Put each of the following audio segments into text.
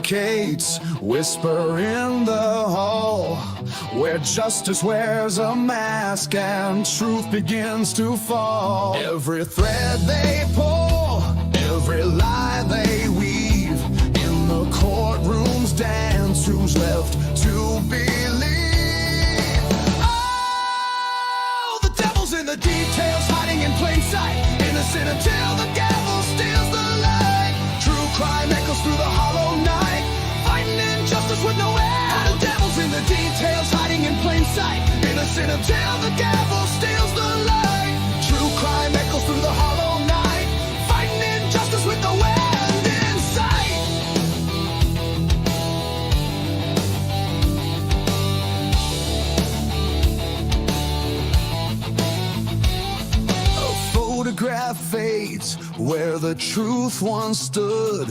suffocates, whisper in the hall, where justice wears a mask and truth begins to fall. Every thread they pull, every lie they weave, in the courtroom's dance, who's left to believe? Oh, the devil's in the details, hiding in plain sight, innocent until the gavel steals the light. True crime echoes through the hollow night, fighting injustice with no end. The devil's in the details, hiding in plain sight, innocent until the gavel steals the light. True crime echoes through the hollow night, fighting injustice with no end in sight. A photograph fades where the truth once stood.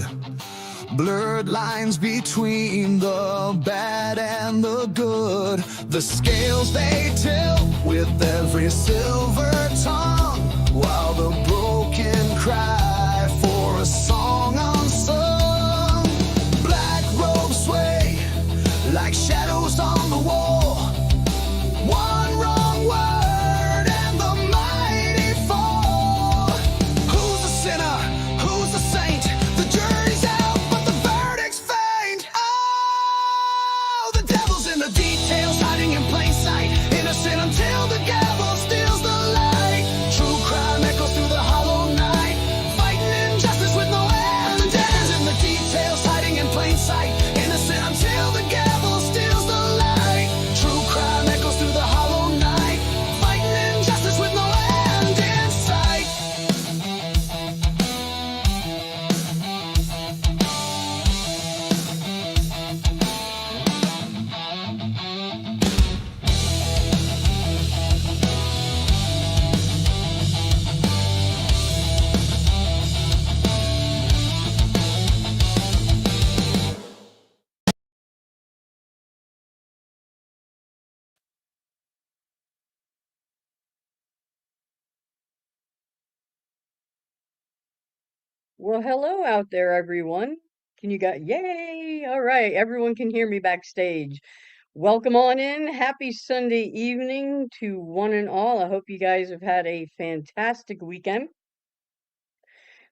Blurred lines between the bad and the good. The scales they tilt with every silver tongue, while the broken cry for a song unsung. Black robes sway like shadows on the wall. One wrong word and the mighty fall. Who's the sinner? Who's the saint? The jury's out, but the verdict's faint. Oh, the devil's in the details, hiding in plain sight, innocent until the gavel steals the light. True crime echoes through the hollow night, fighting injustice with no end. The devil's in the details, hiding in plain sight, innocent until the gavel steals the light. True crime echoes through the hollow night, fighting injustice with no end in sight. Well, hello out there, everyone. Can you got yay? All right, everyone can hear me backstage. Welcome on in. Happy Sunday evening to one and all. I hope you guys have had a fantastic weekend.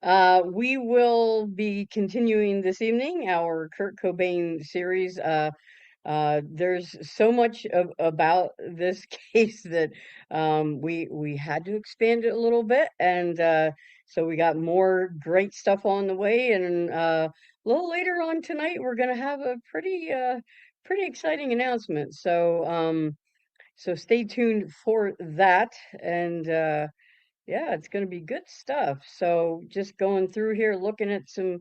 We will be continuing this evening our Kurt Cobain series. There's so much about this case that we had to expand it a little bit, and so we got more great stuff on the way. And a little later on tonight, we're gonna have a pretty exciting announcement. So stay tuned for that, and yeah, it's gonna be good stuff. So just going through here, looking at some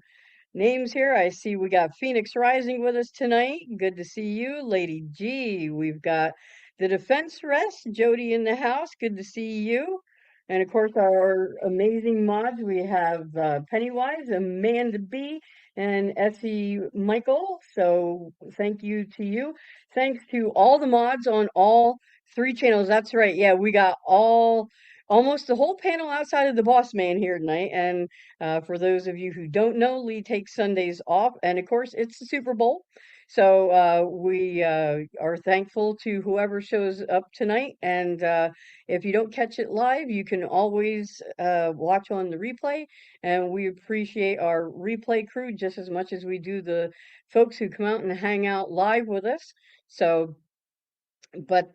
names here. I see we got Phoenix Rising with us tonight. Good to see you. Lady G. We've got the Defense Rest, Jody in the house. Good to see you. And of course, our amazing mods. We have Pennywise, Amanda B, and Essie Michael. So thank you to you. Thanks to all the mods on all three channels. That's right. Yeah, we got almost the whole panel outside of the boss man here tonight. And for those of you who don't know, Lee takes Sundays off, and of course, it's the Super Bowl. So we are thankful to whoever shows up tonight. And if you don't catch it live, you can always watch on the replay. And we appreciate our replay crew just as much as we do the folks who come out and hang out live with us. So, but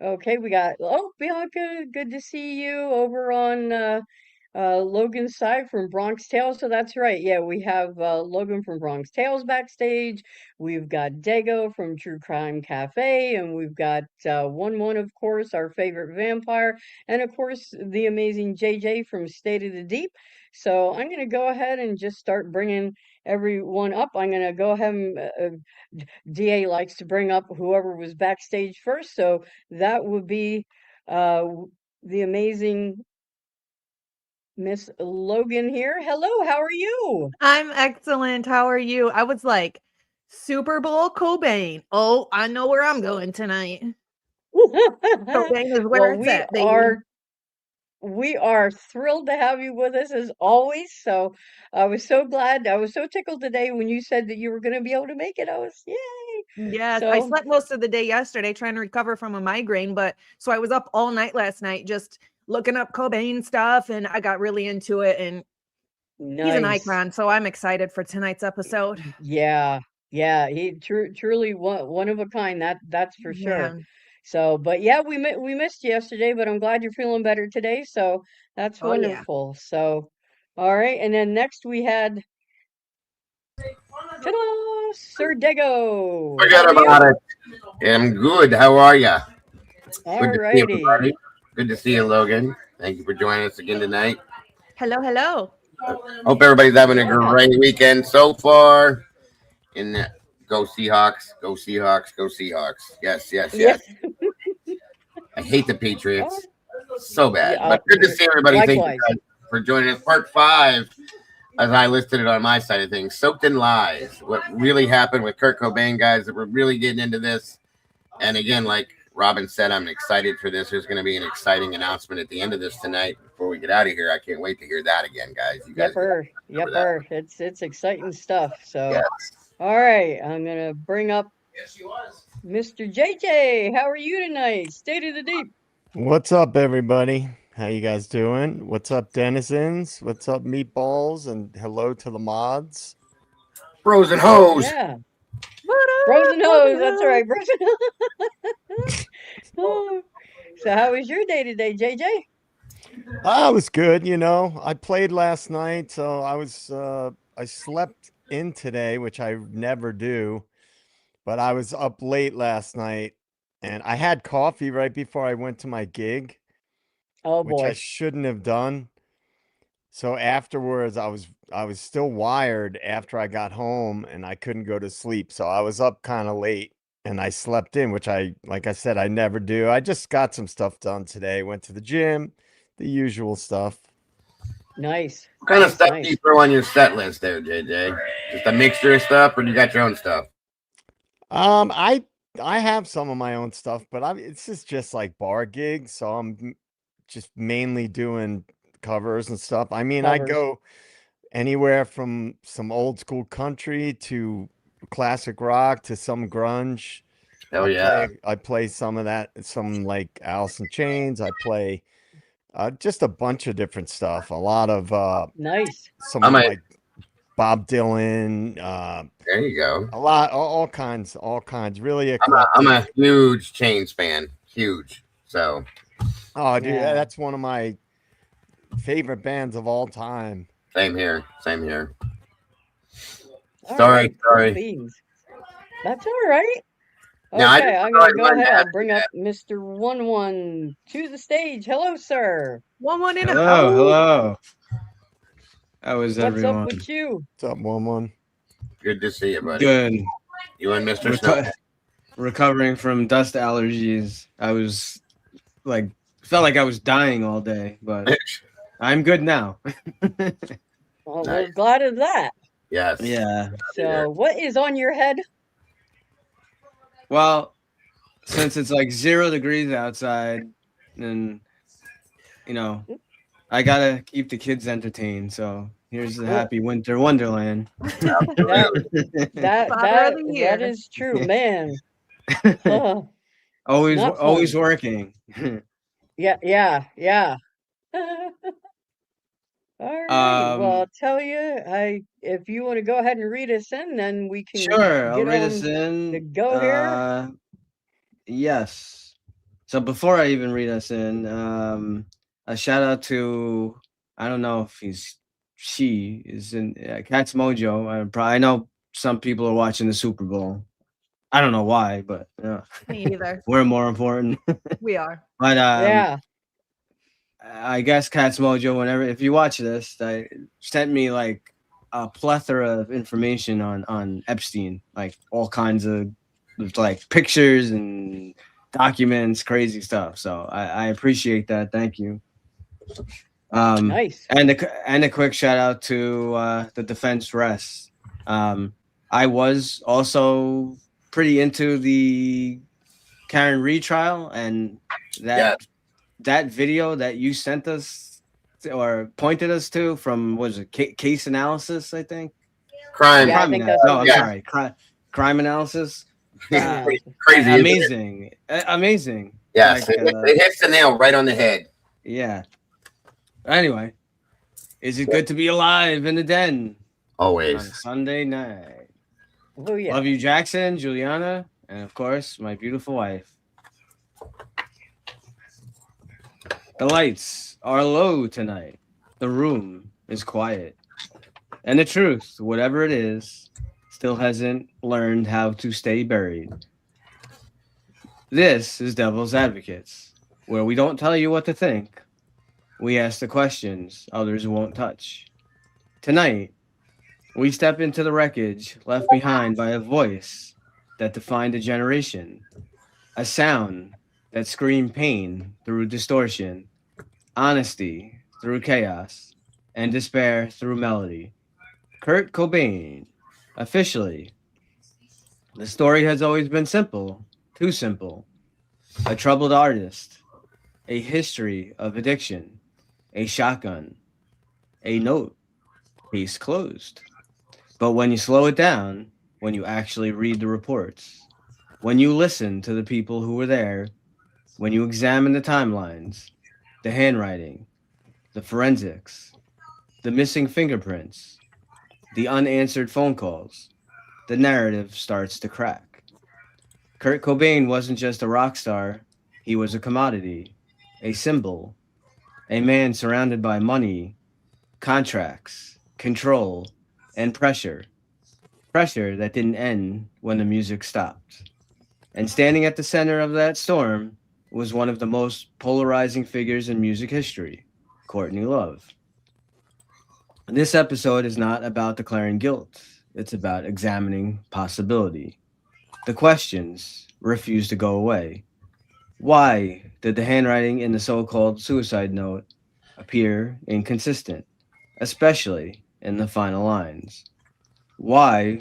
okay, we got, oh, Bianca, good to see you over on Logan's side from Bronx Tales. So that's right. Yeah, we have Logan from Bronx Tales backstage. We've got Dago from True Crime Cafe, and we've got one, of course, our favorite vampire, and of course, the amazing JJ from State of the Deep. So I'm going to go ahead and just start bringing everyone up. I'm going to go ahead and DA likes to bring up whoever was backstage first. So that would be the amazing Miss Logan here. Hello, how are you? I'm excellent. How are you? I was like, Super Bowl Cobain. Oh, I know where I'm going tonight. Cobain is where Well, it's we at, baby. are we are thrilled to have you with us as always. So I was so glad. I was so tickled today when you said that you were going to be able to make it. I was, yay. Yes, I So slept most of the day yesterday trying to recover from a migraine, but so I was up all night last night just looking up Cobain stuff, and I got really into it, and he's an nice. icon, so I'm excited for tonight's episode. Yeah. Yeah. He truly one of a kind. That's for sure. Man. So, but yeah, we missed you yesterday, but I'm glad you're feeling better today. So that's Oh yeah. wonderful. So, all right. And then next we had ta-da, Sir Dego. How Forget are you? about it. I'm good. How are ya? All Good to see righty. everybody. Good to see you, Logan. Thank you for joining us again tonight. Hello, hello. Hope everybody's having a Yeah. great weekend so far. And go Seahawks, go Seahawks, go Seahawks. Yes, yes, Yeah. yes. I hate the Oh, Patriots so yeah. bad. But good to see everybody. Thank you Likewise. guys for joining us. Part 5, as I listed it on my side of things, Soaked in Lies. What really happened with Kurt Cobain, guys, that we're really getting into this. And again, like Robin said, I'm excited for this. There's going to be an exciting announcement at the end of this tonight before we get out of here. I can't wait to hear that again, guys. You guys Yepper. remember that. Yepper. It's exciting stuff. So, Yes. all right. I'm gonna bring up Mr. JJ. How are you tonight? State of the Deep. What's up, everybody? How you guys doing? What's up, denizens? What's up, meatballs? And hello to the mods. Bros and hoes. Yeah. What Bros up? and What hoes. the That's hell? right. Bros and hoes. Oh. So, how was your day today, JJ? Ah, it was good, you know. I played last night, so I slept in today, which I never do, but I was up late last night and I had coffee right before I went to my gig, Oh which I boy. shouldn't have done. So afterwards, I was still wired after I got home and I couldn't go to sleep. So I was up kind of late and I slept in, which like I said, I never do. I just got some stuff done today. Went to the gym, the usual stuff. Nice. What kind of Nice. stuff do you Nice. throw on your set list there, JJ? Just a mixture of stuff, or do you got your own stuff? Um, I I have some of my own stuff, but it's just like bar gigs, so just mainly doing covers and stuff. I mean, I Covers. go anywhere from some old school country to classic rock to some grunge. Hell yeah. I play some of that, some like Alice in Chains. I play just a bunch of different stuff. A lot of Nice. some I'm a, like Bob Dylan, there you go. a lot, all kinds, really I'm eclectic. a huge Chains fan. Huge. So, Oh, dude, Yeah. that's one of my favorite bands of all time. same here. Same here. All Sorry, right. Cool sorry. beans. That's all right. Now, I Okay, just I'm gonna go wanted ahead. to I'll ask you bring up that. Mr. 1-1 to the stage. Hello, sir. One in a Hello, house. hello. How is What's up everyone? with you? What's up, one? Good to see you, buddy. Good. You and Mr. Snow. Recovering from dust allergies. I was like, felt like I was dying all day, but I'm good now. Well, Nice. we're glad of that. Yeah. Yes. Yeah. So, what is on your head? Well, since it's like 0 degrees outside, and I gotta keep the kids entertained. So here's the Well, happy winter wonderland. that Father of the that year. is true, man. Not always fun. working. Yeah. All righty. Well, I'll tell you, if you want to go ahead and read us in, then we can Sure, I'll get read on us the in. go here. Yes. So before I even read us in, a shout out to, I don't know if she is in Cat's Mojo. I know some people are watching the Super Bowl. I don't know why, but Me either. we're more important. We are. But Yeah. I guess Cat's Mojo, if you watch this, they sent me like a plethora of information on Epstein, like all kinds of like pictures and documents, crazy stuff. So I appreciate that. Thank you. Nice. And a quick shout out to the Defense Rest. I was also pretty into the Karen Reed trial, and that that video that you sent us or pointed us to from, what is it, case analysis, I think? Crime. Yeah, I Crime think analysis. that's No, what I'm it is. sorry. Crime analysis. Crime Uh, analysis. Crazy. Isn't it? amazing. Amazing. Yes, Like, it hits the nail right on the head. yeah. Anyway, is it good to be alive in the den on Always. Sunday night? Oh yeah. Love you, Jackson, Juliana, and of course, my beautiful wife. The lights are low tonight. The room is quiet. And the truth, whatever it is, still hasn't learned how to stay buried. This is Devil's Advocates, where we don't tell you what to think. We ask the questions others won't touch. Tonight, we step into the wreckage left behind by a voice that defined a generation, a sound that screamed pain through distortion, honesty through chaos, and despair through melody. Kurt Cobain, officially. The story has always been simple, too simple. A troubled artist, a history of addiction, a shotgun, a note, case closed. But when you slow it down, when you actually read the reports, when you listen to the people who were there, when you examine the timelines, the handwriting, the forensics, the missing fingerprints, the unanswered phone calls, the narrative starts to crack. Kurt Cobain wasn't just a rock star, he was a commodity, a symbol, a man surrounded by money, contracts, control, and pressure. Pressure that didn't end when the music stopped. And standing at the center of that storm was one of the most polarizing figures in music history, Courtney Love. This episode is not about declaring guilt. It's about examining possibility. The questions refuse to go away. Why did the handwriting in the so-called suicide note appear inconsistent, especially in the final lines? Why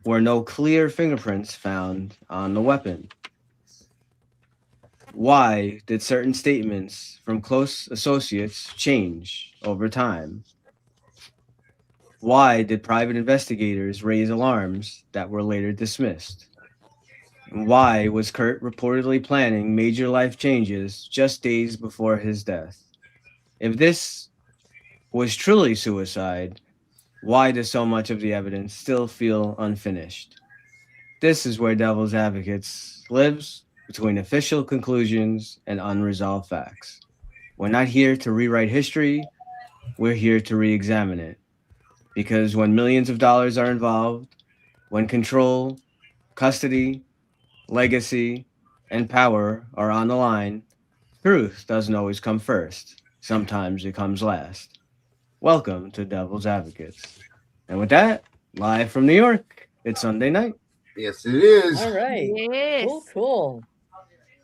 were no clear fingerprints found on the weapon? Why did certain statements from close associates change over time? Why did private investigators raise alarms that were later dismissed? And why was Kurt reportedly planning major life changes just days before his death? If this was truly suicide, why does so much of the evidence still feel unfinished? This is where Devil's Advocates lives, between official conclusions and unresolved facts. We're not here to rewrite history, we're here to re-examine it. Because when millions of dollars are involved, when control, custody, legacy, and power are on the line, truth doesn't always come first. Sometimes it comes last. Welcome to Devil's Advocates. And with that, live from New York, it's Sunday night. Yes, it is. All right. Yes. Cool.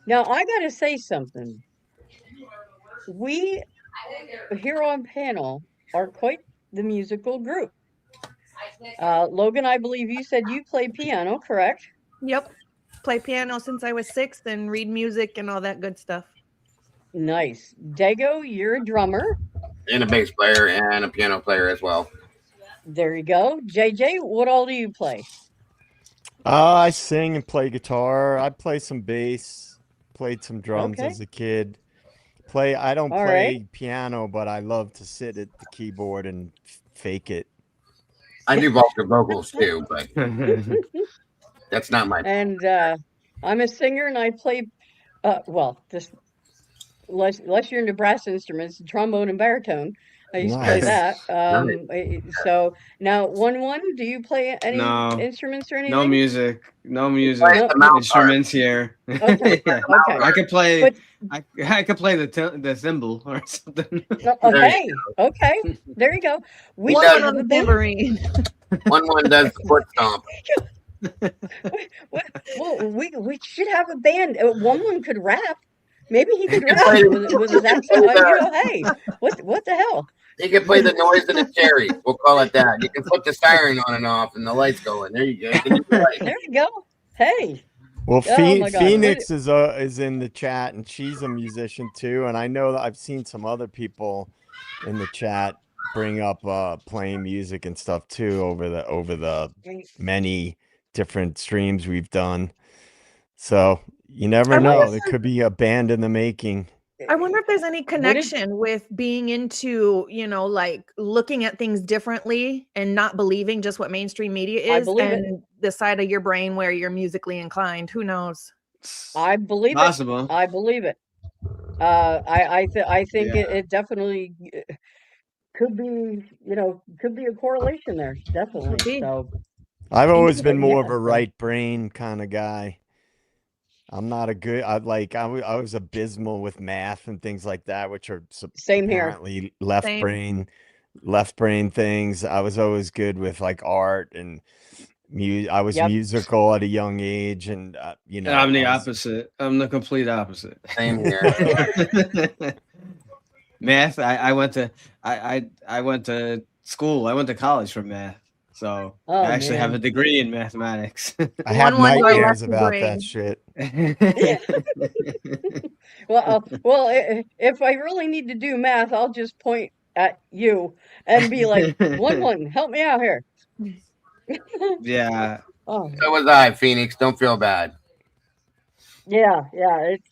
Now I gotta say something. We here on panel are quite the musical group. Logan, I believe you said you play piano, correct? Yep. Play piano since I was 6 and read music and all that good stuff. Nice. Dago, you're a drummer. And a bass player and a piano player as well. There you go. JJ, what all do you play? I sing and play guitar. I play some bass. Played some drums Okay. as a kid. I don't All play right. piano, but I love to sit at the keyboard and fake it. I do vocals too, but that's not my. And I'm a singer and I play, well, just unless you're into brass instruments, trombone and baritone. I used to play Nice. that. So now, one, do you play any No. instruments or anything? No music. No music. Play No. the mouth Instruments here. Okay. Yeah. Okay. I could play. But I could play the cymbal or something. okay, okay, there you go. We He One does. on the tambourine. One does the foot stomp. Well, we should have a band. One could rap. Maybe he could He could rap play- with his accent. Hey, what the hell? You can play the noise of the cherry. We'll call it that. You can put the siren on and off, and the lights going. There you go. You can do the light. There you go. Hey, Well, Oh my God. Phoenix is in the chat, and she's a musician too. And I know that I've seen some other people in the chat bring up playing music and stuff too over the many different streams we've done. So you never I wonder know. if There could be a band in the making. I wonder if there's any Would it- connection with being into, like looking at things differently and not believing just what mainstream media I is believe it. and the side of your brain where you're musically inclined. Who knows? I believe Possible. it. I believe it. I think Yeah. it definitely could be, could be a correlation there. Definitely. be. So, I've always been more of yeah, a so- right brain kind of guy. I'm not a good. I was abysmal with math and things like that, which are Same here. apparently Same. left brain things. I was always good with like art and I was Yep. musical at a young age, and I'm the I was- opposite. I'm the complete opposite. Same here. Math. I went to I went to school. I went to college for math. So Oh, I actually have a man. degree in mathematics. I have 1-1 by nightmares lefty about brain. that shit. Well, if I really need to do math, I'll just point at you and be like, 1-1, help me out here. Yeah. Oh, So was I, Phoenix. Don't feel bad. yeah. It's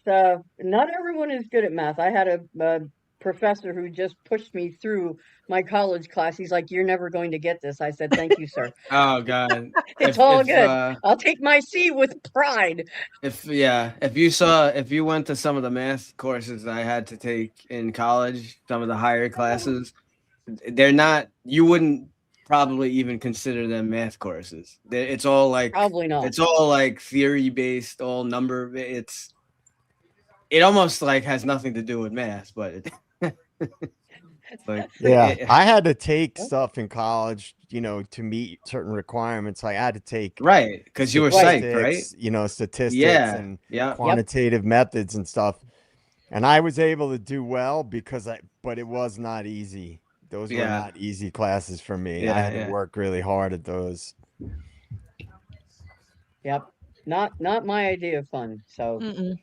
not everyone is good at math. I had a professor who just pushed me through my college class. He's like, "You're never going to get this." I said, "Thank you, sir. Oh God. It's all good. I'll take my C with pride." If you went to some of the math courses I had to take in college, some of the higher classes, they're not. You wouldn't probably even consider them math courses. It's all like Probably not. It's all like theory based, all number. It almost like has nothing to do with math, but like Yeah, it- I had to take stuff in college, to meet certain requirements. I had to take right, because you were psyched, right? statistics Yeah, and yeah. quantitative methods and stuff. And I was able to do well but it was not easy. Those were Yeah. not easy classes for me. I Yeah, had to work really hard at those. Yep. Not my idea of fun. So, Mm-mm.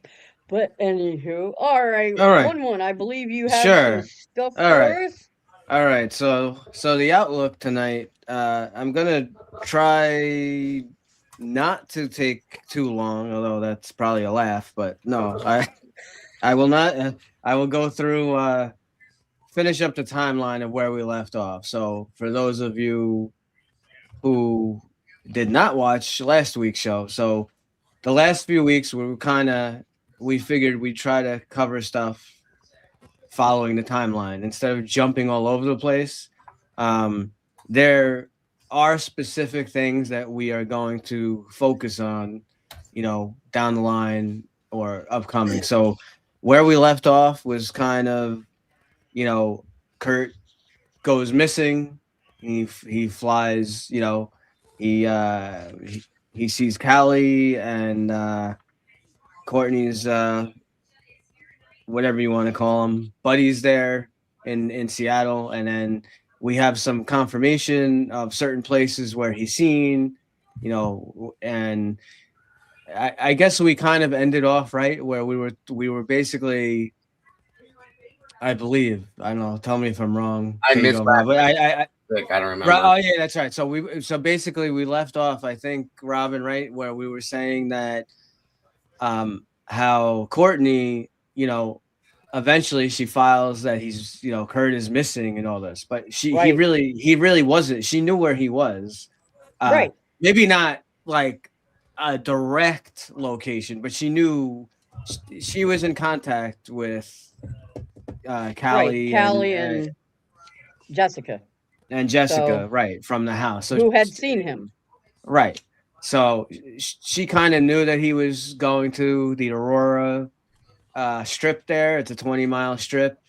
but anywho, all right. All right. 1-1. I believe you have Sure. some stuff All for right. us. All right, so the outlook tonight, I'm gonna try not to take too long, although that's probably a laugh, but no, I will not. I will go through, finish up the timeline of where we left off. So for those of you who did not watch last week's show, so the last few weeks we figured we'd try to cover stuff following the timeline instead of jumping all over the place. There are specific things that we are going to focus on, down the line or upcoming. So where we left off was kind of, Kurt goes missing. He flies, he sees Callie and Courtney's whatever you want to call him, buddies there in Seattle, and then we have some confirmation of certain places where he's seen, and I guess we kind of ended off right where we were basically, I believe, I don't know, tell me if I'm wrong. I missed Pedro, that. but I I don't remember. oh yeah, that's right. So basically we left off, I think, Robin, right, where we were saying that how Courtney, eventually she files that he's, Kurt is missing and all this, but he Right. really wasn't. She knew where he was. Right. Maybe not like a direct location, but she knew she was in contact with Callie, Right. Callie and Jessica, and Jessica, So- right, from the house. So who had seen him. right. So she kind of knew that he was going to the Aurora strip there. It's a 20-mile strip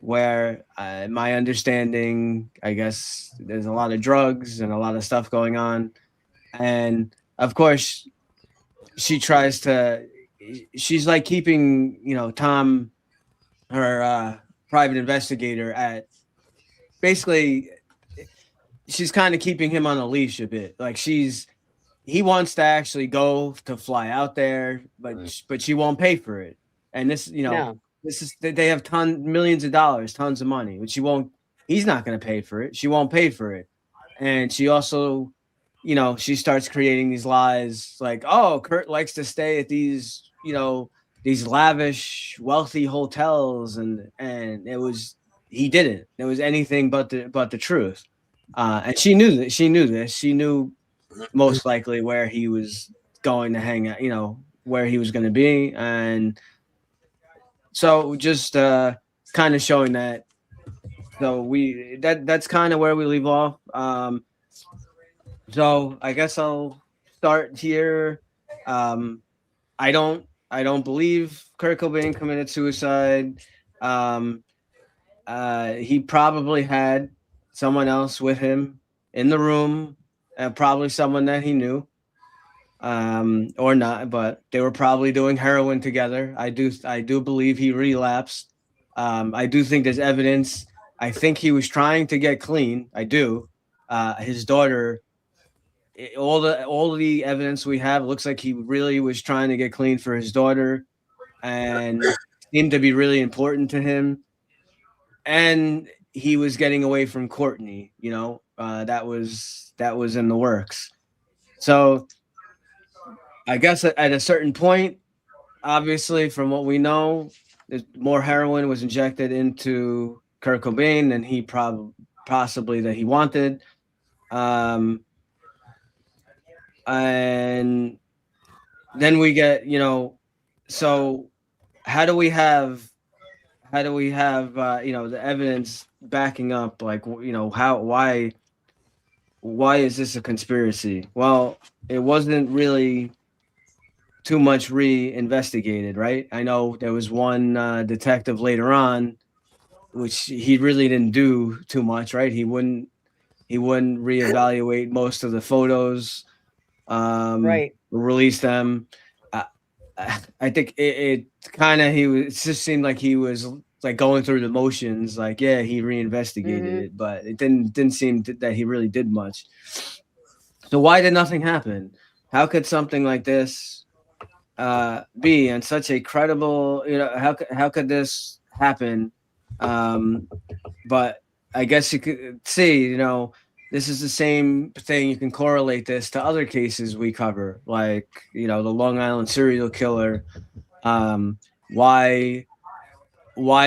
where my understanding, I guess, there's a lot of drugs and a lot of stuff going on. And of course, she's like keeping, Tom, her private investigator, at basically, she's kind of keeping him on a leash a bit. Like she's he wants to actually go to fly out there, but she won't pay for it. And this, No. this is they have millions of dollars, tons of money, but she won't. He's not going to pay for it. She won't pay for it, and she also, she starts creating these lies like, oh, Kurt likes to stay at these, these lavish, wealthy hotels, and he didn't. It was anything but the truth. And she knew that. She knew this. She knew most likely where he was going to hang out, where he was going to be. And so just kind of showing that. So that's kind of where we leave off. So I guess I'll start here. I don't believe Kurt Cobain committed suicide. He probably had someone else with him in the room, and probably someone that he knew, or not, but they were probably doing heroin together. I do believe he relapsed. I do think there's evidence. I think he was trying to get clean. I do. His daughter, all the evidence we have looks like he really was trying to get clean for his daughter, and seemed to be really important to him. And he was getting away from Courtney. That was in the works. So I guess at a certain point, obviously, from what we know, more heroin was injected into Kurt Cobain than he possibly that he wanted. And then we get, so how do we have the evidence backing up, like, why is this a conspiracy? Well, it wasn't really too much re-investigated, right? I know there was one detective later on, which he really didn't do too much, right? He wouldn't reevaluate most of the photos, Right. release them. I think it kind of, it just seemed like he was like going through the motions, like, yeah, he reinvestigated it, but it didn't seem that he really did much. So why did nothing happen? How could something like this be, and such a credible, how could this happen? But I guess you could see, this is the same thing. You can correlate this to other cases we cover, like, the Long Island serial killer. Why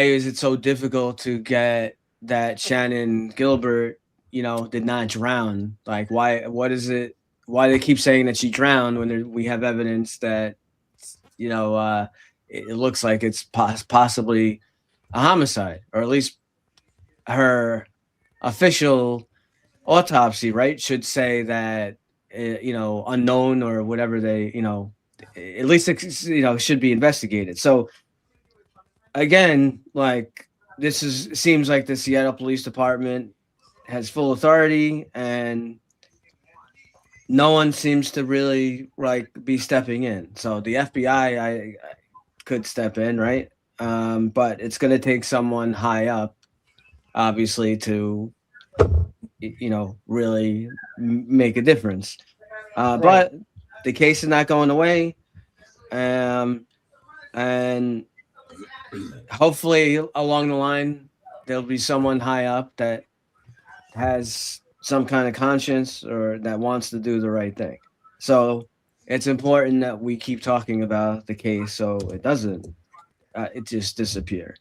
is it so difficult to get that Shannon Gilbert, did not drown? Like, what is it? Why they keep saying that she drowned when we have evidence that, it looks like it's possibly a homicide, or at least her official autopsy, right, should say that, unknown, or whatever they, at least, should be investigated. So again, like, seems like the Seattle Police Department has full authority, and no one seems to really be stepping in. So the FBI, I could step in, right? But it's going to take someone high up, obviously, to really make a difference. Right. But the case is not going away, and hopefully along the line there'll be someone high up that has some kind of conscience, or that wants to do the right thing. So it's important that we keep talking about the case, so it doesn't it just disappear.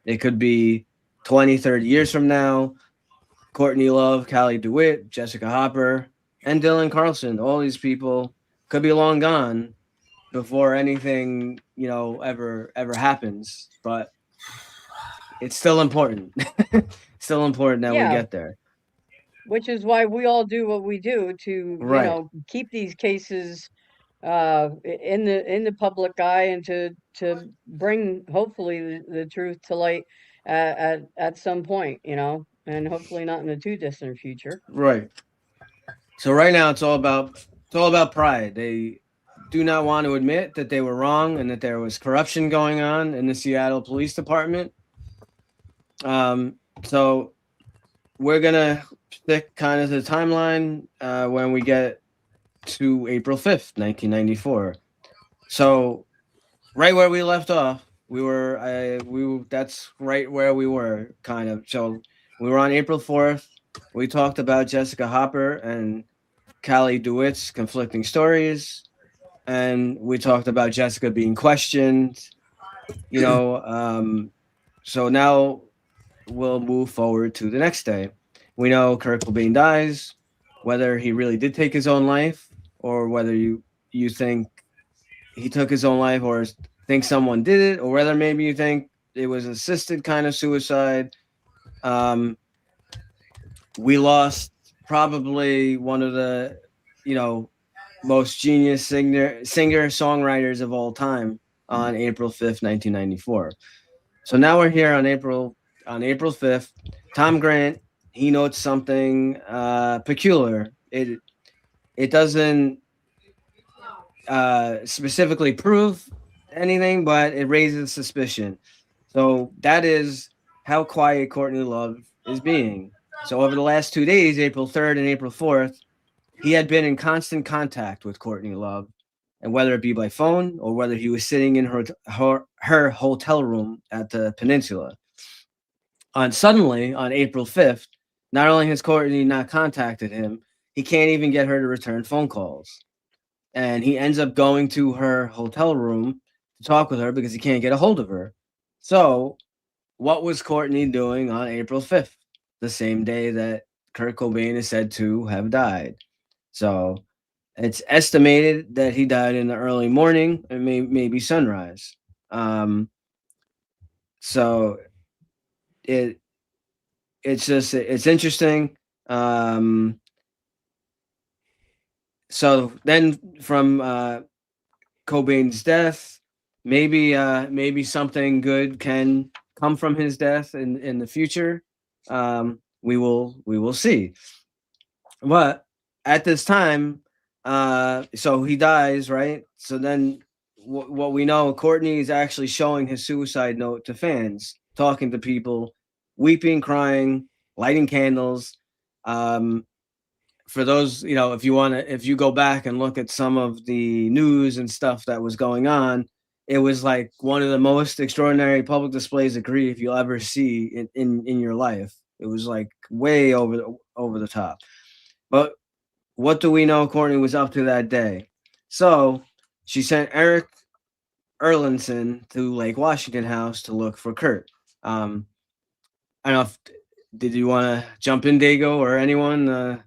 It could be 20, 30 years from now, Courtney Love, Callie DeWitt, Jessica Hopper, and Dylan Carlson, all these people could be long gone before anything, ever happens. But it's still important. Still important that we get there. Which is why we all do what we do to, Right. keep these cases in the public eye, and to bring, hopefully, the truth to light at some point, and hopefully not in the too distant future. Right. So right now it's all about pride. They do not want to admit that they were wrong and that there was corruption going on in the Seattle Police Department. So we're gonna stick kind of to the timeline when we get to April 5th, 1994. So right where we left off, that's right where we were kind of. So we were on April 4th. We talked about Jessica Hopper and Callie DeWitt's conflicting stories, and we talked about Jessica being questioned. So now we'll move forward to the next day. We know Kurt Cobain dies. Whether he really did take his own life, or whether you think he took his own life, or think someone did it, or whether maybe you think it was assisted kind of suicide. We lost probably one of the, most genius singer songwriters of all time on April 5th, 1994. So now we're here on April 5th. Tom Grant, he notes something peculiar. It doesn't specifically prove anything, but it raises suspicion. So that is how quiet Courtney Love is being. So over the last 2 days, April 3rd and April 4th, he had been in constant contact with Courtney Love, and whether it be by phone or whether he was sitting in her hotel room at the Peninsula. Suddenly, on April 5th, not only has Courtney not contacted him, he can't even get her to return phone calls. And he ends up going to her hotel room to talk with her because he can't get a hold of her. So, what was Courtney doing on April 5th, the same day that Kurt Cobain is said to have died? So, it's estimated that he died in the early morning and maybe sunrise. So it's interesting. So then from Cobain's death, maybe something good can come from his death in the future. We will see. But at this time, so he dies, right? So then what we know, Courtney is actually showing his suicide note to fans, talking to people, weeping, crying, lighting candles. For those, if you go back and look at some of the news and stuff that was going on, it was like one of the most extraordinary public displays of grief you'll ever see in your life. It was like way over the top. But what do we know Courtney was up to that day? So she sent Eric Erlandson to Lake Washington House to look for Kurt. I don't know if did you want to jump in, Dago, or anyone?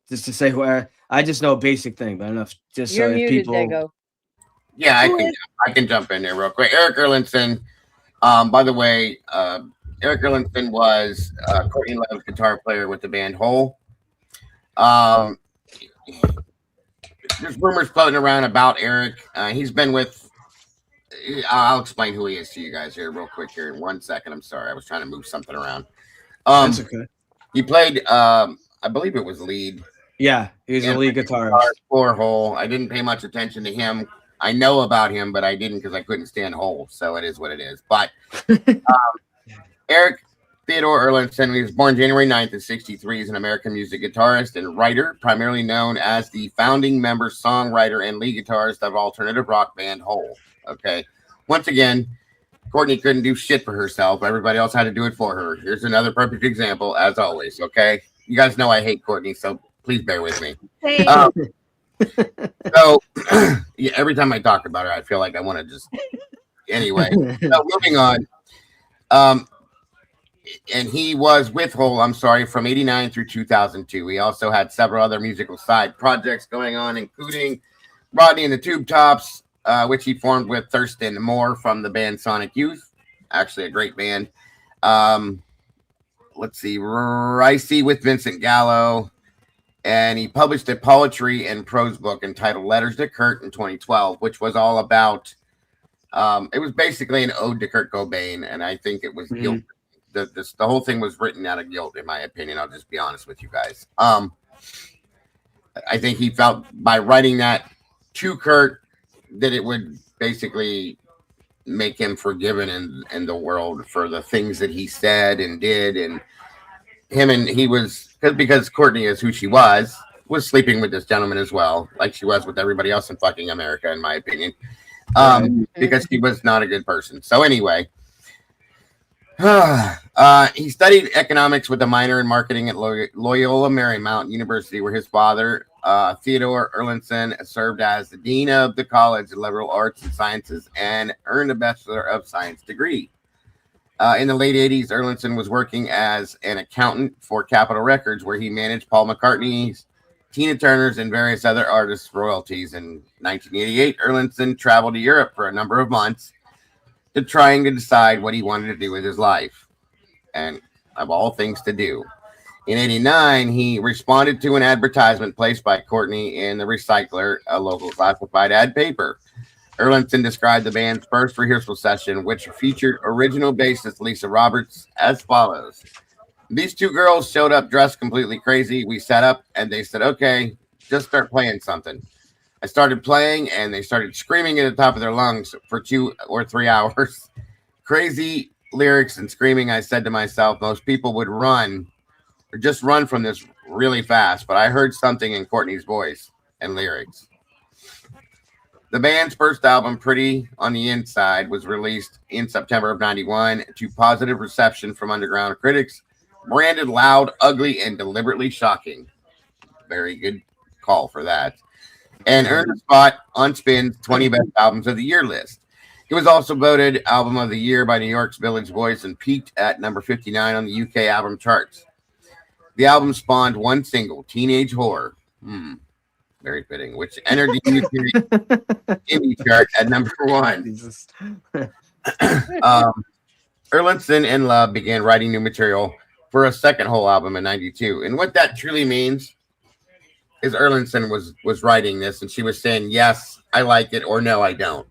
Just to say where I just know a basic thing, but enough just You're so if muted, people. Dago. Yeah, I can jump in there real quick. Eric Erlandson. By the way, Eric Erlandson was Courtney Love's guitar player with the band Hole. There's rumors floating around about Eric. He's been with. I'll explain who he is to you guys here real quick here in 1 second. I'm sorry, I was trying to move something around. That's okay. He played. I believe it was lead. Yeah, he's a lead guitarist for Hole. I didn't pay much attention to him. I know about him, but I didn't because I couldn't stand Hole. So it is what it is. But Eric Theodore Erlandson, he was born January 9th of 1963. He's an American music guitarist and writer, primarily known as the founding member, songwriter, and lead guitarist of alternative rock band Hole. Okay. Once again, Courtney couldn't do shit for herself. Everybody else had to do it for her. Here's another perfect example, as always. Okay. You guys know I hate Courtney, so please bear with me. So yeah, every time I talk about her, I feel like I want to just anyway. So moving on. And he was with Hole, from 89 through 2002. He also had several other musical side projects going on, including Rodney and the Tube Tops, which he formed with Thurston Moore from the band Sonic Youth. Actually a great band. Let's see, Ricey with Vincent Gallo. And he published a poetry and prose book entitled Letters to Kurt in 2012, which was all about, it was basically an ode to Kurt Cobain. And I think it was guilt. The whole thing was written out of guilt, in my opinion. I'll just be honest with you guys. I think he felt by writing that to Kurt that it would basically make him forgiven in the world for the things that he said and did. And he was, because Courtney is who she was, was sleeping with this gentleman as well, like she was with everybody else in fucking America, in my opinion, because he was not a good person. So anyway, he studied economics with a minor in marketing at Loyola Marymount University, where his father, Theodore Erlandson, served as the dean of the College of Liberal Arts and Sciences and earned a Bachelor of Science degree. In the late 80s, Erlandson was working as an accountant for Capitol Records, where he managed Paul McCartney's, Tina Turner's, and various other artists' royalties. In 1988, Erlandson traveled to Europe for a number of months to trying to decide what he wanted to do with his life, and of all things to do. In 89, he responded to an advertisement placed by Courtney in The Recycler, a local classified ad paper. Erlandson described the band's first rehearsal session, which featured original bassist Lisa Roberts, as follows. These two girls showed up dressed completely crazy. We sat up and they said, okay, just start playing something. I started playing and they started screaming at the top of their lungs for 2 or 3 hours. Crazy lyrics and screaming. I said to myself, most people would run or just run from this really fast, but I heard something in Courtney's voice and lyrics. The band's first album, Pretty on the Inside, was released in September of 91 to positive reception from underground critics, branded loud, ugly, and deliberately shocking. Very good call for that. And earned a spot on Spin's 20 Best Albums of the Year list. It was also voted Album of the Year by New York's Village Voice and peaked at number 59 on the UK album charts. The album spawned one single, Teenage Horror. Very fitting, which entered the UK indie chart at number 1. Erlandson and Love began writing new material for a second whole album in 92. And what that truly means is Erlandson was writing this and she was saying, yes, I like it, or no, I don't.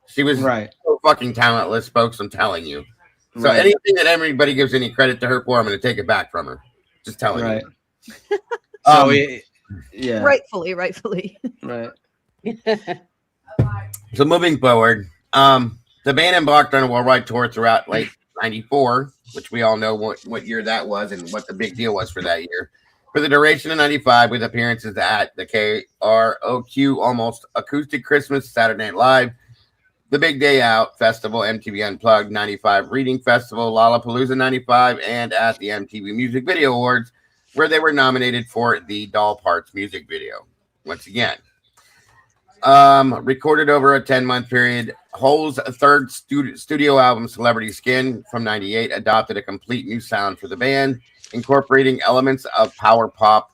She was so fucking talentless, folks, I'm telling you. So anything that everybody gives any credit to her for, I'm going to take it back from her. Just telling you. Yeah. Rightfully. Right. So moving forward, the band embarked on a worldwide tour throughout late 94, which we all know what year that was and what the big deal was for that year. For the duration of 95, with appearances at the KROQ Almost Acoustic Christmas, Saturday Night Live, The Big Day Out Festival, MTV Unplugged 95 Reading Festival, Lollapalooza 95, and at the MTV Music Video Awards, where they were nominated for the Doll Parts music video. Once again, recorded over a 10-month period, Hole's third studio album, Celebrity Skin, from 98, adopted a complete new sound for the band, incorporating elements of power pop,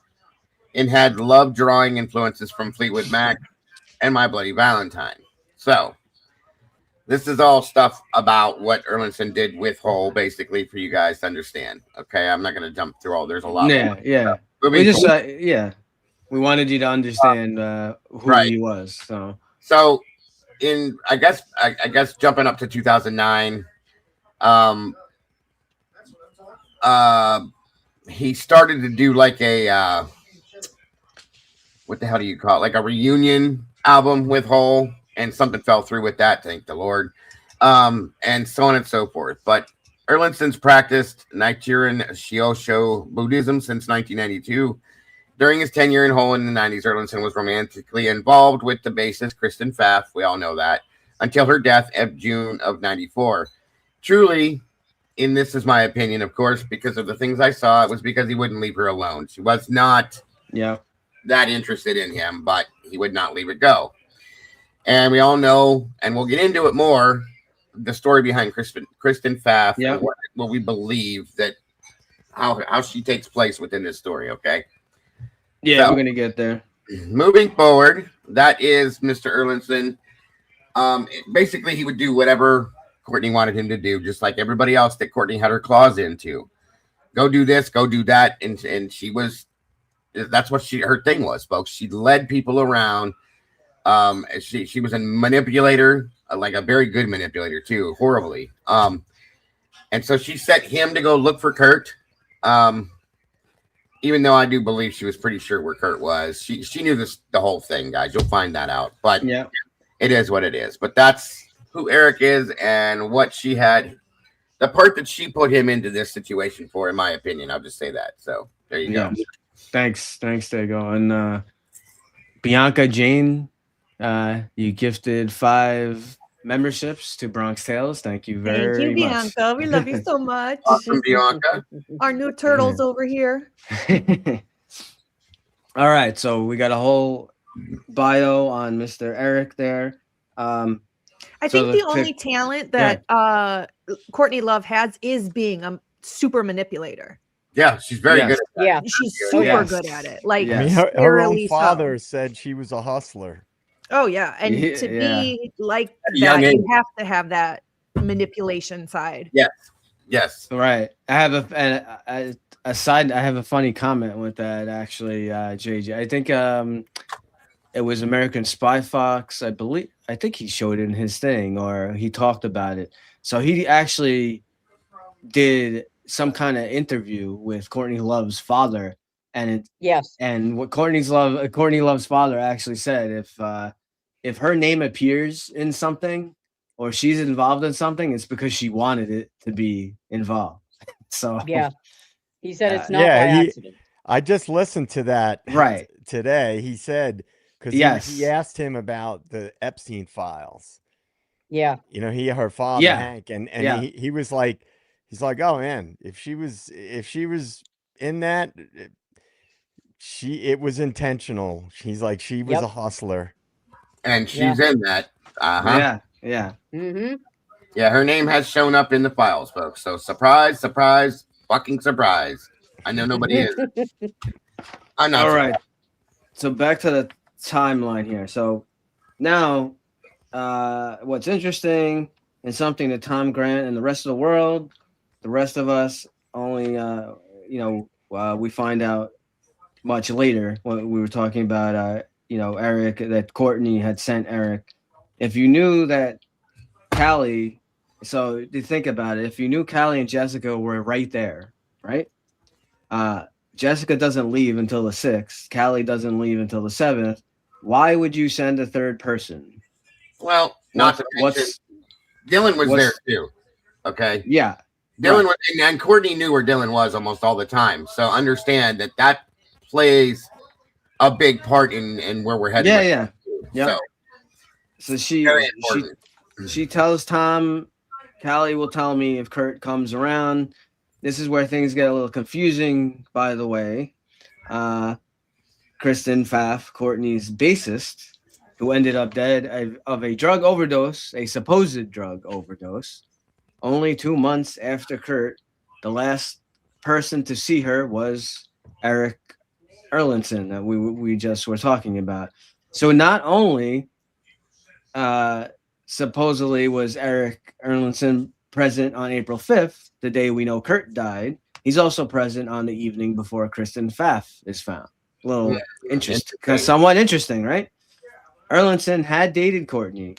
and had love drawing influences from Fleetwood Mac and My Bloody Valentine. So this is all stuff about what Erlandson did with Hole, basically, for you guys to understand. Okay, I'm not going to jump through all. There's a lot. Yeah. We just, we wanted you to understand who he was. So, in I guess jumping up to 2009, he started to do like a what the hell do you call it? Like a reunion album with Hole. And something fell through with that, thank the Lord, and so on and so forth. But Erlandson's practiced Nichiren Shiosho Buddhism since 1992. During his tenure in Hole in the 90s, Erlandson was romantically involved with the bassist Kristen Pfaff, we all know that, until her death in June of 94. Truly, and this is my opinion, of course, because of the things I saw, it was because he wouldn't leave her alone. She was not that interested in him, but he would not leave it go. And we all know, and we'll get into it more, the story behind Kristen Pfaff, and what we believe that how she takes place within this story, okay? Yeah, so, we're going to get there. Moving forward, that is Mr. Erlandson. Basically, he would do whatever Courtney wanted him to do, just like everybody else that Courtney had her claws into. Go do this, go do that. And she was, that's what her thing was, folks. She led people around. She was a manipulator, like a very good manipulator too, horribly. And so she sent him to go look for Kurt. Even though I do believe she was pretty sure where Kurt was. She knew the whole thing, guys. You'll find that out. But it is what it is. But that's who Eric is and what she had, the part that she put him into this situation for, in my opinion. I'll just say that. So there you go. Thanks, Dago. And Bianca Jane, you gifted 5 memberships to Bronx Tales. Thank you Thank you, very much. Bianca. We love you so much. Awesome, Bianca. Our new turtles over here. All right, so we got a whole bio on Mr. Eric there. I So think the the only pic- talent Yeah. that Courtney Love has is being a super manipulator. Yeah, she's very Yes. good at that. Yeah. She's Oh, super yes. good at it. Like, I mean, Yes. her own scarily so. father said she was a hustler. Oh yeah, and Yeah, to yeah. be like At a young that, age. you have to have that manipulation side. Yes. Right. I have I have a funny comment with that actually, JJ. I think it was American Spy Fox. I think he showed it in his thing or he talked about it. So he actually did some kind of interview with Courtney Love's father, and Yes. what Courtney Love's father actually said, if her name appears in something or she's involved in something, it's because she wanted it to be involved. So Yeah. He said it's not yeah, by accident. I just listened to that Right. today. He said because Yes. he asked him about the Epstein files. Yeah. You know, her father Yeah. Hank, and Yeah. he was like, he's like, oh man, if she was in that, it was intentional. He's like, she was Yep. a hustler. And she's in that. Yeah. Yeah. Mm-hmm. Yeah, her name has shown up in the files, folks. So surprise, surprise, fucking surprise. I know nobody is. I'm not. All surprised. right. So back to the timeline here. So now, what's interesting and something that Tom Grant and the rest of the world, the rest of us, only we find out much later when we were talking about Eric, that Courtney had sent Eric. If you knew that Callie, so to think about it, if you knew Callie and Jessica were right there, right? Jessica doesn't leave until the 6th. Callie doesn't leave until the 7th. Why would you send a third person? Well, not to mention, Dylan was there too. Okay. Yeah. Dylan was, and Courtney knew where Dylan was almost all the time. So understand that plays a big part in where we're headed. Yeah. Yeah. So she tells Tom, Callie will tell me if Kurt comes around. This is where things get a little confusing, by the way. Kristen Pfaff, Courtney's bassist, who ended up dead of a drug overdose, a supposed drug overdose, only 2 months after Kurt. The last person to see her was Eric Erlandson that we just were talking about. So not only supposedly was Eric Erlandson present on April 5th, the day we know Kurt died, he's also present on the evening before Kristen Pfaff is found. A little interesting, because somewhat interesting, right? Erlandson had dated Courtney.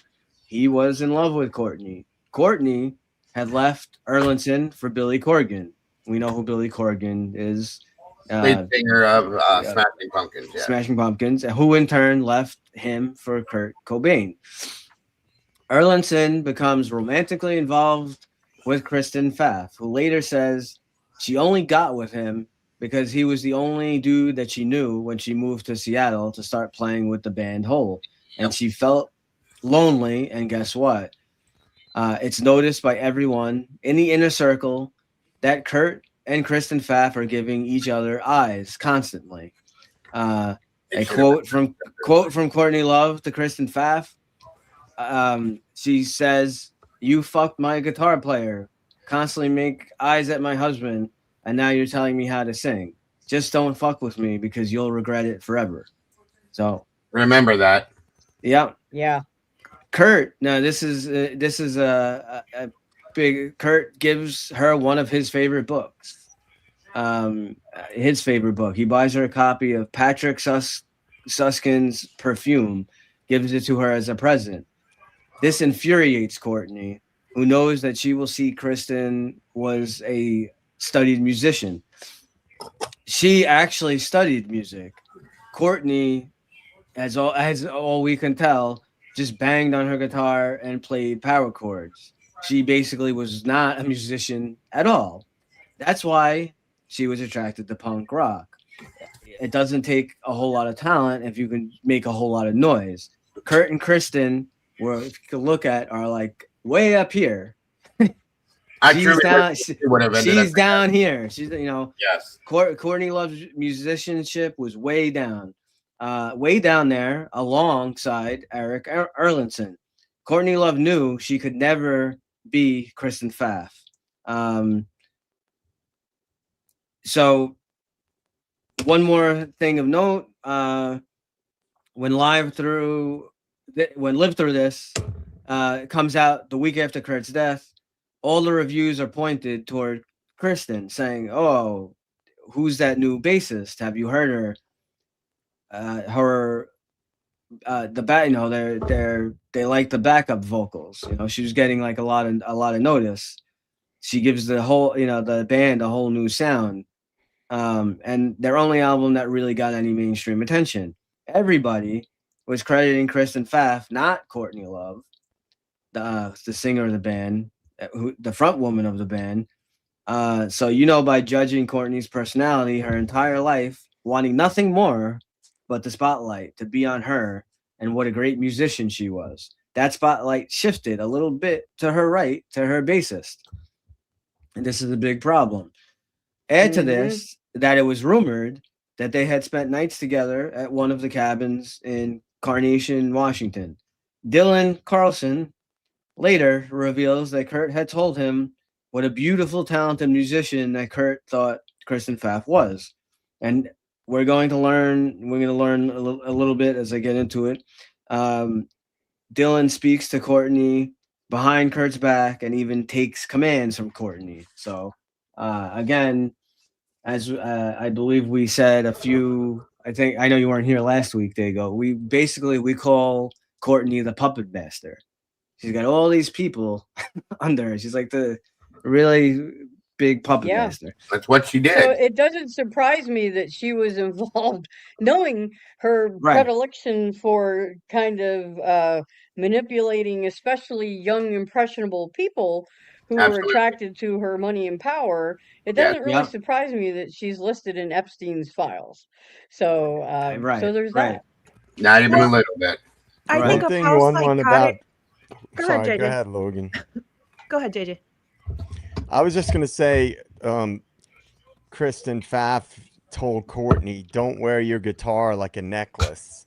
He was in love with Courtney. Courtney had left Erlandson for Billy Corgan. We know who Billy Corgan is. Lead singer of Smashing Pumpkins. Yeah. Smashing Pumpkins, who in turn left him for Kurt Cobain. Erlandson becomes romantically involved with Kristen Pfaff, who later says she only got with him because he was the only dude that she knew when she moved to Seattle to start playing with the band Hole. And she felt lonely, and guess what? It's noticed by everyone in the inner circle that Kurt and Kristen Pfaff are giving each other eyes constantly. A quote from Courtney Love to Kristen Pfaff. She says, "You fucked my guitar player, constantly make eyes at my husband, and now you're telling me how to sing. Just don't fuck with me because you'll regret it forever." So remember that. Yeah. Yeah. Kurt. Now this is a big. Kurt gives her one of his favorite books. His favorite book. He buys her a copy of Patrick Susskind's Perfume, gives it to her as a present. This infuriates Courtney, who knows that she will see Kristen was a studied musician. She actually studied music. Courtney, as all we can tell, just banged on her guitar and played power chords. She basically was not a musician at all. That's why she was attracted to punk rock. it doesn't take a whole lot of talent if you can make a whole lot of noise. Kurt and Kristen, where if you can look at, are like way up here. She's down here. She's, you know, yes. Courtney Love's musicianship was way down there alongside Eric Erlandson. Courtney Love knew she could never be Kristen Pfaff. So one more thing of note, when Live Through This comes out the week after Kurt's death, all the reviews are pointed toward Kristen, saying, "Oh, who's that new bassist? Have you heard her? You know, they like the backup vocals. You know, she was getting like a lot of notice. She gives the whole, you know, the band a whole new sound. And their only album that really got any mainstream attention. Everybody was crediting Kristen Pfaff, not Courtney Love, the singer of the band, the front woman of the band. So, you know, by judging Courtney's personality her entire life, wanting nothing more but the spotlight to be on her and what a great musician she was, that spotlight shifted a little bit to her right, to her bassist. And this is a big problem. Add to this that it was rumored that they had spent nights together at one of the cabins in Carnation, Washington. Dylan Carlson later reveals that Kurt had told him what a beautiful, talented musician that Kurt thought Kristen Pfaff was. And we're going to learn a little bit as I get into it. Dylan speaks to Courtney behind Kurt's back and even takes commands from Courtney. So again, as I believe we said I know you weren't here last week, Dago. We call Courtney the puppet master. She's got all these people under her. She's like the really big puppet master. That's what she did. So it doesn't surprise me that she was involved, knowing her predilection for kind of manipulating, especially young, impressionable people who are attracted to her money and power. It doesn't really surprise me that she's listed in Epstein's files. So, so there's that. Not even a little bit. I think of how psychotic. Go ahead, Logan. Go ahead, JJ. I was just gonna say, Kristen Pfaff told Courtney, "Don't wear your guitar like a necklace,"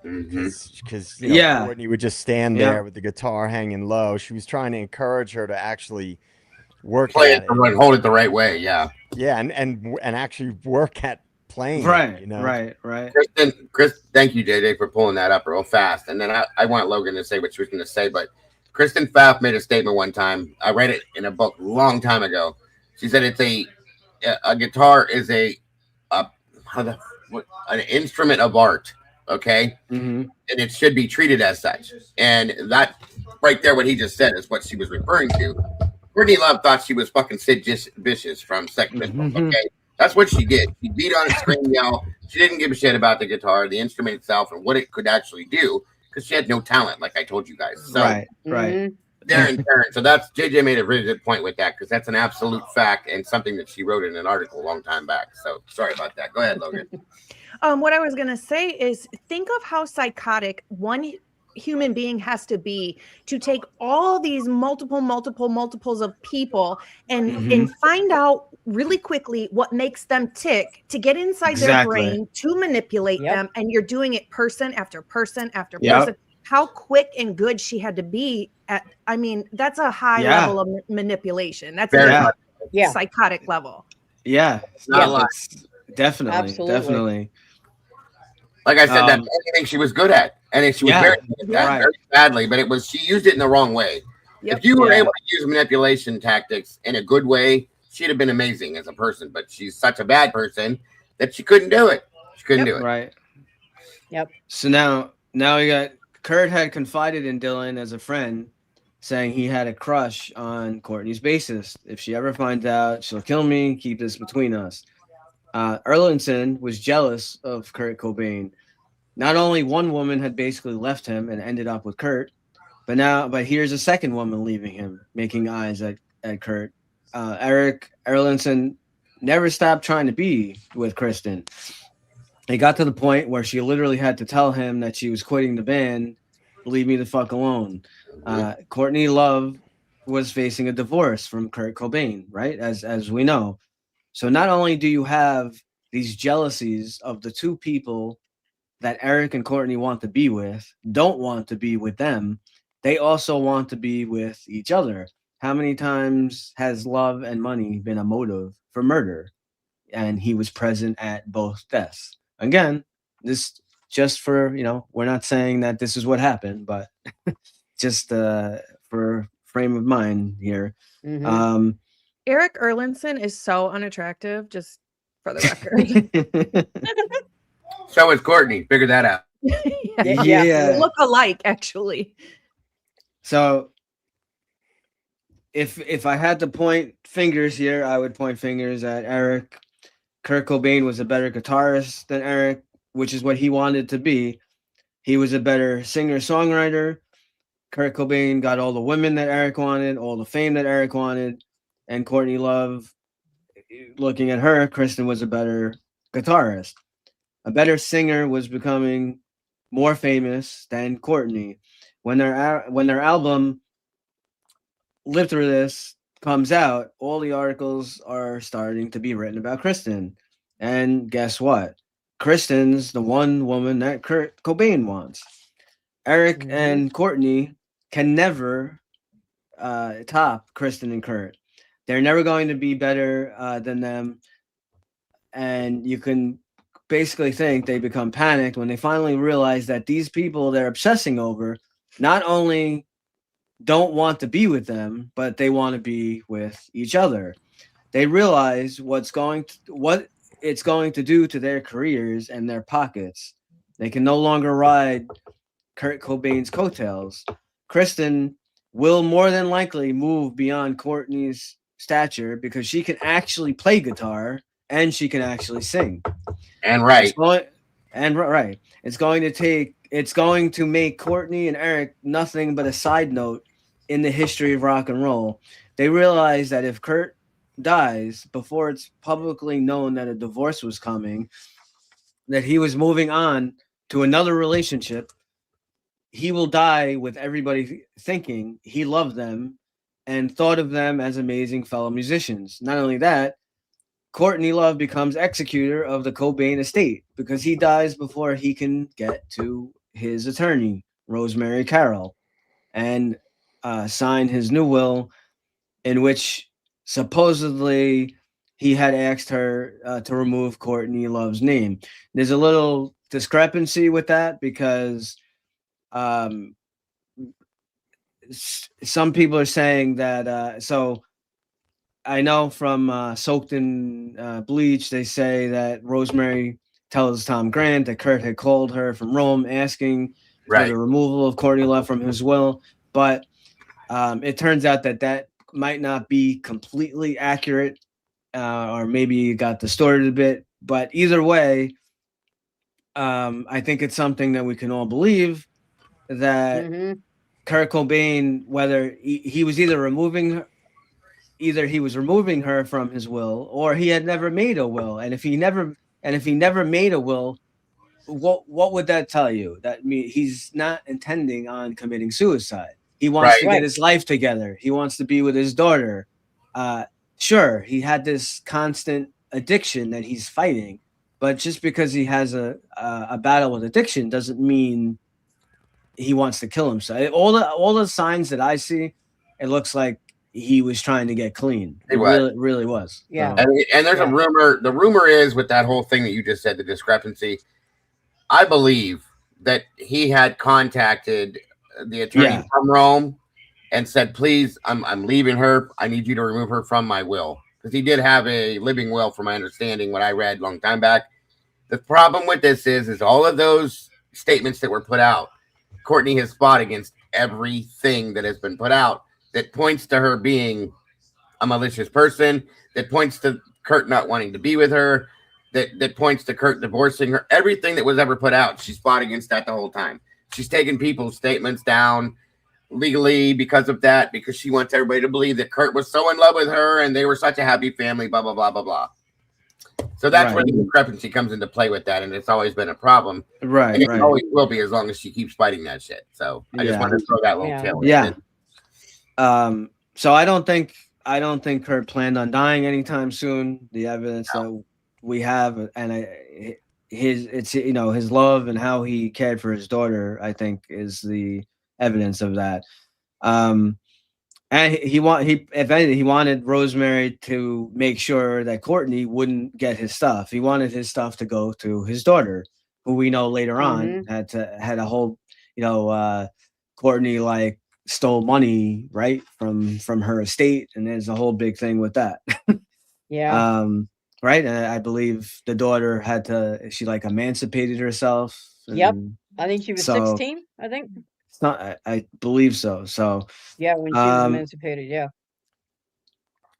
because Courtney would just stand there with the guitar hanging low. She was trying to encourage her to actually play it, hold it the right way. Yeah, and actually work at playing. Right, you know? right. Chris, thank you, JJ, for pulling that up real fast. And then I want Logan to say what she was going to say, but Kristen Pfaff made a statement one time. I read it in a book a long time ago. She said it's a guitar is an instrument of art, okay? And it should be treated as such. And that right there, what he just said, is what she was referring to. Courtney Love thought she was fucking Sid Vicious from Sex Pistols, okay? That's what she did. She beat on it, scream, yell. She didn't give a shit about the guitar, the instrument itself, and what it could actually do, because she had no talent, like I told you guys. So, right. There in turn. So that's JJ made a really good point with that, because that's an absolute fact and something that she wrote in an article a long time back. So sorry about that. Go ahead, Logan. What I was gonna say is, think of how psychotic one human being has to be to take all these multiples of people and find out really quickly what makes them tick, to get inside their brain, to manipulate them, and you're doing it person after person after person. How quick and good she had to be at, I mean, that's a high level of manipulation. That's a psychotic level. Definitely. Like I said, that's the only thing she was good at. And she was very good at that, very badly, but she used it in the wrong way. If you were able to use manipulation tactics in a good way, she'd have been amazing as a person. But she's such a bad person that she couldn't do it. She couldn't do it. Right. So now we got Kurt had confided in Dylan as a friend, saying he had a crush on Courtney's bassist. If she ever finds out, she'll kill me. Keep this between us. Erlandson was jealous of Kurt Cobain. Not only one woman had basically left him and ended up with Kurt, but here's a second woman leaving him, making eyes at Kurt. Eric Erlandson never stopped trying to be with Kristen. it got to the point where she literally had to tell him that she was quitting the band. Leave me the fuck alone. Courtney Love was facing a divorce from Kurt Cobain, right? As we know. So not only do you have these jealousies of the two people that Eric and Courtney want to be with, don't want to be with them, they also want to be with each other. How many times has love and money been a motive for murder? And he was present at both deaths. Again, this just for, we're not saying that this is what happened, but just for frame of mind here. Mhm. Eric Erlandson is so unattractive, just for the record. So is Courtney. Figure that out. Yeah. They look alike, actually. So if I had to point fingers here, I would point fingers at Eric. Kurt Cobain was a better guitarist than Eric, which is what he wanted to be. He was a better singer-songwriter. Kurt Cobain got all the women that Eric wanted, all the fame that Eric wanted, and Courtney Love, looking at her, Kristen was a better guitarist. A better singer was becoming more famous than Courtney. When their album Live Through This comes out, all the articles are starting to be written about Kristen. And guess what? Kristen's the one woman that Kurt Cobain wants. Eric and Courtney can never top Kristen and Kurt. They're never going to be better than them. And you can basically think they become panicked when they finally realize that these people they're obsessing over not only don't want to be with them, but they want to be with each other. They realize what it's going to do to their careers and their pockets. They can no longer ride Kurt Cobain's coattails. Kristen will more than likely move beyond Courtney's stature because she can actually play guitar and she can actually sing. And right. It's going to make Courtney and Eric nothing but a side note in the history of rock and roll. They realize that if Kurt dies before it's publicly known that a divorce was coming, that he was moving on to another relationship, he will die with everybody thinking he loved them and thought of them as amazing fellow musicians. Not only that, Courtney Love becomes executor of the Cobain estate because he dies before he can get to his attorney, Rosemary Carroll, and sign his new will, in which supposedly he had asked her to remove Courtney Love's name. There's a little discrepancy with that because some people are saying that so I know from Soaked in Bleach, they say that Rosemary tells Tom Grant that Kurt had called her from Rome asking for the removal of Courtney Love from his will. But it turns out that might not be completely accurate or maybe it got distorted a bit. But either way, I think it's something that we can all believe that Kurt Cobain, whether he was either he was removing her from his will or he had never made a will. And if he never made a will, what would that tell you? That means he's not intending on committing suicide. He wants to get his life together. He wants to be with his daughter. Sure, he had this constant addiction that he's fighting, but just because he has a battle with addiction doesn't mean he wants to kill himself. All the signs that I see, it looks like he was trying to get clean. It really was. Yeah. And there's a rumor. The rumor is with that whole thing that you just said, the discrepancy. I believe that he had contacted the attorney from Rome and said, please, I'm leaving her. I need you to remove her from my will. Because he did have a living will, from my understanding, what I read a long time back. The problem with this is all of those statements that were put out, Courtney has fought against everything that has been put out that points to her being a malicious person, that points to Kurt not wanting to be with her, that points to Kurt divorcing her. Everything that was ever put out, she's fought against that the whole time. She's taken people's statements down legally because of that, because she wants everybody to believe that Kurt was so in love with her and they were such a happy family, blah, blah, blah, blah, blah. So that's where Right. the discrepancy comes into play with that, and it's always been a problem. Right, And it right. always will be as long as she keeps fighting that shit. So I just Yeah. wanted to throw that little Yeah. tail Yeah. in. So I don't think Kurt planned on dying anytime soon. The evidence that we have, and his love and how he cared for his daughter, I think, is the evidence of that. And he wanted Rosemary to make sure that Courtney wouldn't get his stuff. He wanted his stuff to go to his daughter, who we know later on had a whole, Courtney like stole money right from her estate, and there's a whole big thing with that. Yeah. Right, and I believe the daughter she like emancipated herself. Yep. and I think she was so 16, I think. it's not. I believe so. So Yeah, when she was emancipated, yeah.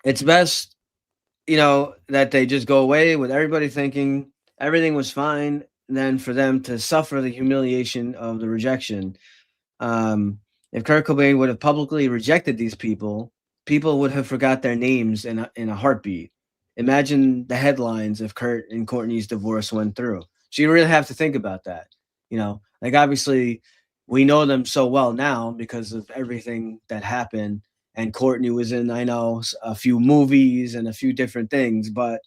it's best, that they just go away with everybody thinking everything was fine, than for them to suffer the humiliation of the rejection. If Kurt Cobain would have publicly rejected these people would have forgot their names in a heartbeat. Imagine the headlines if Kurt and Courtney's divorce went through. So you really have to think about that. Like obviously we know them so well now because of everything that happened. And Courtney was in, I know, a few movies and a few different things, but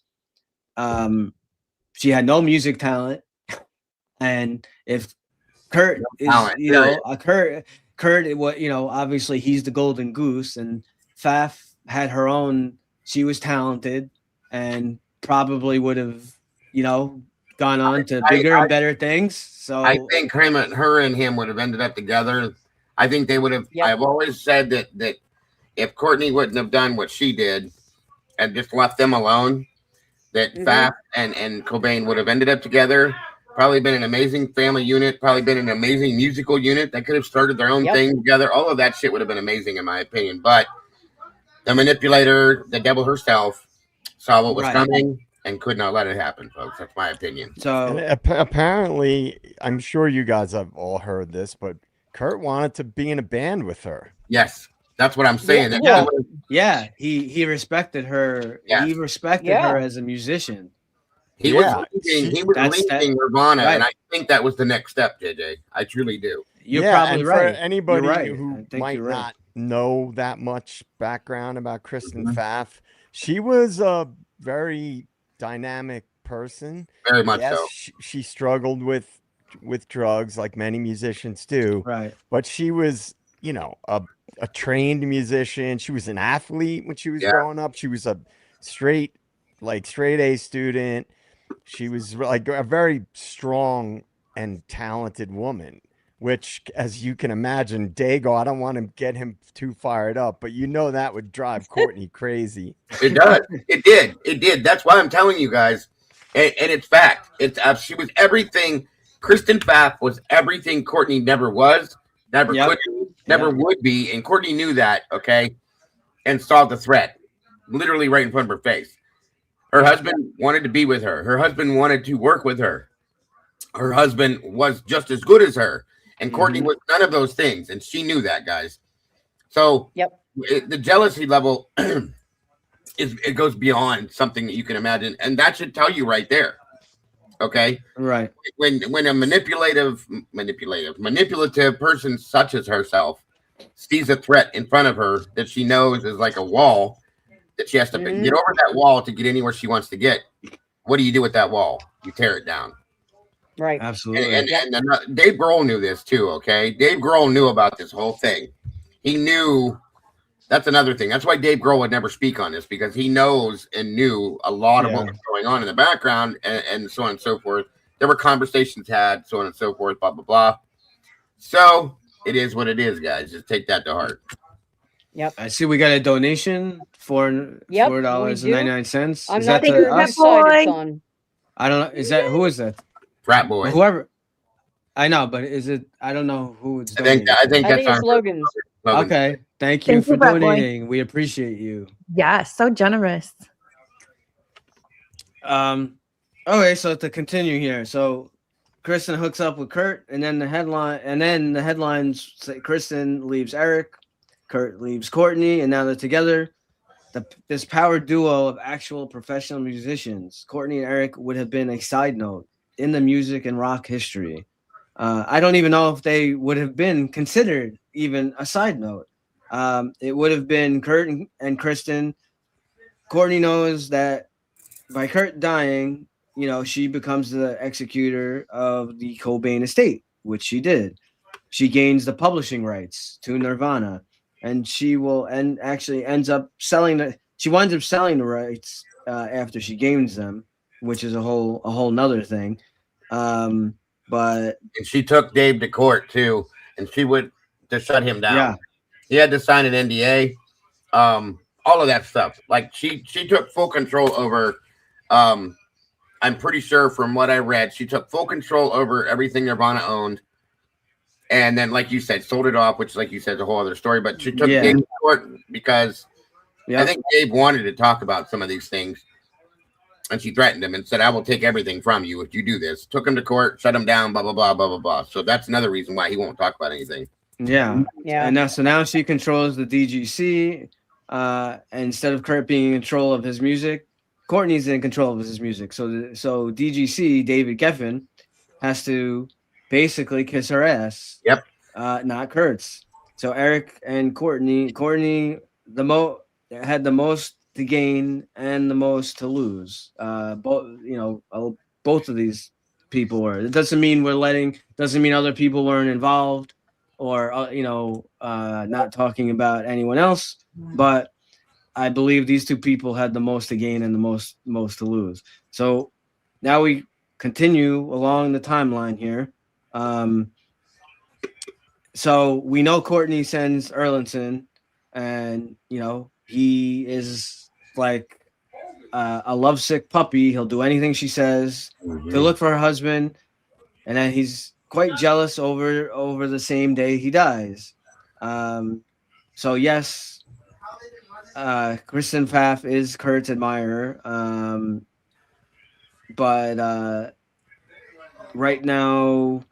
she had no music talent. And if Kurt is, Kurt, what obviously he's the golden goose, and Faf had her own. She was talented, and probably would have, gone on to bigger and better things. So I think her and him would have ended up together. I think they would have. Yep. I've always said that if Courtney wouldn't have done what she did and just left them alone, that Faf and Cobain would have ended up together. Probably been an amazing family unit. Probably been an amazing musical unit. They could have started their own thing together. All of that shit would have been amazing, in my opinion. But the manipulator, the devil herself, saw what was coming and could not let it happen, folks. That's my opinion. So apparently, I'm sure you guys have all heard this, but Kurt wanted to be in a band with her. Yes, that's what I'm saying. He respected her. Yeah. He respected her as a musician. He was leaving Nirvana, and I think that was the next step, JJ. I truly do. You're probably right. For anybody right. who might not know that much background about Kristen Pfaff, she was a very dynamic person. Very much so. She struggled with drugs like many musicians do. Right. But she was, a trained musician. She was an athlete when she was growing up. She was a straight A student. She was like a very strong and talented woman, which, as you can imagine, Dago, I don't want to get him too fired up, but that would drive Courtney crazy. It does. It did. That's why I'm telling you guys. And it's fact. She was everything. Kristen Pfaff was everything Courtney never was, never could be, never would be. And Courtney knew that, okay, and saw the threat literally right in front of her face. Her husband wanted to be with her. Her husband wanted to work with her. Her husband was just as good as her. And Courtney was none of those things. And she knew that, guys. So the jealousy level, it goes beyond something that you can imagine. And that should tell you right there. Okay? Right. When a manipulative person such as herself sees a threat in front of her that she knows is like a wall, that she has to get over that wall to get anywhere she wants to get. What do you do with that wall? You tear it down. Right. Absolutely. And Dave Grohl knew this too, okay? Dave Grohl knew about this whole thing. He knew. That's another thing. That's why Dave Grohl would never speak on this, because he knows and knew a lot of what was going on in the background and so on and so forth. There were conversations had, so on and so forth, blah, blah, blah. So it is what it is, guys. Just take that to heart. Yep. I see we got a donation for $4.99. I'm is not that sure to what us? side it's on. I don't know. Who is that? Frat boy. Whoever. I know, but is it? I don't know who it's. I think that's it's Logan's. Okay. Thank you for donating. We appreciate you. Yeah, so generous. Okay, so to continue here, so Kristen hooks up with Kurt, and then the headlines say Kristen leaves Eric, Kurt leaves Courtney, and now they're together. this power duo of actual professional musicians, Courtney and Eric, would have been a side note in the music and rock history. I don't even know if they would have been considered even a side note. It would have been Kurt and Kristen. Courtney knows that by Kurt dying, you know, she becomes the executor of the Cobain estate, which she did. She gains the publishing rights to Nirvana, and she will and actually ends up selling the. She winds up selling the rights after she gains them, which is a whole nother thing. But And she took Dave to court too, and she would to shut him down. yeah, He had to sign an NDA. All of that stuff. Like she took full control over. I'm pretty sure from what I read, she took full control over everything Nirvana owned. And then, like you said, sold it off, which, like you said, is a whole other story. But she took Dave to court because I think Dave wanted to talk about some of these things. And she threatened him and said, I will take everything from you if you do this. Took him to court, shut him down, blah, blah, blah, blah, blah, blah. So that's another reason why he won't talk about anything. Yeah. Yeah. And now she controls the DGC. Instead of Kurt being in control of his music, Courtney's in control of his music. So DGC, David Geffen, has to basically kiss her ass. Yep. Not Kurt's. So Eric and Courtney had the most to gain and the most to lose. Both of these people were. It doesn't mean other people weren't involved or not talking about anyone else, but I believe these two people had the most to gain and the most to lose. So now we continue along the timeline here. So we know Courtney sends Erlandson, and he is like a lovesick puppy. He'll do anything she says to look for her husband, and then he's quite jealous over the same day he dies. So yes, Kristen Pfaff is Kurt's admirer, but right now,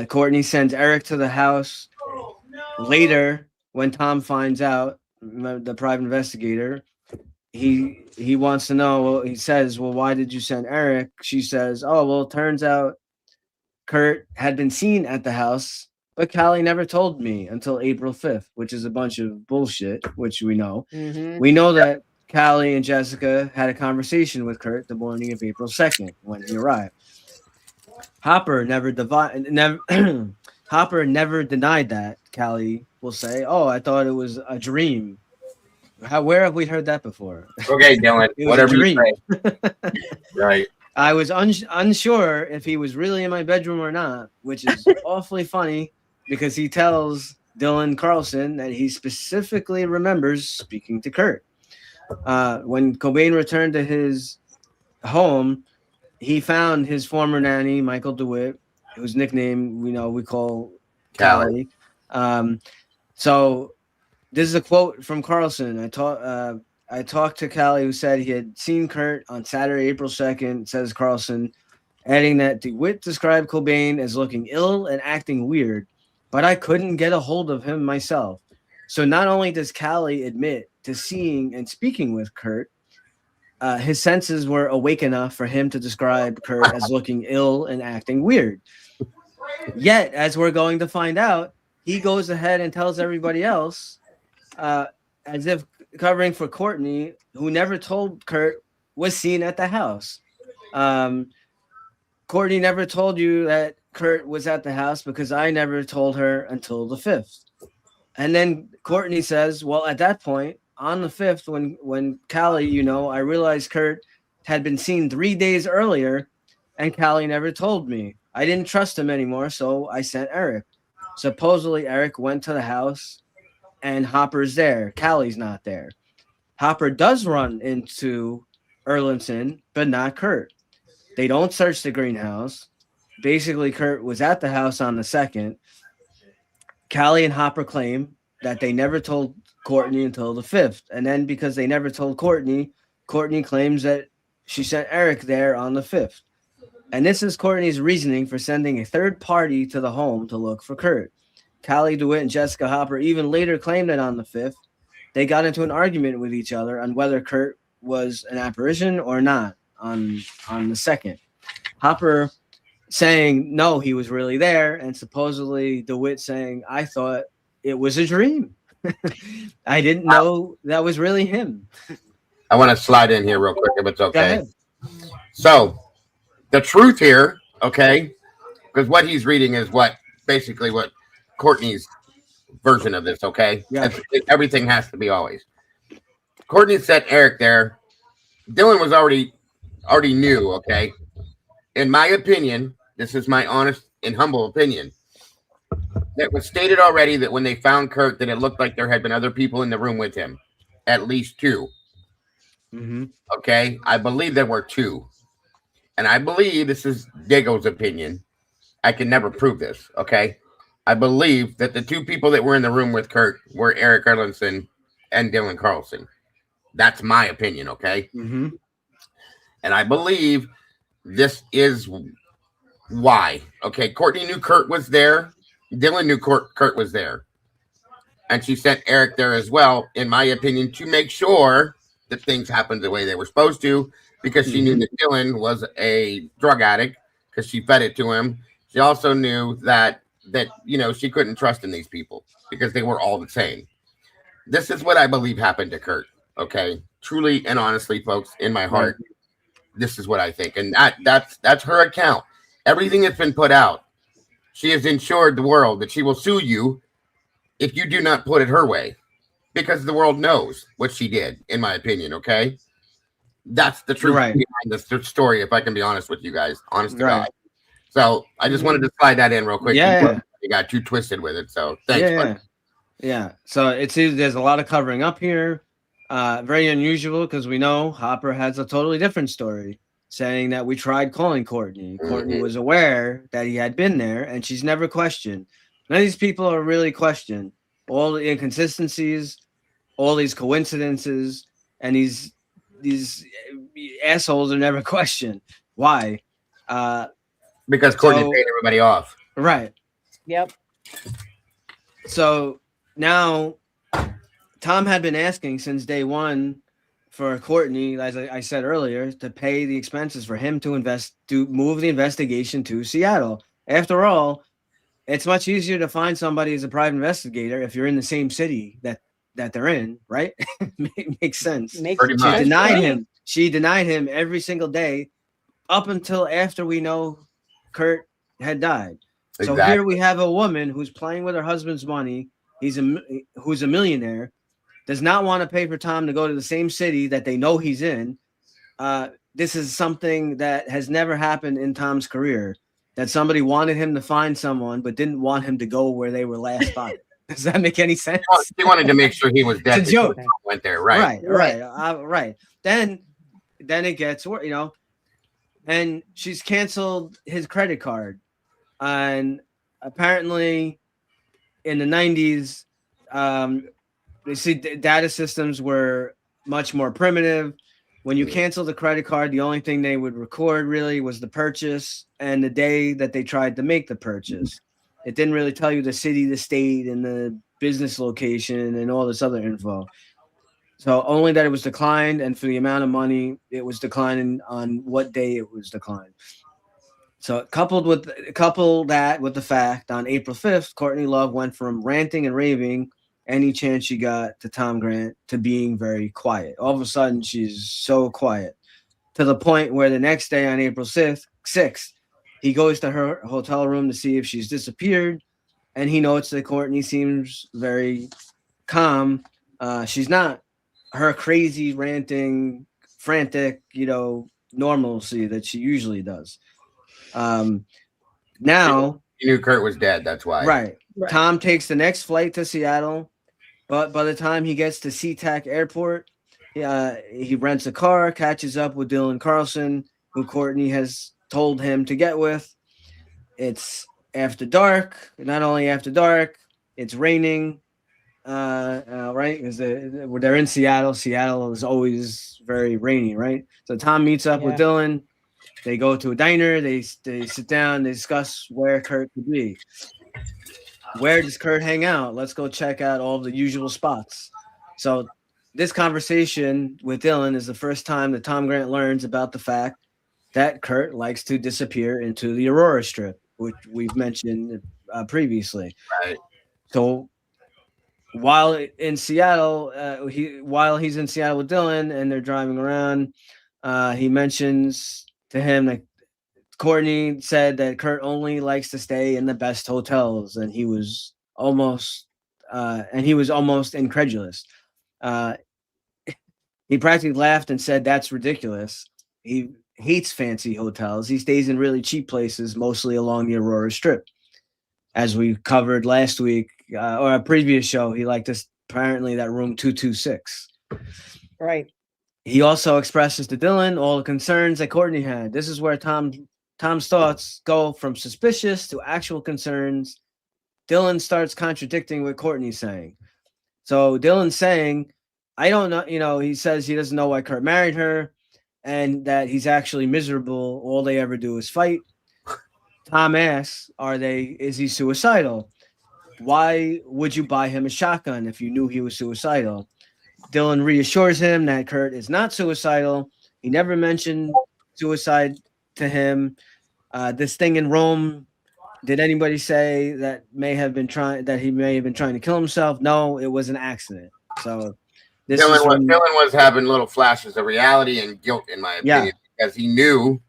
Courtney sends Eric to the house. Later, when Tom finds out, the private investigator, he wants to know. Well, he says, "Well, why did you send Eric?" She says, "Oh, well, it turns out Kurt had been seen at the house, but Callie never told me until April 5th, which is a bunch of bullshit, which we know. Mm-hmm. We know that Callie and Jessica had a conversation with Kurt the morning of April 2nd when he arrived. Hopper never denied that. Callie will say, "Oh, I thought it was a dream." Where have we heard that before? Okay, Dylan, whatever you say. Right. I was unsure if he was really in my bedroom or not, which is awfully funny because he tells Dylan Carlson that he specifically remembers speaking to Kurt. When Cobain returned to his home, he found his former nanny, Michael DeWitt, whose nickname we call Callie. So this is a quote from Carlson. I talked to Callie, who said he had seen Kurt on Saturday, April 2nd, says Carlson, adding that DeWitt described Cobain as looking ill and acting weird, but I couldn't get a hold of him myself. So not only does Callie admit to seeing and speaking with Kurt, his senses were awake enough for him to describe Kurt as looking ill and acting weird. Yet, as we're going to find out, he goes ahead and tells everybody else, as if covering for Courtney, who never told Kurt was seen at the house. Courtney never told you that Kurt was at the house because I never told her until the 5th. And then Courtney says, well, at that point, on the 5th, when Callie, I realized Kurt had been seen 3 days earlier, and Callie never told me. I didn't trust him anymore, so I sent Eric. Supposedly, Eric went to the house, and Hopper's there. Callie's not there. Hopper does run into Erlandson, but not Kurt. They don't search the greenhouse. Basically, Kurt was at the house on the 2nd. Callie and Hopper claim that they never told Courtney until the 5th. And then because they never told Courtney, Courtney claims that she sent Eric there on the 5th. And this is Courtney's reasoning for sending a third party to the home to look for Kurt. Callie DeWitt and Jessica Hopper even later claimed that on the 5th, they got into an argument with each other on whether Kurt was an apparition or not on the 2nd. Hopper saying no, he was really there, and supposedly DeWitt saying, I thought it was a dream. I didn't know that was really him. I want to slide in here real quick if it's Go okay. ahead. So the truth here, okay, because what he's reading is basically what Courtney's version of this, okay? Yeah. Everything has to be always. Courtney sent Eric there. Dylan was already knew, okay? In my opinion, this is my honest and humble opinion. It was stated already that when they found Kurt, that it looked like there had been other people in the room with him, at least 2. Mm-hmm. Okay, I believe there were 2, and I believe this is Dago's opinion. I can never prove this. Okay, I believe that the 2 people that were in the room with Kurt were Eric Erlandson and Dylan Carlson. That's my opinion. Okay, Mm-hmm. and I believe this is why. Okay, Courtney knew Kurt was there. Dylan knew Kurt was there. And she sent Eric there as well, in my opinion, to make sure that things happened the way they were supposed to, because she knew that Dylan was a drug addict because she fed it to him. She also knew that she couldn't trust in these people because they were all the same. This is what I believe happened to Kurt. Okay, truly and honestly, folks, in my heart, this is what I think, and that's her account. Everything that's been put out, she has ensured the world that she will sue you if you do not put it her way, because the world knows what she did, in my opinion. Okay, that's the truth behind this story. If I can be honest with you guys, honest to God. So I just wanted to slide that in real quick. Yeah, you got too twisted with it. So thanks. Yeah. So it seems there's a lot of covering up here. Very unusual, because we know Hopper has a totally different story, saying that we tried calling Courtney. Courtney was aware that he had been there, and she's never questioned. None of these people are really questioned. All the inconsistencies, all these coincidences, and these assholes are never questioned. Why? Because Courtney paid everybody off. Right. Yep. So now Tom had been asking since day one for Courtney, as I said earlier, to pay the expenses for him to move the investigation to Seattle. After all, it's much easier to find somebody as a private investigator if you're in the same city that they're in, right? Makes sense. She denied him every single day up until after we know Kurt had died. Exactly. So here we have a woman who's playing with her husband's money. Who's a millionaire, does not want to pay for Tom to go to the same city that they know he's in. This is something that has never happened in Tom's career, that somebody wanted him to find someone but didn't want him to go where they were last spotted. Does that make any sense? He wanted to make sure he was dead. It's a joke. Went there, right? Right. Then it gets worse, and she's canceled his credit card, and apparently in the 90s, they see data systems were much more primitive. When you cancel the credit card, the only thing they would record really was the purchase and the day that they tried to make the purchase. It didn't really tell you the city, the state, and the business location and all this other info. So only that it was declined, and for the amount of money it was declining on what day it was declined. So couple that with the fact on April 5th, Courtney Love went from ranting and raving any chance she got to Tom Grant to being very quiet. All of a sudden, she's so quiet to the point where the next day on April 6th, he goes to her hotel room to see if she's disappeared, and he notes that Courtney seems very calm. She's not her crazy, ranting, frantic, normalcy that she usually does. Now he knew Kurt was dead. That's why. Right. Tom takes the next flight to Seattle, but by the time he gets to SeaTac Airport, he rents a car, catches up with Dylan Carlson, who Courtney has told him to get with. It's after dark. Not only after dark, it's raining. Right? Because they're in Seattle. Seattle is always very rainy, right? So Tom meets up with Dylan. They go to a diner. They sit down. They discuss where Kurt could be. Where does Kurt hang out? Let's go check out all the usual spots. So this conversation with Dylan is the first time that Tom Grant learns about the fact that Kurt likes to disappear into the Aurora Strip, which we've mentioned previously. Right. So while in Seattle, while he's in Seattle with Dylan and they're driving around, he mentions to him that Courtney said that Kurt only likes to stay in the best hotels, and he was almost incredulous. He practically laughed and said, "That's ridiculous." He hates fancy hotels. He stays in really cheap places, mostly along the Aurora Strip. As we covered last week or a previous show, he liked us apparently that room 226. Right. He also expresses to Dylan all the concerns that Courtney had. This is where Tom's thoughts go from suspicious to actual concerns. Dylan starts contradicting what Courtney's saying. So Dylan's saying, I don't know, he says he doesn't know why Kurt married her and that he's actually miserable. All they ever do is fight. Tom asks, is he suicidal? Why would you buy him a shotgun if you knew he was suicidal? Dylan reassures him that Kurt is not suicidal. He never mentioned suicide to him. This thing in Rome, did anybody say that he may have been trying to kill himself? No, it was an accident. So Dylan was having little flashes of reality and guilt, in my opinion, because he knew,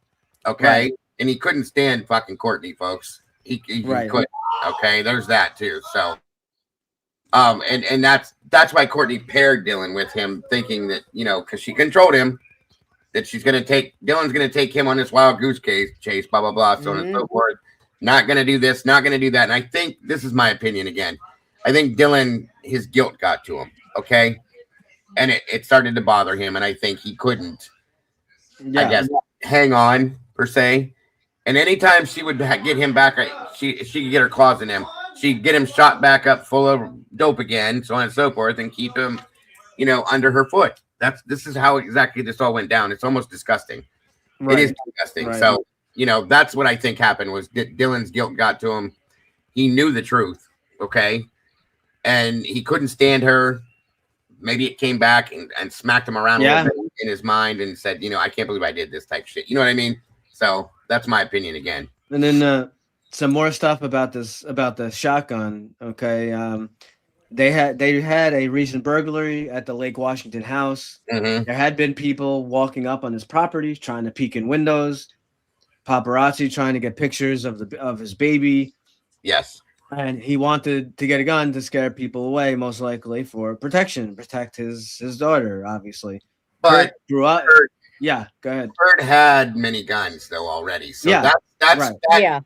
okay, and he couldn't stand fucking Courtney, folks. He couldn't. Okay, there's that too. So, and that's why Courtney paired Dylan with him, thinking that, because she controlled him, that Dylan's gonna take him on this wild goose chase, blah blah blah, so on and so forth. Not gonna do this, not gonna do that. And I think this is my opinion again. I think Dylan, his guilt got to him. Okay. And it started to bother him, and I think he couldn't, I guess, hang on, per se. And anytime she would get him back, she could get her claws in him. She'd get him shot back up full of dope again, so on and so forth, and keep him, under her foot. This is how exactly this all went down. It's almost disgusting. It is disgusting. Right. So, that's what I think happened was Dylan's guilt got to him. He knew the truth, okay? And he couldn't stand her. Maybe it came back and smacked him around a little bit in his mind and said, I can't believe I did this type of shit. You know what I mean? So that's my opinion again. And then some more stuff about the shotgun. Okay. They had a recent burglary at the Lake Washington house. Mm-hmm. There had been people walking up on his property trying to peek in windows, paparazzi trying to get pictures of his baby. Yes. And he wanted to get a gun to scare people away, most likely for protection, protect his daughter, obviously. But Kurt grew up. Yeah, go ahead. Kurt had many guns though already, so that's right.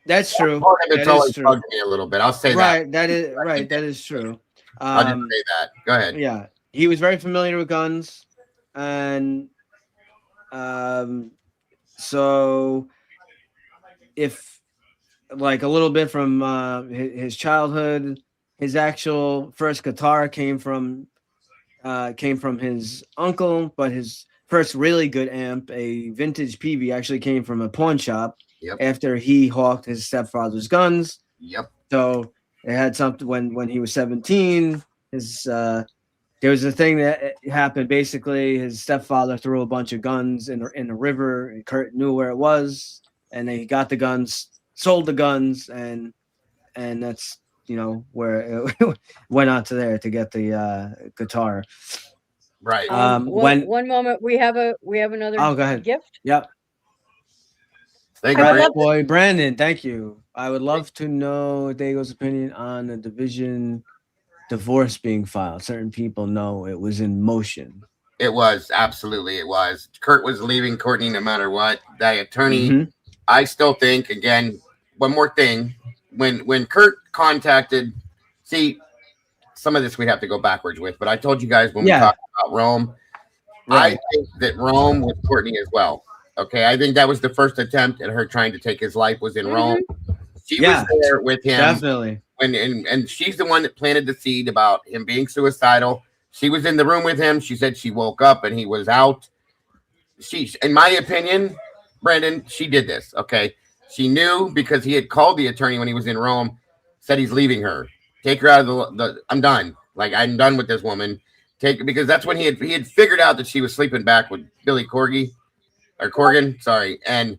That's true. It's always bugged me a little bit. I'll say that. That is true. I'll just say that. Go ahead. Yeah, he was very familiar with guns, and so if. Like a little bit from his childhood, his actual first guitar came from his uncle, but his first really good amp, a vintage PV, actually came from a pawn shop. Yep. After he hawked his stepfather's guns. Yep. So it had something when he was 17. There was a thing that happened. Basically, his stepfather threw a bunch of guns in the river, and Kurt knew where it was, and they got the guns. Sold the guns, and that's where it went on to there to get the guitar. Right. One moment, we have another go ahead. gift. Yep. Thank you, boy Brandon. Thank you. I would love to know Dago's opinion on the divorce being filed. Certain people know it was in motion. It was, absolutely it was. Kurt was leaving Courtney no matter what. The attorney. Mm-hmm. I still think, again, one more thing. When Kurt contacted, some of this we'd have to go backwards with, but I told you guys when we talked about Rome, I think that Rome was Courtney as well. Okay, I think that was the first attempt at her trying to take his life was in Rome. She was there with him. Definitely. And she's the one that planted the seed about him being suicidal. She was in the room with him. She said she woke up and he was out. In my opinion, Brandon, she did this, okay? She knew because he had called the attorney when he was in Rome, said he's leaving her. take her out of the I'm done. Like, I'm done with this woman. Because that's when he had figured out that she was sleeping back with Billy Corgan, sorry. And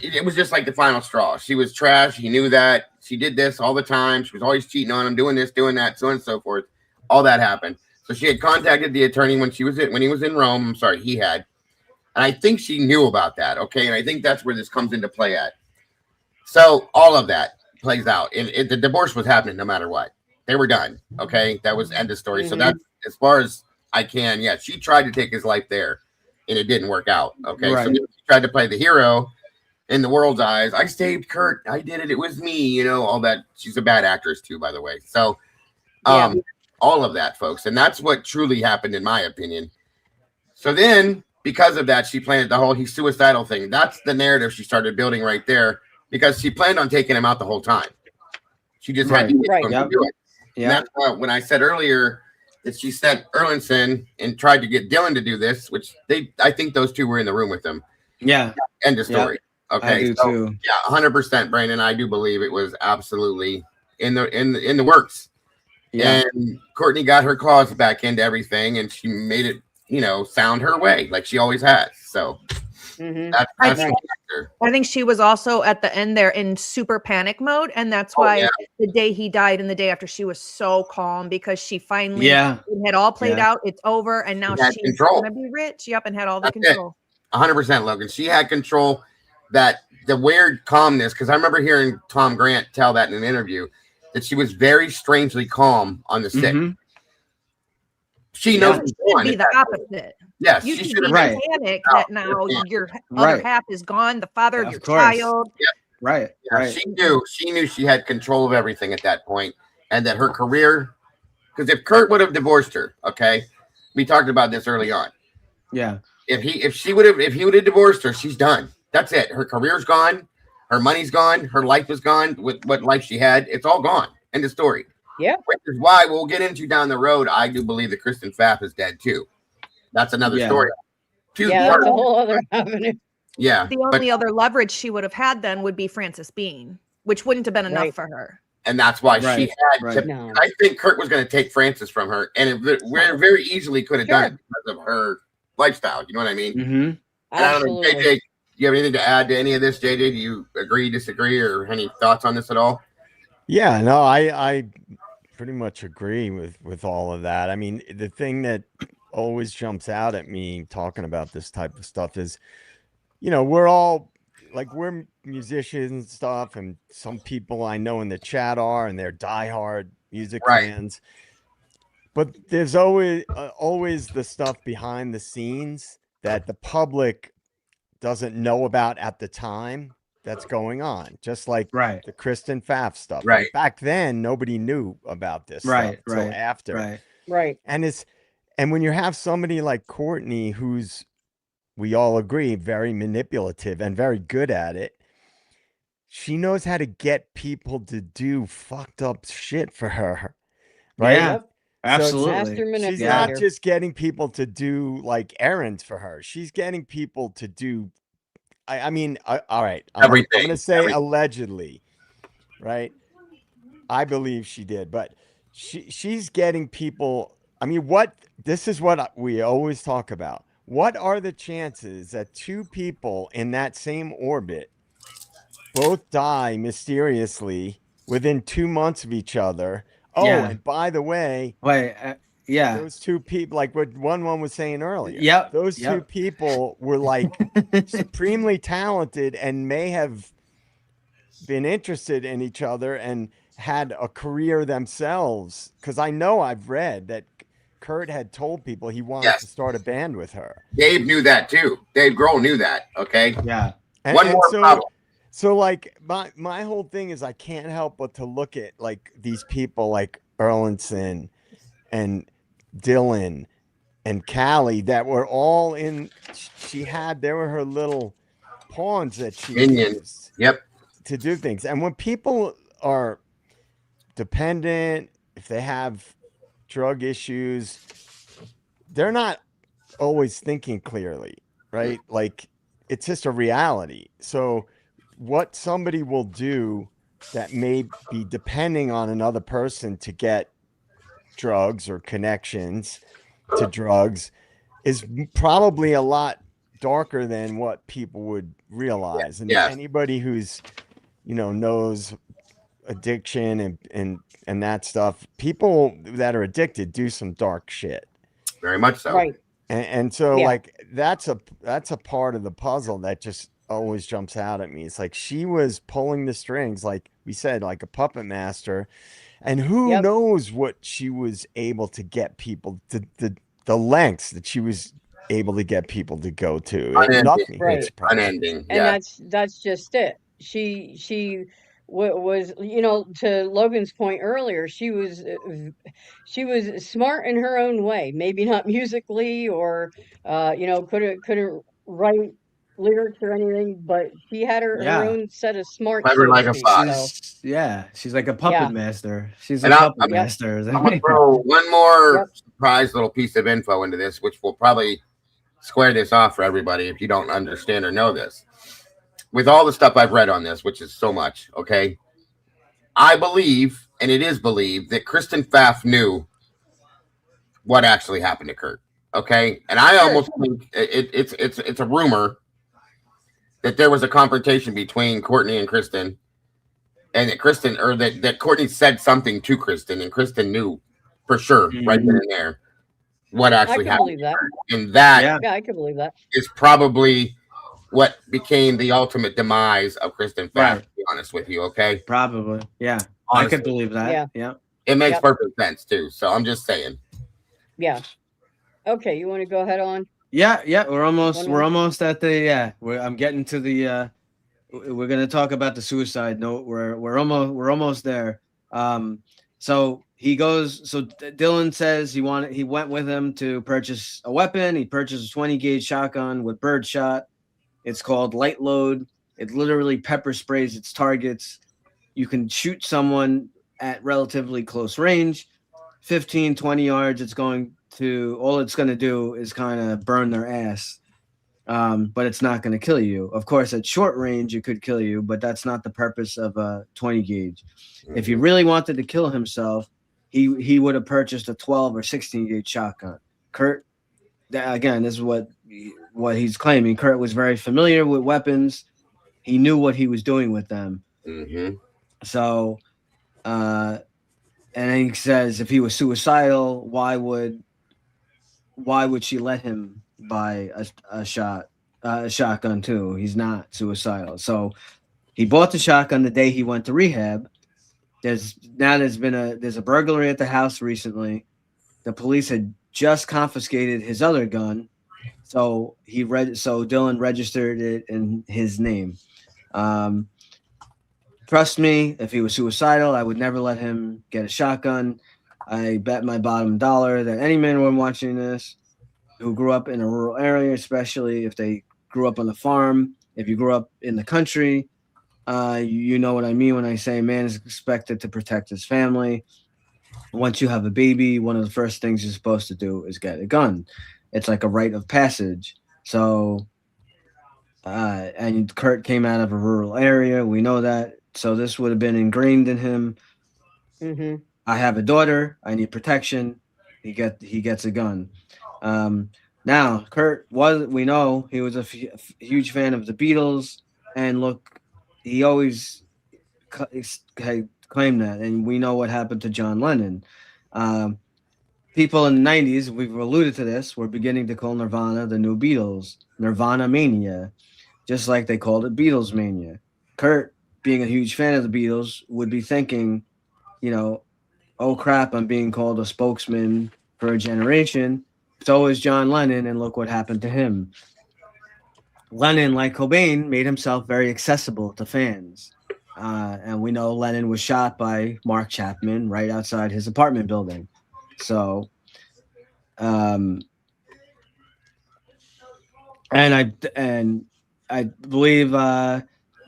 it was just like the final straw. She was trash. He knew that. She did this all the time. She was always cheating on him, doing this, doing that, so on and so forth. All that happened. So she had contacted the attorney when he was in Rome. I'm sorry, he had. And I think she knew about that. Okay. And I think that's where this comes into play at. So all of that plays out. The divorce was happening no matter what. They were done. Okay. That was end of story. So that's as far as I can. Yeah. She tried to take his life there and it didn't work out. Okay. Right. So she tried to play the hero in the world's eyes. I saved Kurt. I did it. It was me, you know, all that. She's a bad actress too, by the way. So all of that, folks. And that's what truly happened, in my opinion. So then, because of that, she planted the whole he's suicidal thing. That's the narrative she started building right there, because she planned on taking him out the whole time. She just had to get him to do it. Yeah. That's why when I said earlier that she sent Erlandson and tried to get Dylan to do this, which I think those two were in the room with them. Yeah. End of story. Okay. I do too. Yeah, 100%, Brandon. I do believe it was absolutely in the works. Yeah. And Courtney got her claws back into everything, and she made it, you know, sound her way like she always has. So that's I think she was also at the end there in super panic mode, and that's why the day he died and the day after, she was so calm, because she finally it had all played out. It's over, and now she's gonna be rich. Yep, and had all the control. 100%, Logan. She had control. That the weird calmness, because I remember hearing Tom Grant tell that in an interview, that she was very strangely calm on the stick. She knows it should be the opposite. Yes, you should be panic that now your other half is gone, the father of your child. Yep. Right. She knew she had control of everything at that point, and that her career, because if Kurt would have divorced her, okay, we talked about this early on. Yeah. If he would have divorced her, she's done. That's it. Her career's gone. Her money's gone. Her life is gone. With what life she had, it's all gone. End of story. Yeah. Which is why we'll get into down the road. I do believe that Kristen Pfaff is dead too. That's another story. That's a whole other avenue. Yeah. The only other leverage she would have had then would be Frances Bean, which wouldn't have been enough for her. And that's why she had to. No. I think Kurt was going to take Frances from her, and it very easily could have done it because of her lifestyle. You know what I mean? Mm-hmm. And I don't know, JJ. Do you have anything to add to any of this, JJ? Do you agree, disagree, or any thoughts on this at all? Yeah, no, I pretty much agree with all of that. I mean, the thing that always jumps out at me talking about this type of stuff is, you know, we're musicians and stuff, and some people I know in the chat are, and they're diehard music fans. But there's always the stuff behind the scenes that the public doesn't know about at the time that's going on, just like the Kristen Pfaff stuff. Right. Back then, nobody knew about this stuff until after. Right. And when you have somebody like Courtney, who's, we all agree, very manipulative and very good at it, she knows how to get people to do fucked up shit for her. Right? Yeah. Absolutely. So she's not just getting people to do like errands for her. She's getting people to do, I mean, all right. I'm going to say allegedly, right? I believe she did, but she's getting people. I mean, this is what we always talk about. What are the chances that two people in that same orbit both die mysteriously within 2 months of each other? Oh, and by the way, those two people, like what one was saying earlier, those two people were like supremely talented and may have been interested in each other and had a career themselves. Because I know I've read that Kurt had told people he wanted to start a band with her. Dave knew that too. Dave Grohl knew that. Okay. Yeah. One more problem. So like my whole thing is I can't help but to look at like these people like Erlandson and Dylan and Callie that were all in. They were her little pawns that she used to do things. And when people are dependent, if they have drug issues, they're not always thinking clearly, right? Like it's just a reality. So what somebody will do that may be depending on another person to get drugs or connections to drugs is probably a lot darker than what people would realize. And Yes. anybody who's, knows addiction and that stuff, people that are addicted do some dark shit. Very much so. Right. And so Yeah. like that's a part of the puzzle that just always jumps out at me. It's like she was pulling the strings, like we said, like a puppet master. And who Yep. knows what she was able to get people to the lengths that she was able to get people to go to. Unending. Nothing. Right. It's surprising. Unending. And Yeah. that's just it. She was, to Logan's point earlier, she was smart in her own way. Maybe not musically or couldn't write lyrics or anything, but she had her Yeah. own set of smarts, Clever so to like a speak. fox. So She's like a puppet Yeah. master. She's a And puppet I'm master. I'm gonna throw one more Yep. surprise little piece of info into this, which will probably square this off for everybody if you don't understand or know this. With all the stuff I've read on this, which is so much, okay, I believe, and it is believed, that Kristen Pfaff knew what actually happened to Kurt. Okay, and I almost think it's a rumor that there was a confrontation between Courtney and Kristen, and that Courtney said something to Kristen, and Kristen knew for sure right then and there what I actually can happened. believe that. And that Yeah. Yeah, I can believe that. is probably what became the ultimate demise of Kristen Pfaff, Right. to be honest with you, okay? Probably. Yeah. I Honestly. could believe that. Yeah. Yeah. It makes Yep. perfect sense too. So I'm just saying. Yeah. Okay, you want to go ahead on? Yeah. We're almost One more? at the I'm getting to the we're gonna talk about the suicide note. We're almost there. So he goes. So Dylan says he went with him to purchase a weapon. He purchased a 20 gauge shotgun with birdshot. It's called light load. It literally pepper sprays its targets. You can shoot someone at relatively close range, 15, 20 yards. All it's going to do is kind of burn their ass. But it's not going to kill you. Of course, at short range, it could kill you, but that's not the purpose of a 20 gauge. If he really wanted to kill himself, he would have purchased a 12 or 16 gauge shotgun. Kurt, again, this is what he's claiming. Kurt was very familiar with weapons. He knew what he was doing with them. Mm-hmm. So, and then he says if he was suicidal, why would she let him buy a shotgun too? He's not suicidal. So he bought the shotgun the day he went to rehab. There's a burglary at the house recently. The police had just confiscated his other gun. So Dylan registered it in his name. Trust me, if he was suicidal, I would never let him get a shotgun. I bet my bottom dollar that any man watching this who grew up in a rural area, especially if they grew up on the farm, if you grew up in the country, you know what I mean when I say man is expected to protect his family. Once you have a baby, one of the first things you're supposed to do is get a gun. It's like a rite of passage. So, and Kurt came out of a rural area. We know that. So this would have been ingrained in him. Mm-hmm. I have a daughter. I need protection. He gets a gun. Now, Kurt we know he was a huge fan of the Beatles. And look, he always claimed that. And we know what happened to John Lennon. People in the 90s, we've alluded to this, were beginning to call Nirvana the new Beatles, Nirvana Mania, just like they called it Beatles Mania. Kurt, being a huge fan of the Beatles, would be thinking, oh crap, I'm being called a spokesman for a generation. So is John Lennon, and look what happened to him. Lennon, like Cobain, made himself very accessible to fans. And we know Lennon was shot by Mark Chapman right outside his apartment building. So, and I believe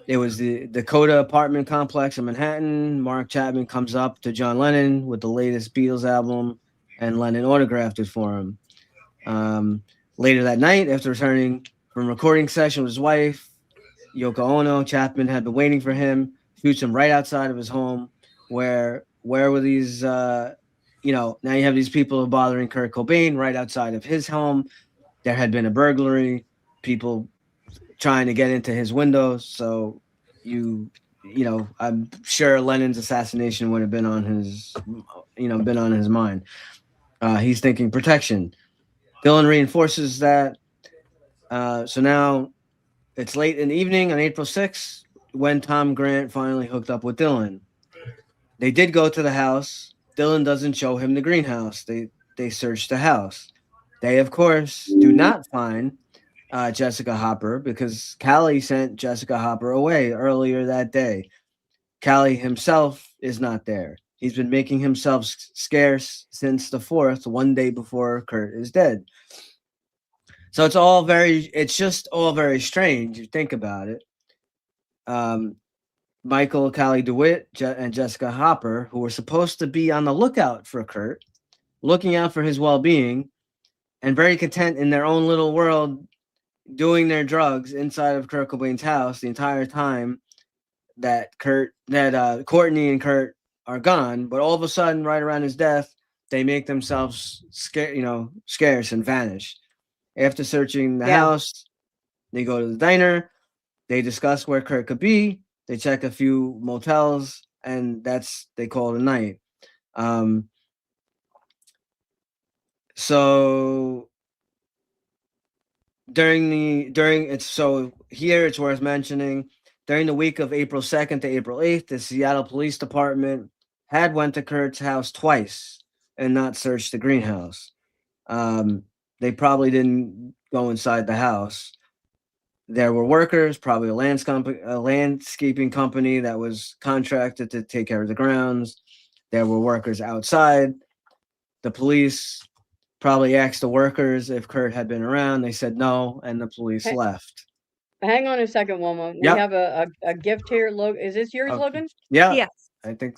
it was the Dakota apartment complex in Manhattan. Mark Chapman comes up to John Lennon with the latest Beatles album, and Lennon autographed it for him. Later that night, after returning from a recording session with his wife, Yoko Ono, Chapman had been waiting for him, shoots him right outside of his home. Where were these? Now you have these people bothering Kurt Cobain right outside of his home. There had been a burglary, people trying to get into his windows. So I'm sure Lennon's assassination would have been on his mind. He's thinking protection. Dylan reinforces that. So now it's late in the evening on April 6th when Tom Grant finally hooked up with Dylan. They did go to the house. Dylan doesn't show him the greenhouse. They search the house. They, of course, do not find Jessica Hopper because Callie sent Jessica Hopper away earlier that day. Callie himself is not there. He's been making himself scarce since the 4th, one day before Kurt is dead. So it's just all very strange. You think about it. Michael, Callie DeWitt, and Jessica Hopper, who were supposed to be on the lookout for Kurt, looking out for his well-being, and very content in their own little world, doing their drugs inside of Kurt Cobain's house the entire time that Courtney and Kurt are gone. But all of a sudden, right around his death, they make themselves scarce and vanish. After searching the house, they go to the diner. They discuss where Kurt could be. They check a few motels, and they call it a night. So it's worth mentioning, during the week of April 2nd to April 8th, the Seattle Police Department had went to Kurt's house twice and not searched the greenhouse. They probably didn't go inside the house. There were workers, probably a landscaping company that was contracted to take care of the grounds. There were workers outside. The police probably asked the workers if Kurt had been around. They said no, and the police left. Hang on a second, Wilma. We have a gift here. Is this yours, Logan? Yeah. Yes. I think.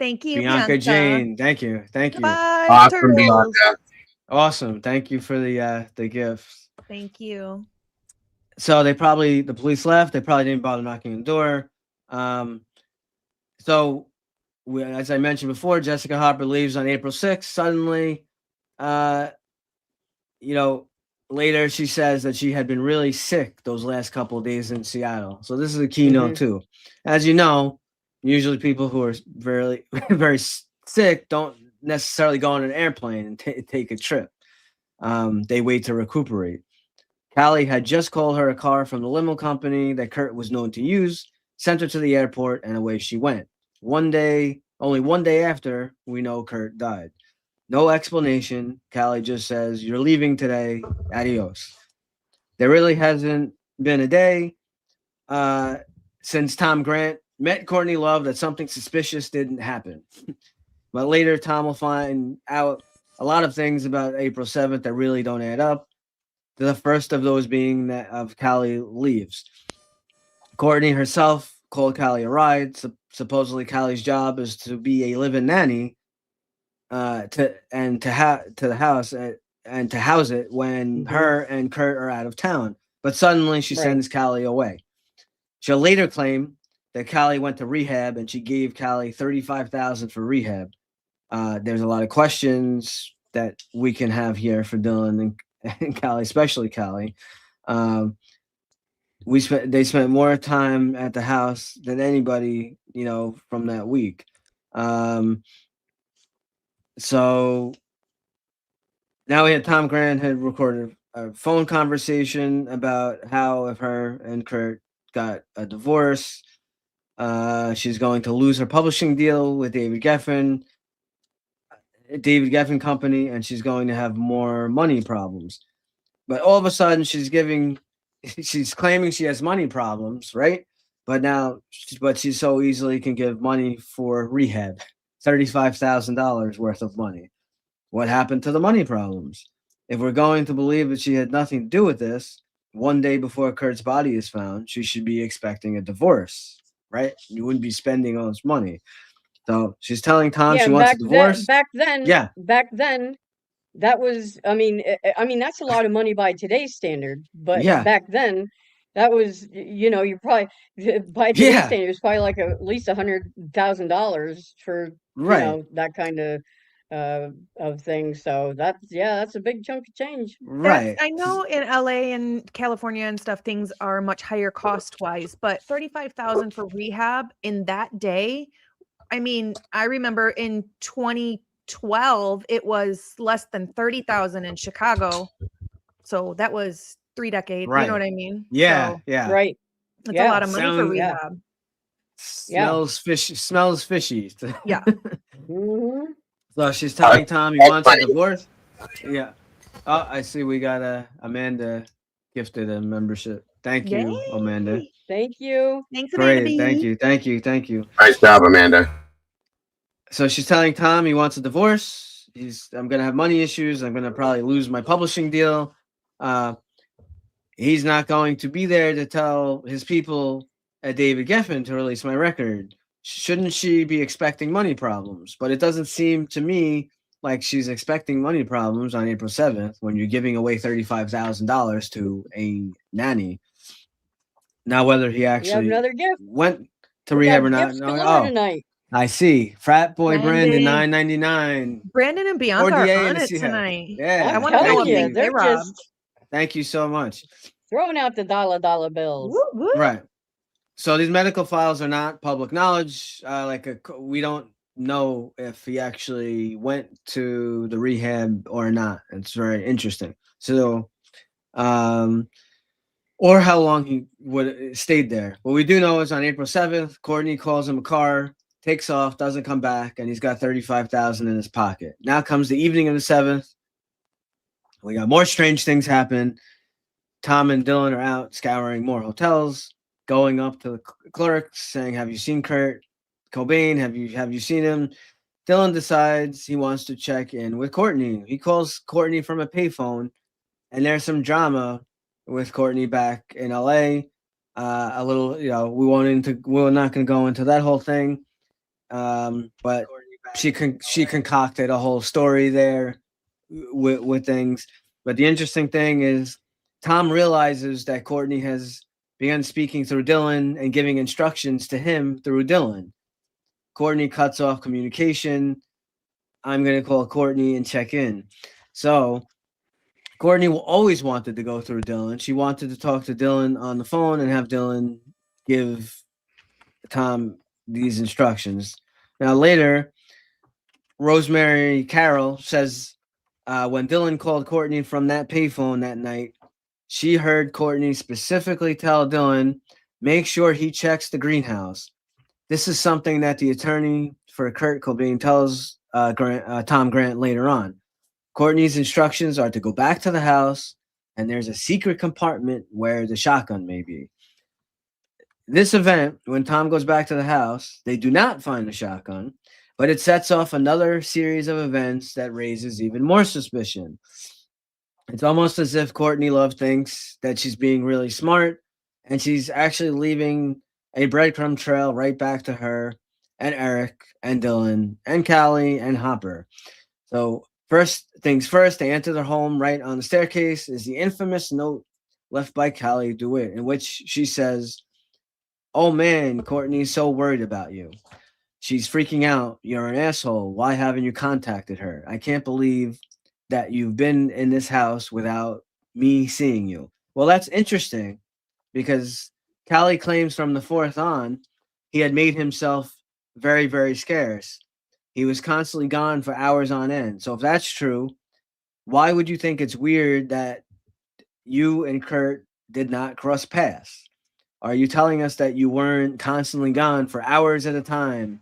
Thank you, Bianca Jane. Thank you. Bye, Awesome, turtles. Bianca. Awesome. Thank you for the gifts. Thank you. So the police left. They probably didn't bother knocking on the door. As I mentioned before, Jessica Hopper leaves on April 6th. Suddenly, later she says that she had been really sick those last couple of days in Seattle. So this is a keynote too. As you know, usually people who are very, very sick don't necessarily go on an airplane and take a trip. They wait to recuperate. Callie had just called her a car from the limo company that Kurt was known to use, sent her to the airport, and away she went. Only one day after, we know Kurt died. No explanation. Callie just says, "You're leaving today. Adios." There really hasn't been a day since Tom Grant met Courtney Love that something suspicious didn't happen. But later, Tom will find out a lot of things about April 7th that really don't add up. The first of those being that of Callie LIEWS. Courtney herself called Callie a ride. Supposedly, Callie's job is to be a live-in nanny to the house and to house it when her and Kurt are out of town. But suddenly, she sends Callie away. She'll later claim that Callie went to rehab and she gave Callie $35,000 for rehab. There's a lot of questions that we can have here for Dylan and Callie, especially Callie. They spent more time at the house than anybody, from that week. So now we had Tom Grant had recorded a phone conversation about how if her and Kurt got a divorce, she's going to lose her publishing deal with David Geffen Company, and she's going to have more money problems. But all of a sudden, she's claiming she has money problems, right? But she so easily can give money for rehab, $35,000 worth of money. What happened to the money problems? If we're going to believe that she had nothing to do with this, one day before Kurt's body is found, she should be expecting a divorce, right? You wouldn't be spending all this money. So she's telling Tom she wants a divorce. Back then, that was, I mean, that's a lot of money by today's standard. But back then, that was, you know, you're probably by today's Yeah, standards, probably like at least $100,000 for, you right, know, that kind of thing. So that's a big chunk of change. That's right. I know in LA and California and stuff, things are much higher cost wise, but 35,000 for rehab in that day. I mean, I remember in 2012, it was less than 30,000 in Chicago. So that was 3 decades, you know Right. what I mean? Yeah, So yeah. Right. it's a Yeah. lot of money for Sound Yeah. rehab. Yeah. smells fishy. Yeah. Hmm. So she's telling Tom he wants a divorce. Yeah. Oh, I see we got Amanda gifted a membership. Thank you, Amanda. Yay! Thank you. Thanks, Amanda Great. Thank B. you. Thank you. Thank you. Nice job, Amanda. So she's telling Tom he wants a divorce. I'm gonna have money issues. I'm gonna probably lose my publishing deal. Uh, he's not going to be there to tell his people at David Geffen to release my record. Shouldn't she be expecting money problems? But it doesn't seem to me like she's expecting money problems on April 7th when you're giving away $35,000 to a nanny. Now, whether he We have actually another gift. went to We rehab or got not, gifts no. galore Oh, tonight. I see. Frat boy Brandon, Brandon. $9.99. Brandon and Bianca are Cordier on and it Lucia. tonight. Yeah, I I'm want to know telling what thank you, bank you. they they're robbed. just Thank you so much. throwing out the dollar bills. Woo, woo. Right. So these medical files are not public knowledge. We don't know if he actually went to the rehab or not. It's very interesting. So, or how long he would stayed there. What we do know is on April 7th, Courtney calls him a car, takes off, doesn't come back, and he's got 35,000 in his pocket. Now comes the evening of the 7th. We got more strange things happen. Tom and Dylan are out scouring more hotels, going up to the clerks saying, "Have you seen Kurt Cobain? Have you seen him?" Dylan decides he wants to check in with Courtney. He calls Courtney from a payphone, and there's some drama with Courtney back in LA. A little, we're not going to go into that whole thing, but she concocted a whole story there with things. But the interesting thing is, Tom realizes that Courtney has begun speaking through Dylan and giving instructions to him through Dylan. Courtney cuts off communication. I'm going to call Courtney and check in. So Courtney always wanted to go through Dylan. She wanted to talk to Dylan on the phone and have Dylan give Tom these instructions. Now, later, Rosemary Carroll says when Dylan called Courtney from that payphone that night, she heard Courtney specifically tell Dylan, make sure he checks the greenhouse. This is something that the attorney for Kurt Cobain tells Tom Grant later on. Courtney's instructions are to go back to the house, and there's a secret compartment where the shotgun may be. This event, when Tom goes back to the house, they do not find the shotgun, but it sets off another series of events that raises even more suspicion. It's almost as if Courtney Love thinks that she's being really smart, and she's actually leaving a breadcrumb trail right back to her and Eric and Dylan and Callie and Hopper. So first things first, they enter their home. Right on the staircase is the infamous note left by Callie DeWitt, in which she says, "Oh man, Courtney's so worried about you. She's freaking out. You're an asshole. Why haven't you contacted her? I can't believe that you've been in this house without me seeing you." Well, that's interesting because Callie claims from the 4th on, he had made himself very, very scarce. He was constantly gone for hours on end. So if that's true, why would you think it's weird that you and Kurt did not cross paths? Are you telling us that you weren't constantly gone for hours at a time,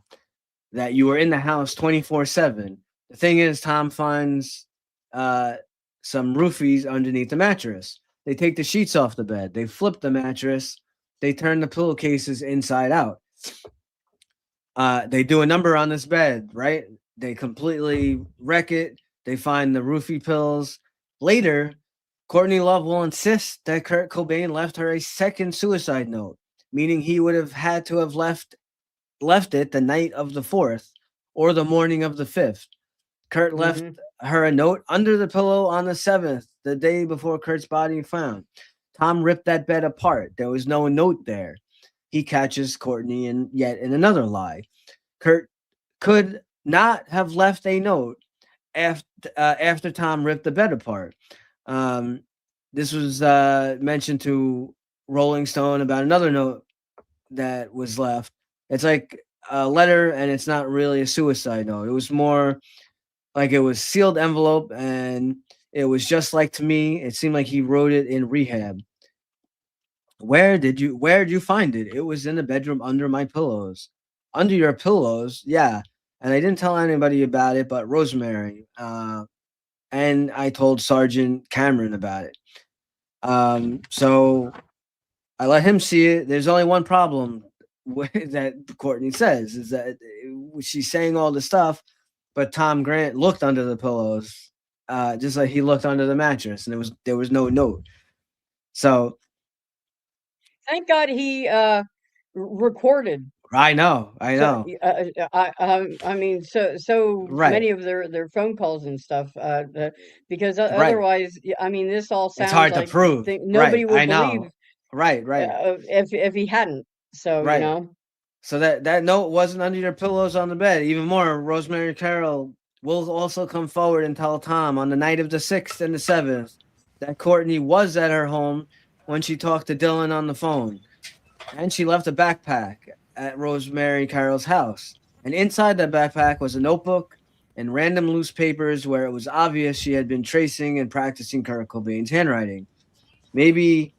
that you were in the house 24/7? The thing is, Tom finds some roofies underneath the mattress. They take the sheets off the bed. They flip the mattress. They turn the pillowcases inside out. They do a number on this bed, right? They completely wreck it. They find the roofie pills. Later, Courtney Love will insist that Kurt Cobain left her a second suicide note, meaning he would have had to have left it the night of the 4th or the morning of the 5th. Kurt left her a note under the pillow on the 7th, the day before Kurt's body found. Tom ripped that bed apart. There was no note there. He catches Courtney in another lie. Kurt could not have left a note after Tom ripped the bed apart. This was mentioned to Rolling Stone about another note that was left. It's like a letter, and it's not really a suicide note. It was more like it was sealed envelope, and it was just like to me. It seemed like he wrote it in rehab. Where did you find it? It was in the bedroom under my pillows. Under your pillows? Yeah. And I didn't tell anybody about it but Rosemary. And I told Sergeant Cameron about it. So I let him see it. There's only one problem that Courtney says is that she's saying all the stuff, but Tom Grant looked under the pillows, just like he looked under the mattress, and there was no note. So Thank God he recorded. I know. So I mean, so Right. many of their phone calls and stuff, because Right. otherwise, I mean, this all It's sounds hard to like prove. nobody Right. would I know. believe Right. if he hadn't. So Right. you know, So that note wasn't under your pillows on the bed. Even more, Rosemary Carroll will also come forward and tell Tom on the night of the 6th and the 7th that Courtney was at her home when she talked to Dylan on the phone. And she left a backpack at Rosemary Carroll's house. And inside that backpack was a notebook and random loose papers where it was obvious she had been tracing and practicing Kurt Cobain's handwriting. Maybe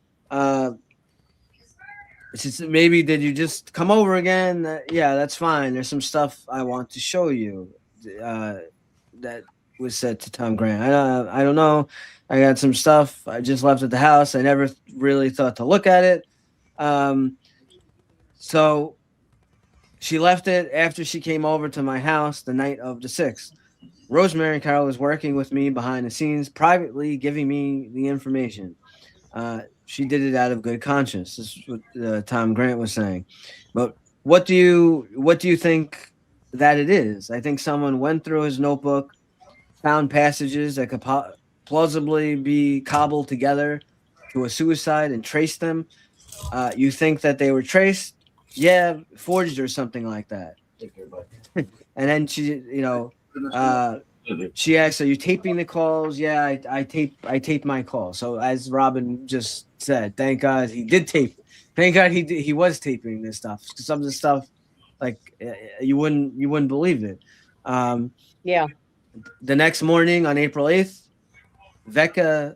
maybe did you just come over again? Yeah, that's fine. There's some stuff I want to show you. That was said to Tom Grant. I don't know. I got some stuff. I just left at the house. I never really thought to look at it. So she left it after she came over to my house the night of the 6th. Rosemary Carroll was working with me behind the scenes, privately giving me the information. She did it out of good conscience. This is what Tom Grant was saying. But what do you think that it is? I think someone went through his notebook, found passages that could plausibly be cobbled together to a suicide and traced them. You think that they were traced? Yeah, forged or something like that. And then she asked, "Are you taping the calls?" Yeah, I tape my calls. So as Robin just said, thank God he did tape. Thank God he was taping this stuff. Some of the stuff, like you wouldn't believe it. yeah. The next morning on April 8th, Vika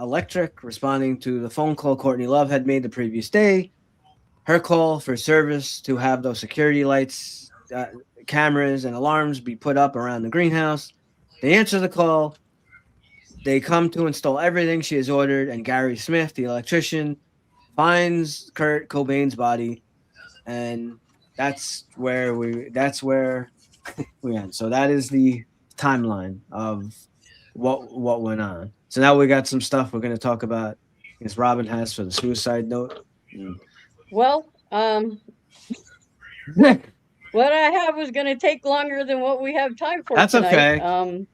Electric, responding to the phone call Courtney Love had made the previous day, her call for service to have those security lights, cameras, and alarms be put up around the greenhouse. They answer the call. They come to install everything she has ordered, and Gary Smith, the electrician, finds Kurt Cobain's body, and that's where we end. So that is the timeline of what went on. So now we got some stuff we're going to talk about. As Robin has for the suicide note. Well, what I have was going to take longer than what we have time for That's tonight. okay.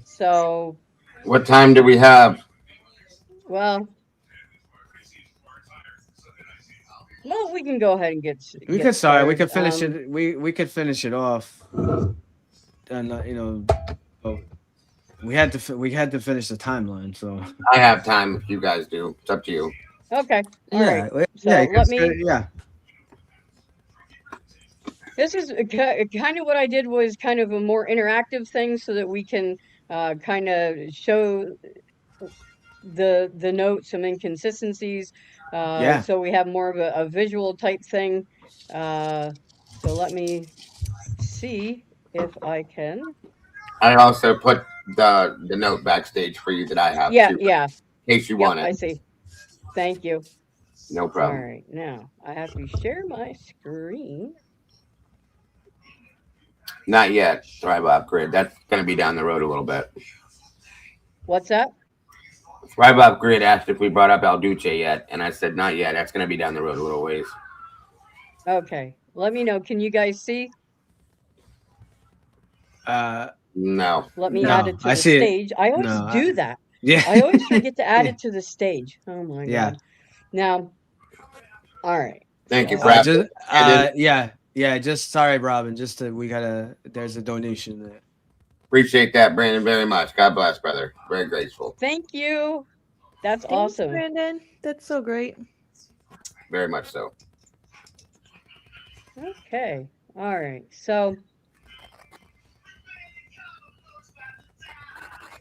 So, What time do we have? well, we can go ahead and get We could start. We could finish it. We could finish it off. And we had to finish the timeline. So I have time if you guys do. It's up to you. Okay. All yeah, right. So yeah. let me. This is kind of what I did was kind of a more interactive thing so that we can kind of show the notes, some inconsistencies. So we have more of a visual type thing. So let me see if I can. I also put the note backstage for you that I have. Yeah, too, yeah. In case you want it. I see. Thank you. No problem. All right, now I have to share my screen. Not yet. Thrive Off Grid. That's going to be down the road a little bit. What's that? Thrive Off Grid asked if we brought up El Duce yet, and I said not yet. That's going to be down the road a little ways. Okay, let me know. Can you guys see? No. Let me No, add it to I the see it. stage. I always No, do that. yeah. I always forget to add it to the stage. Oh my Yeah. God. Now, all right. Thank you, So, Brad. Just It is- yeah. Just sorry, Robin. We gotta. There's a donation there. Appreciate that, Brandon, very much. God bless, brother. Very grateful. thank you. That's Thanks, awesome. Brandon. That's so great. Very much so. Okay. All right. So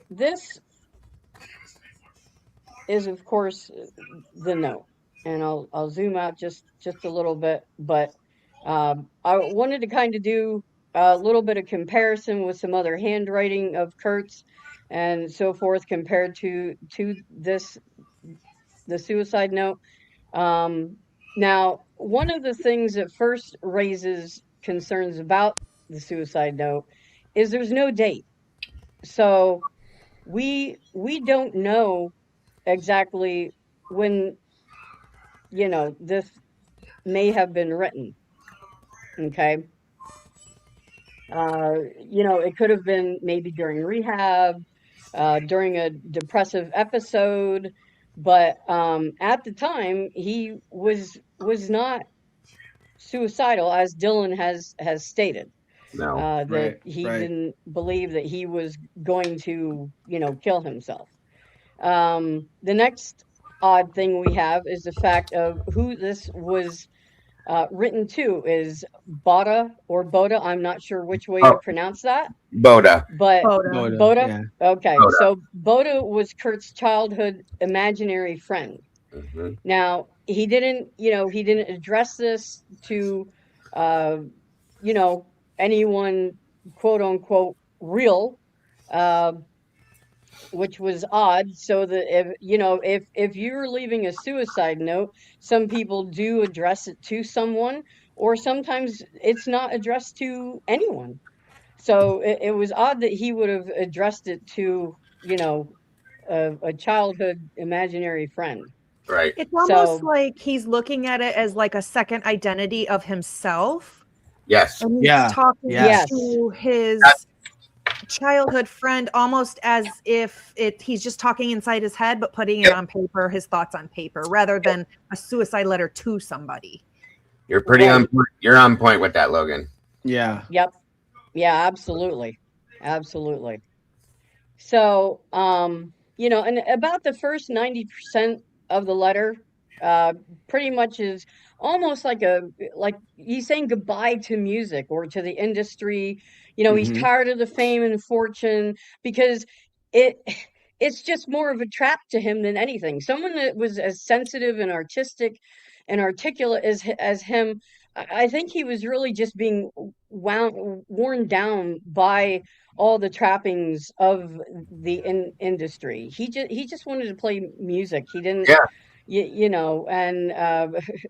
this is, of course, the note, and I'll zoom out just a little bit, but I wanted to kind of do a little bit of comparison with some other handwriting of Kurt's and so forth compared to this the suicide note. Now, one of the things that first raises concerns about the suicide note is there's no date. So we don't know exactly when, this may have been written. Okay. It could have been maybe during rehab, during a depressive episode, but at the time he was not suicidal, as Dylan has stated. No. That Right. he Right. didn't believe that he was going to, kill himself. The next odd thing we have is the fact of who this was written to is Boda. I'm not sure which way to Oh, pronounce that, Boda. but Photo. Boda. Boda. Yeah. Okay, Boda. so Boda was Kurt's childhood imaginary friend. Mhm. Now, he didn't address this to, uh, anyone, quote unquote, real, uh, which was odd. So that if you're leaving a suicide note, some people do address it to someone, or sometimes it's not addressed to anyone. So it was odd that he would have addressed it to, a childhood imaginary friend. Right. It's almost So like he's looking at it as like a second identity of himself. Yes. And he's Yeah. talking Yes. to his childhood friend almost as if he's just talking inside his head, but putting it on paper, his thoughts on paper, rather than a suicide letter to somebody. You're pretty Right. on point. You're on point with that, Logan. Yeah. Yep. Yeah, absolutely. Absolutely. So, and about the first 90% of the letter, uh, pretty much is almost like he's saying goodbye to music or to the industry. He's Hmm. tired of the fame and fortune because it it's just more of a trap to him than anything. Someone that was as sensitive and artistic and articulate as him, I think he was really just being worn down by all the trappings of the industry. He just wanted to play music. He didn't, Yeah. and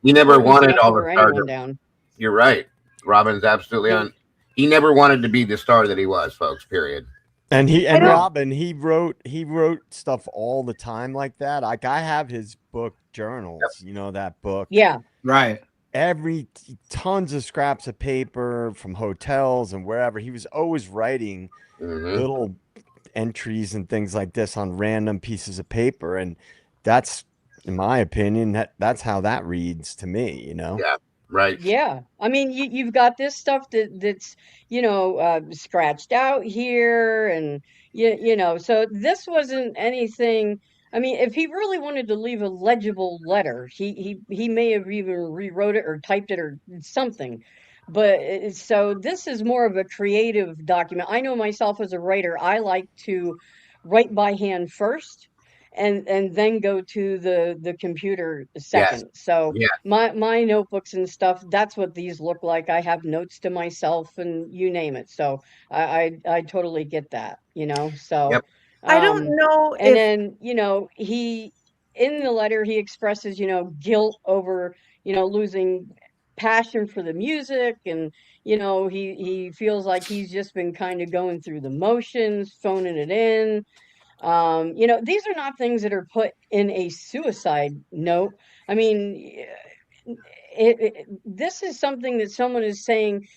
He never work was wanted enough to all the wear anyone stardom. down. You're right. Robin's absolutely He- on. He never wanted to be the star that he was, folks. Period. And I don't- Robin, he wrote stuff all the time like that. Like I have his book journals, that book. Yeah, Right. Tons of scraps of paper from hotels and wherever. He was always writing Mhm. little entries and things like this on random pieces of paper, and that's, in my opinion, that's how that reads to me. Yeah. Right. yeah. I mean, you've got this stuff that's scratched out here, and so this wasn't anything. I mean, if he really wanted to leave a legible letter, he may have even rewrote it or typed it or something. But so this is more of a creative document. I know myself as a writer, I like to write by hand first and then go to the computer Yes. second. So Yeah. my notebooks and stuff, that's what these look like. I have notes to myself and you name it. So I totally get that, so Yep. I don't know and if then he, in the letter, he expresses guilt over losing passion for the music, and he feels like he's just been kind of going through the motions, phoning it in. These are not things that are put in a suicide note. I mean, this is something that someone is saying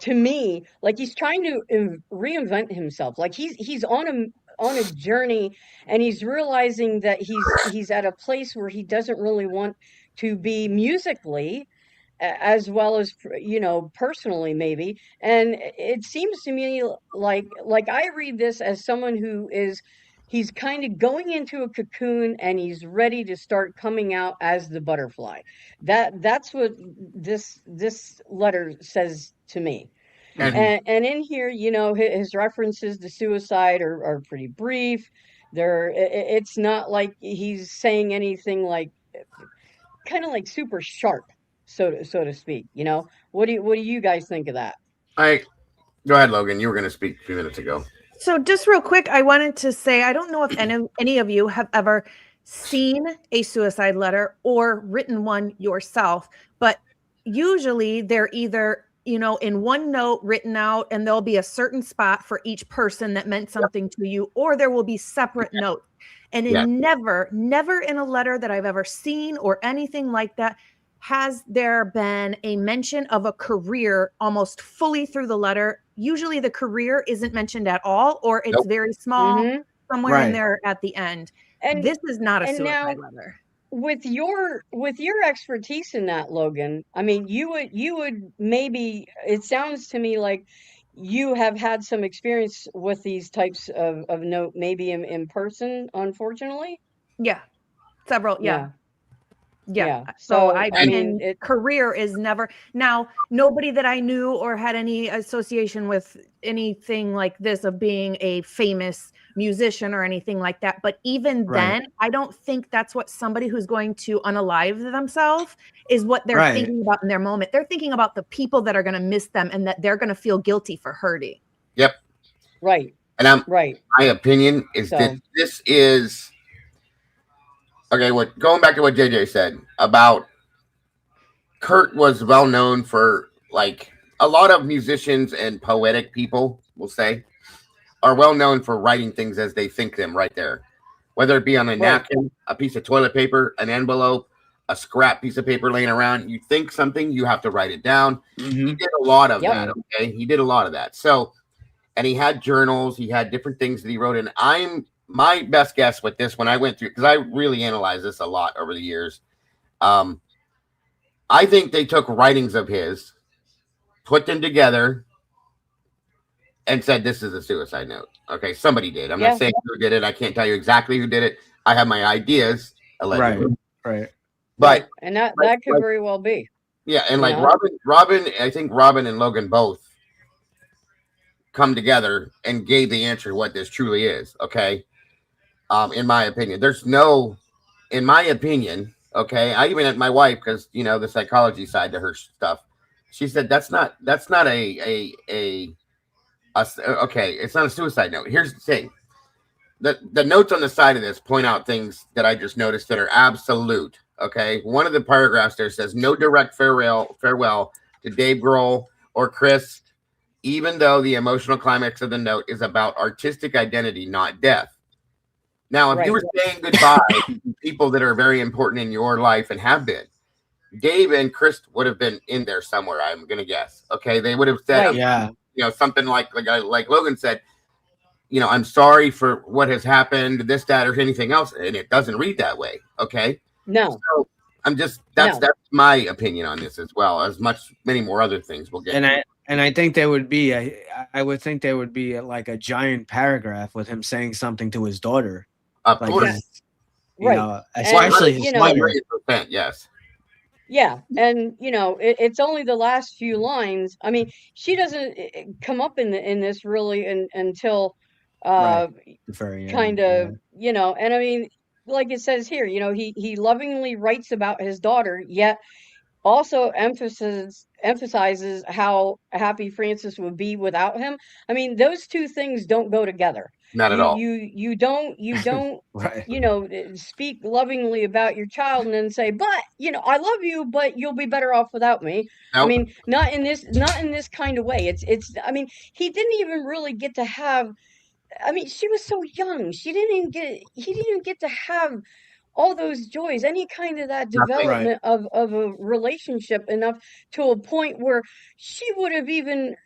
to me, like he's trying to reinvent himself. Like he's on a journey, and he's realizing that he's at a place where he doesn't really want to be musically, as well as, personally maybe. And it seems to me like I read this as someone who is, he's kind of going into a cocoon, and he's ready to start coming out as the butterfly. That's what this letter says to me. And And in here, his references to suicide are pretty brief. It's not like he's saying anything like, kind of like super sharp, so to speak. What do you guys think of that? I go ahead, Logan. You were going to speak a few minutes ago. So just real quick, I wanted to say, I don't know if any of you have ever seen a suicide letter or written one yourself, but usually they're either, in one note written out, and there'll be a certain spot for each person that meant something to you, or there will be separate notes. And never in a letter that I've ever seen or anything like that has there been a mention of a career almost fully through the letter. Usually the career isn't mentioned at all, or it's very small somewhere in there at the end. And this is not a and now, suicide letter. with your expertise in that, Logan, I mean, you would maybe, it sounds to me like you have had some experience with these types of note, maybe in person, unfortunately. Yeah. Several. Yeah. So I mean, career is never. Now, nobody that I knew or had any association with anything like this of being a famous musician or anything like that. But even then, I don't think that's what somebody who's going to unalive themselves is what they're thinking about in their moment. They're thinking about the people that are going to miss them, and that they're going to feel guilty for hurting. Yep. Right. And my opinion is that this is. Okay, going back to what JJ said about Kurt was well known for, like, a lot of musicians and poetic people, we'll say, are well known for writing things as they think them right there. Whether it be on a napkin, a piece of toilet paper, an envelope, a scrap piece of paper laying around. You think something, you have to write it down. He did a lot of that, okay? He did a lot of that. So, and he had journals, he had different things that he wrote in. My best guess with this, when I went through, because I really analyzed this a lot over the years, I think they took writings of his, put them together, and said, this is a suicide note. Okay, somebody did. I'm not saying who did it. I can't tell you exactly who did it. I have my ideas, allegedly. Right. But and that could very well be. Yeah, and like Robin, I think Robin and Logan both come together and gave the answer what this truly is. Okay. In my opinion, in my opinion, okay, I even had my wife, because the psychology side to her stuff, she said that's not okay, it's not a suicide note. Here's the thing: the notes on the side of this point out things that I just noticed that are absolute. Okay, one of the paragraphs there says no direct farewell to Dave Grohl or Chris, even though the emotional climax of the note is about artistic identity, not death. Now, if you were saying goodbye to people that are very important in your life and have been, Dave and Chris would have been in there somewhere, I'm going to guess. Okay, they would have said, something like Logan said, I'm sorry for what has happened, this, that, or anything else, and it doesn't read that way. Okay, no. So that's my opinion on this, as well as many more other things we'll get. And I think there would be I would think there would be like a giant paragraph with him saying something to his daughter. Of course. Especially his mother. Yes. Yeah, and it's only the last few lines. I mean, she doesn't come up in this really until kind of and I mean, like it says here, he lovingly writes about his daughter, yet also emphasizes how happy Francis would be without him. I mean, those two things don't go together. Not at all. You don't speak lovingly about your child and then say, but I love you, but you'll be better off without me. Nope. I mean, not in this kind of way. It's I mean, he didn't even really get to have, I mean, she was so young. He didn't even get to have all those joys, any kind of that Nothing. development of a relationship enough to a point where she would have even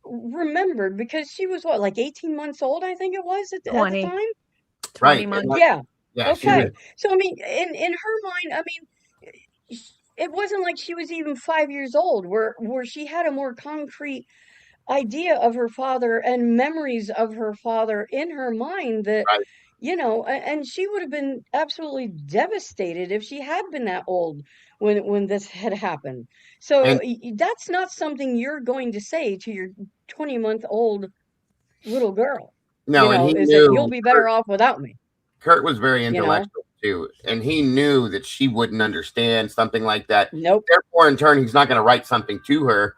remembered, because she was what, like 18 months old, I think it was at the 20 time. 20 Right. months. Yeah. Yeah, she was. Okay. So I mean, in her mind, I mean, it wasn't like she was even 5 years old, where she had a more concrete idea of her father and memories of her father in her mind, that, Right. and she would have been absolutely devastated if she had been that old when this had happened. So And that's not something you're going to say to your 20-month-old little girl, no, and he is that you'll knew be better off without me, Kurt was very you know? intellectual too, and he knew that she wouldn't understand something like that. Nope. Therefore, in turn, he's not going to write something to her.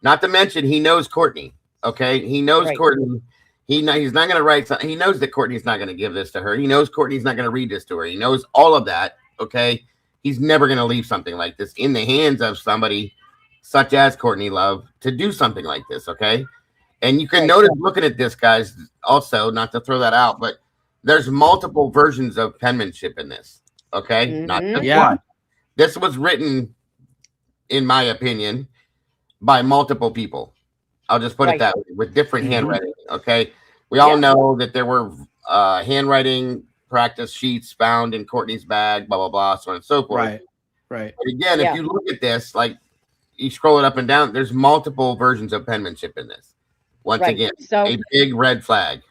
Not to mention, he knows Courtney. Okay, he knows Right. Courtney. He's not going to write something. He knows that Courtney's not going to give this to her. He knows Courtney's not going to read this to her. He knows all of that. Okay, he's never going to leave something like this in the hands of somebody such as Courtney Love to do something like this. Okay, and you can Right. notice looking at this, guys. Also, not to throw that out, but there's multiple versions of penmanship in this. Okay, not Mhm. just Yeah. one. This was written, in my opinion, by multiple people. I'll just put it Right. that way, with different Mhm. handwriting. Okay, we all Yeah. know that there were handwriting practice sheets found in Courtney's bag, blah blah blah, so on and so forth. Right. Right. But again, Yeah. if you look at this, like you scroll it up and down, there's multiple versions of penmanship in this. Once Right. again, So, a big red flag.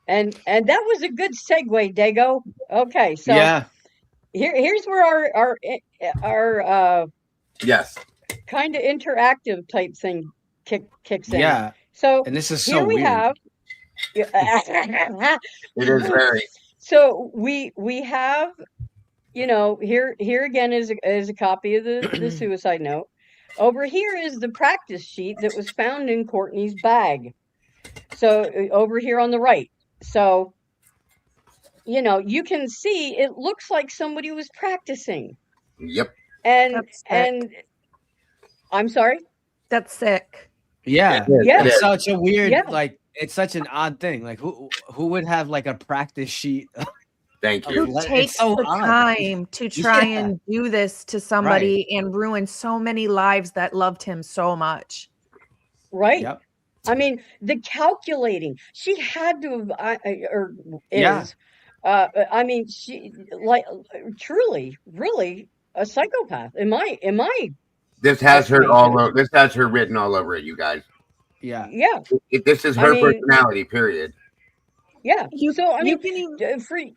and that was a good segue, Dago. Okay, so Yeah. here's where our Yes, kind of interactive type thing kicks in. Yeah. So And this is here so we weird. have. it is very. So we have, here again is a copy of the suicide note. Over here is the practice sheet that was found in Courtney's bag. So over here on the right. So, you can see it looks like somebody was practicing. Yep. And That's sick. and I'm sorry. That's sick. Yeah. It is, Yeah. it It's is. such a weird, Yeah. like, it's such an odd thing. Like, who would have like a practice sheet? Thank Of you. Who It's takes so the odd. time to try Yeah. and do this to somebody and ruin so many lives that loved him so much? Right. Yep. I mean, the calculating. She had to have, or Yeah. is. I mean, she, like, truly, really a psychopath. In my This has her estimation. This has her written all over it, you guys. Yeah. Yeah. This is I her mean, personality. Period. yeah. You So I you mean, can even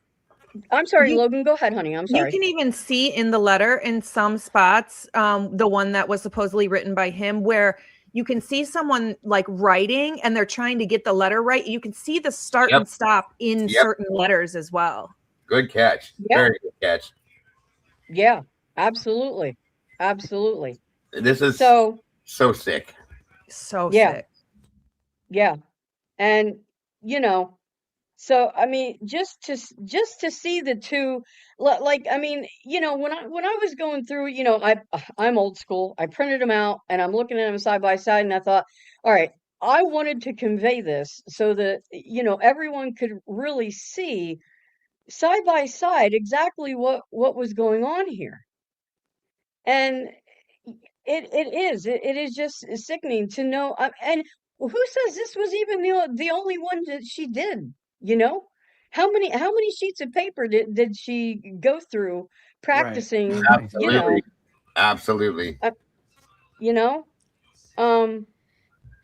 I'm sorry, you Logan. Go ahead, honey. I'm you sorry. can even see in the letter in some spots, the one that was supposedly written by him, where you can see someone like writing and they're trying to get the letter right. You can see the start Yep. and stop in Yep. certain letters as well. Good catch. Yeah. Very good catch. Yeah. Absolutely. Absolutely. This is So so sick. So yeah. sick. Yeah. And so I mean, just to see the two, like, I mean, when I was going through, I'm old school. I printed them out and I'm looking at them side by side, and I thought, all right, I wanted to convey this so that everyone could really see side by side exactly what was going on here. And it is just sickening to know. And who says this was even the only one that she did? You know, how many sheets of paper did she go through Right. practicing? Absolutely. Absolutely. You know.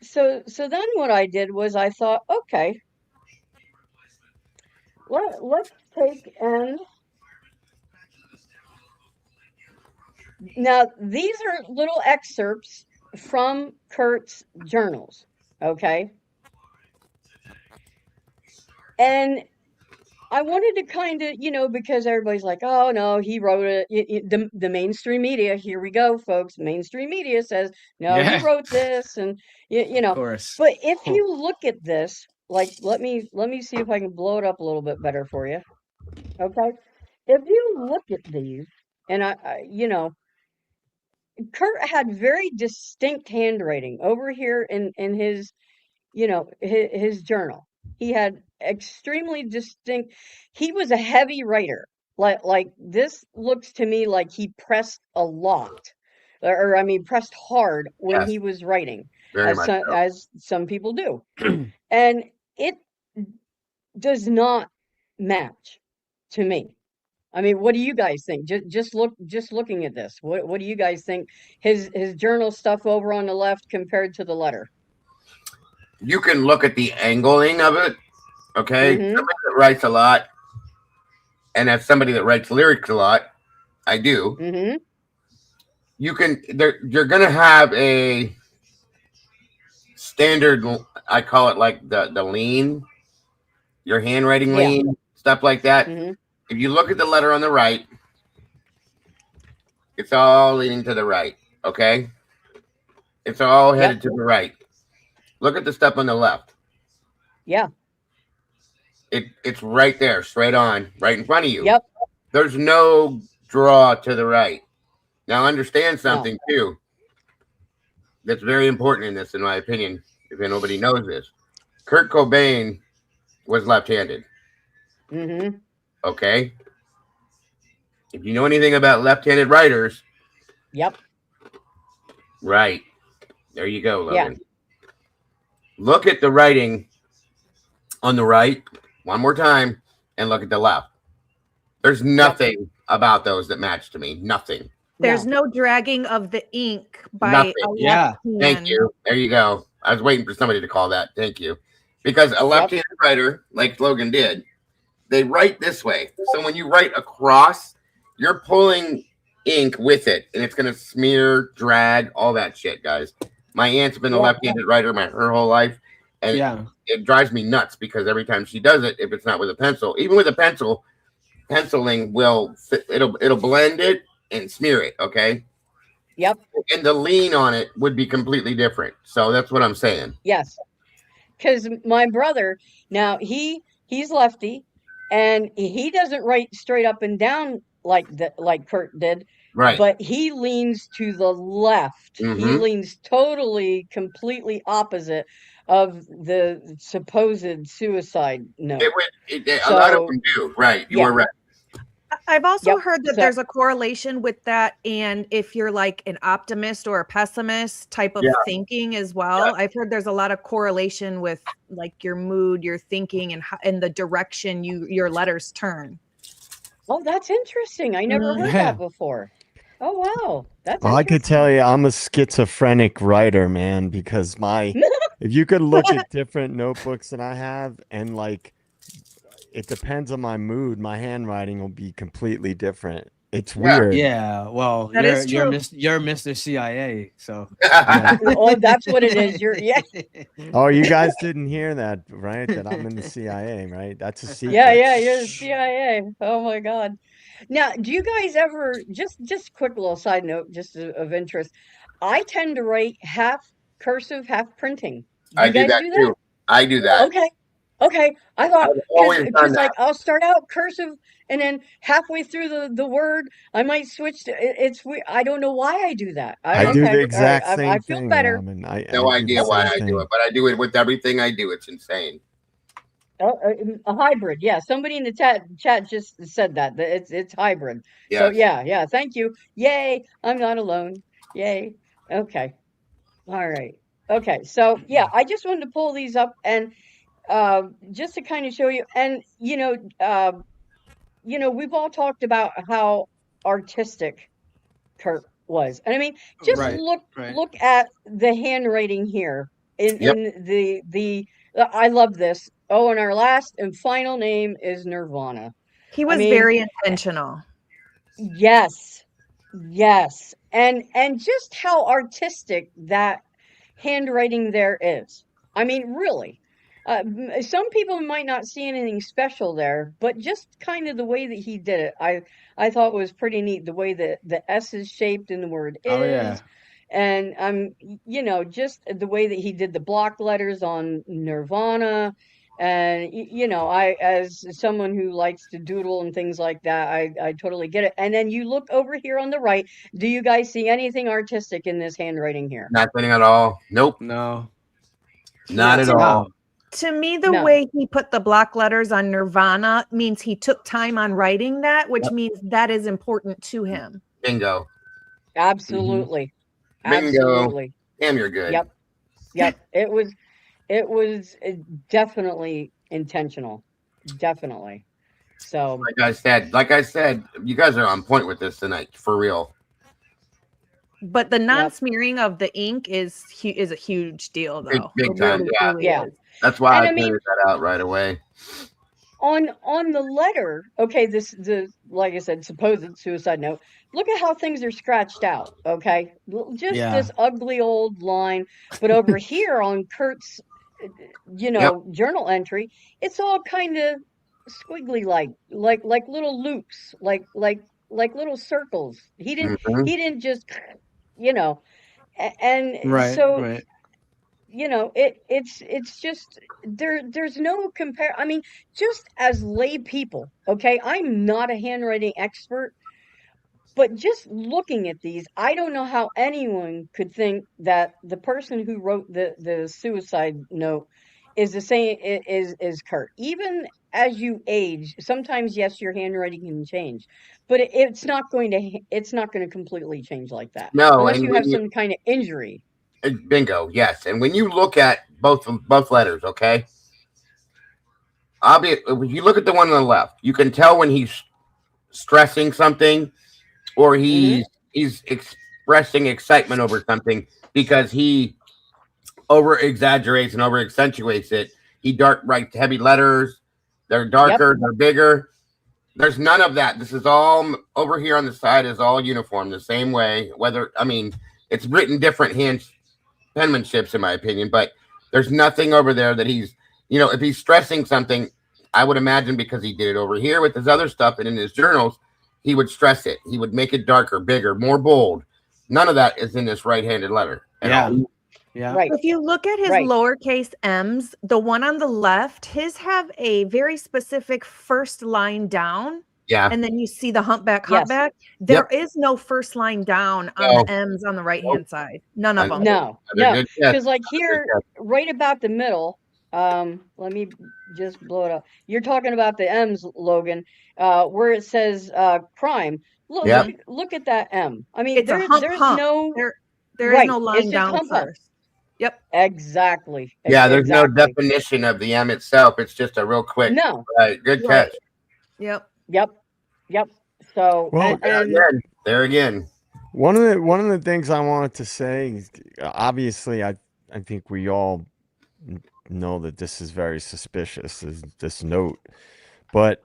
So then what I did was I thought, okay, let's take and now these are little excerpts from Kurt's journals. Okay. And I wanted to kind of, because everybody's like, oh no, he wrote it. The mainstream media, here we go, folks. Mainstream media says, no, he Yeah. wrote this, and Of course. But if you look at this, like, let me see if I can blow it up a little bit better for you. Okay, if you look at these, and Kurt had very distinct handwriting over here in his his journal. He had extremely distinct. He was a heavy writer, Like this looks to me like he pressed a lot, or I mean, pressed hard when Yes, he was writing, very much so. as some people do, and it does not match to me. I mean, what do you guys think? Just looking at this, what do you guys think? His journal stuff over on the left compared to the letter. You can look at the angling of it. Okay, Mm-hmm. somebody that writes a lot, and as somebody that writes lyrics a lot, I do. Mm-hmm. You're gonna have a standard. I call it like the lean, your handwriting Yeah. lean, stuff like that. Mm-hmm. If you look at the letter on the right, it's all leaning to the right. Okay, it's all headed Yep. to the right. Look at the stuff on the left. Yeah. It's right there, straight on, right in front of you. Yep. There's no draw to the right. Now understand something too. That's very important in this, in my opinion. If nobody knows this, Kurt Cobain was left-handed. Mm-hmm. Okay. If you know anything about left-handed writers, Yep. right there you go, Logan. Yeah. Look at the writing on the right one more time, and look at the left. There's nothing about those that match to me. Nothing. There's No. no dragging of the ink by Nothing. a left Yeah. Thank hand. you. There you go. I was waiting for somebody to call that. Thank you. Because a left-handed writer, like Logan did, they write this way. So when you write across, you're pulling ink with it, and it's going to smear, drag, all that shit, guys. My aunt's been a Yeah. left-handed writer her whole life, and Yeah. it drives me nuts because every time she does it, if it's not with a pencil, even with a pencil, penciling will it'll blend it and smear it. Okay. Yep. And the lean on it would be completely different. So that's what I'm saying. Yes. Because my brother, now he's lefty, and he doesn't write straight up and down like Kurt did, Right. but he leans to the left. He Mhm. leans totally, completely opposite of the supposed suicide note. A lot of So, them do. Right. You yeah. were right. I've also Yep. heard that So, there's a correlation with that, and if you're like an optimist or a pessimist type of Yeah. thinking as well. I've heard there's a lot of correlation with like your mood, your thinking, and the direction your letters turn. oh, that's interesting. I never heard Yeah. that before. Oh, wow. That's Well, I could interesting. tell you I'm a schizophrenic writer, man, because if you could look at different notebooks that I have, and like it depends on my mood, my handwriting will be completely different. It's Yeah. weird. Yeah. Well, That is you're true. you're Mr. CIA, so Yeah. Oh, that's what it is. Yeah. Oh, you guys didn't hear that, right? That I'm in the CIA, right? That's a secret. Yeah, you're the CIA. Oh my God. Now, do you guys ever just quick little side note, just of interest? I tend to write half cursive, half printing. Do I you do guys that do too. that? I do that. Okay. I thought I've always done because that. like I'll start out cursive, and then halfway through the word I might switch to it's weird. I don't know why I do that. I do Okay, the all right. exact I same feel thing, better. Robin. I No do idea the why same I do thing. it, but I do it with everything I do. It's insane. A hybrid, yeah. Somebody in the chat just said that it's hybrid. So Yes. yeah. Thank you. Yay! I'm not alone. Yay. Okay. All right. Okay. So yeah, I just wanted to pull these up and just to kind of show you, and we've all talked about how artistic Kurt was, and I mean, just right. look at the handwriting here Yep. in the. I love this. Oh, and our last and final name is Nirvana. He I was mean, very intentional. yes, and just how artistic that handwriting there is. I mean, really. Some people might not see anything special there, but just kind of the way that he did it, I thought was pretty neat. The way that the S is shaped in the word Oh yeah. is, and just the way that he did the block letters on Nirvana, and I, as someone who likes to doodle and things like that, I totally get it. And then you look over here on the right. Do you guys see anything artistic in this handwriting here? Nothing at all. Nope. No. Not at No. all. To me, the No. way he put the block letters on Nirvana means he took time on writing that, which means that is important to him. Bingo. Absolutely. Bingo. Absolutely. Damn, you're good. Yep. Yep. It was definitely intentional. Definitely. So, Like I said, you guys are on point with this tonight, for real. But the yep. non-smearing of the ink is a huge deal, Big, though. big It time. really, Yeah. really Yeah. is. That's why And I I mean, pointed that out right away. on the letter, okay, the like I said, supposed suicide note. Look at how things are scratched out. Okay, just Yeah. this ugly old line. But over here on Kurt's, Yep. journal entry, it's all kind of squiggly, like little loops, like little circles. Mhm. He didn't just, you know, and Right. so Right. it's just there's no compare. I mean, just as lay people, okay, I'm not a handwriting expert, but just looking at these, I don't know how anyone could think that the person who wrote the suicide note is the same is Kurt. Even as you age, sometimes yes, your handwriting can change, but it's not going to completely change like that No, unless and you have when you some kind of injury. bingo, yes. And when you look at both letters, okay, if you look at the one on the left, you can tell when he's stressing something or Hmm. he's expressing excitement over something because he over exaggerates and over accentuates it. He writes heavy letters. They're Yep. darker. They're bigger. There's none of that. This is all over here on the side is all uniform the same way. It's written different penmanships in my opinion, but there's nothing over there that if he's stressing something, I would imagine because he did it over here with his other stuff and in his journals, he would stress it. He would make it darker, bigger, more bold. None of that is in this right-handed letter at Yeah. all. Yeah. Right. If you look at his Right. lowercase m's, the one on the left, his have a very specific first line down. Yeah. And then you see the humpback. Yes. There is no first line down on No. the m's on the right-hand side. None of them. No, Another no, good catch. because like Another here, good catch. right about the middle, let me just blow it up. You're talking about the M's, Logan, where it says crime. Look, Yeah. look at that M. I mean, It's a hump. there's no There is right. no It's line just down hump hump. first. Yep. Exactly. Yeah, there's no Exactly. definition of the M itself. It's just a real quick. No. Right. Good catch. Yep. Yep. So Well, and There again. one of the things I wanted to say is, obviously, I think we all know that this is very suspicious, this note, but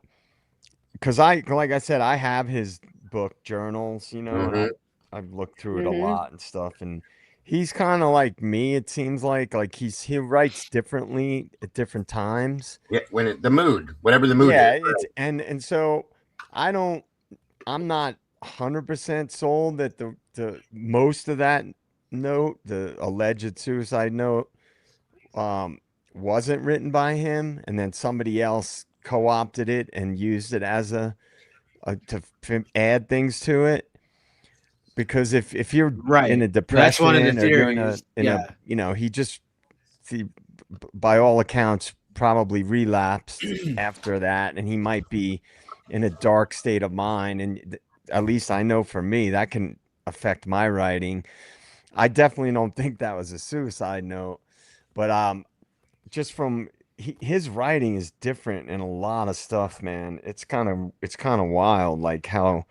because like I said, I have his book journals, and Mhm. I've looked through it a Mhm. lot and stuff, and he's kind of like me. It seems like he writes differently at different times. Yeah, the mood, whatever the mood Yeah, is. it's and so I'm not 100% sold that the most of that note, the alleged suicide note, wasn't written by him, and then somebody else co-opted it and used it as add things to it. Because if you're Right. in a That's one of the depression or you're in theories. he by all accounts probably relapsed after that, and he might be in a dark state of mind, and at least I know for me that can affect my writing. I definitely don't think that was a suicide note, but just from his writing is different in a lot of stuff, man. It's kind of wild, like how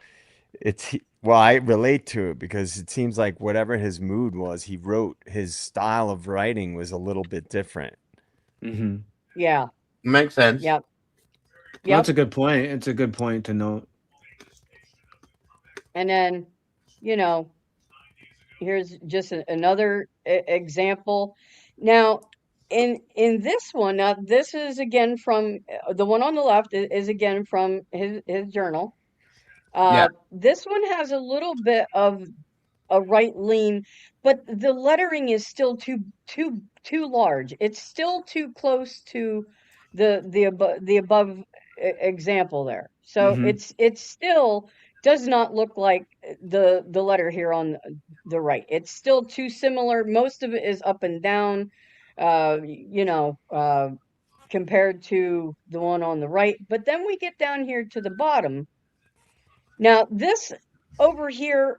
well, I relate to it because it seems like whatever his mood was, he wrote. His style of writing was a little bit different. Mm-hmm. yeah. Makes sense. Yep. Well, Yep. that's a good point. It's a good point to note. And then, here's just another example. Now, in this one, now this is again from the one on the left is again from his journal. Yeah. This one has a little bit of a right lean, but the lettering is still too large. It's still too close to the above example there. So Mm-hmm. it's still does not look like the letter here on the right. It's still too similar. Most of it is up and down. you know, compared to the one on the right. But then we get down here to the bottom. Now, this over here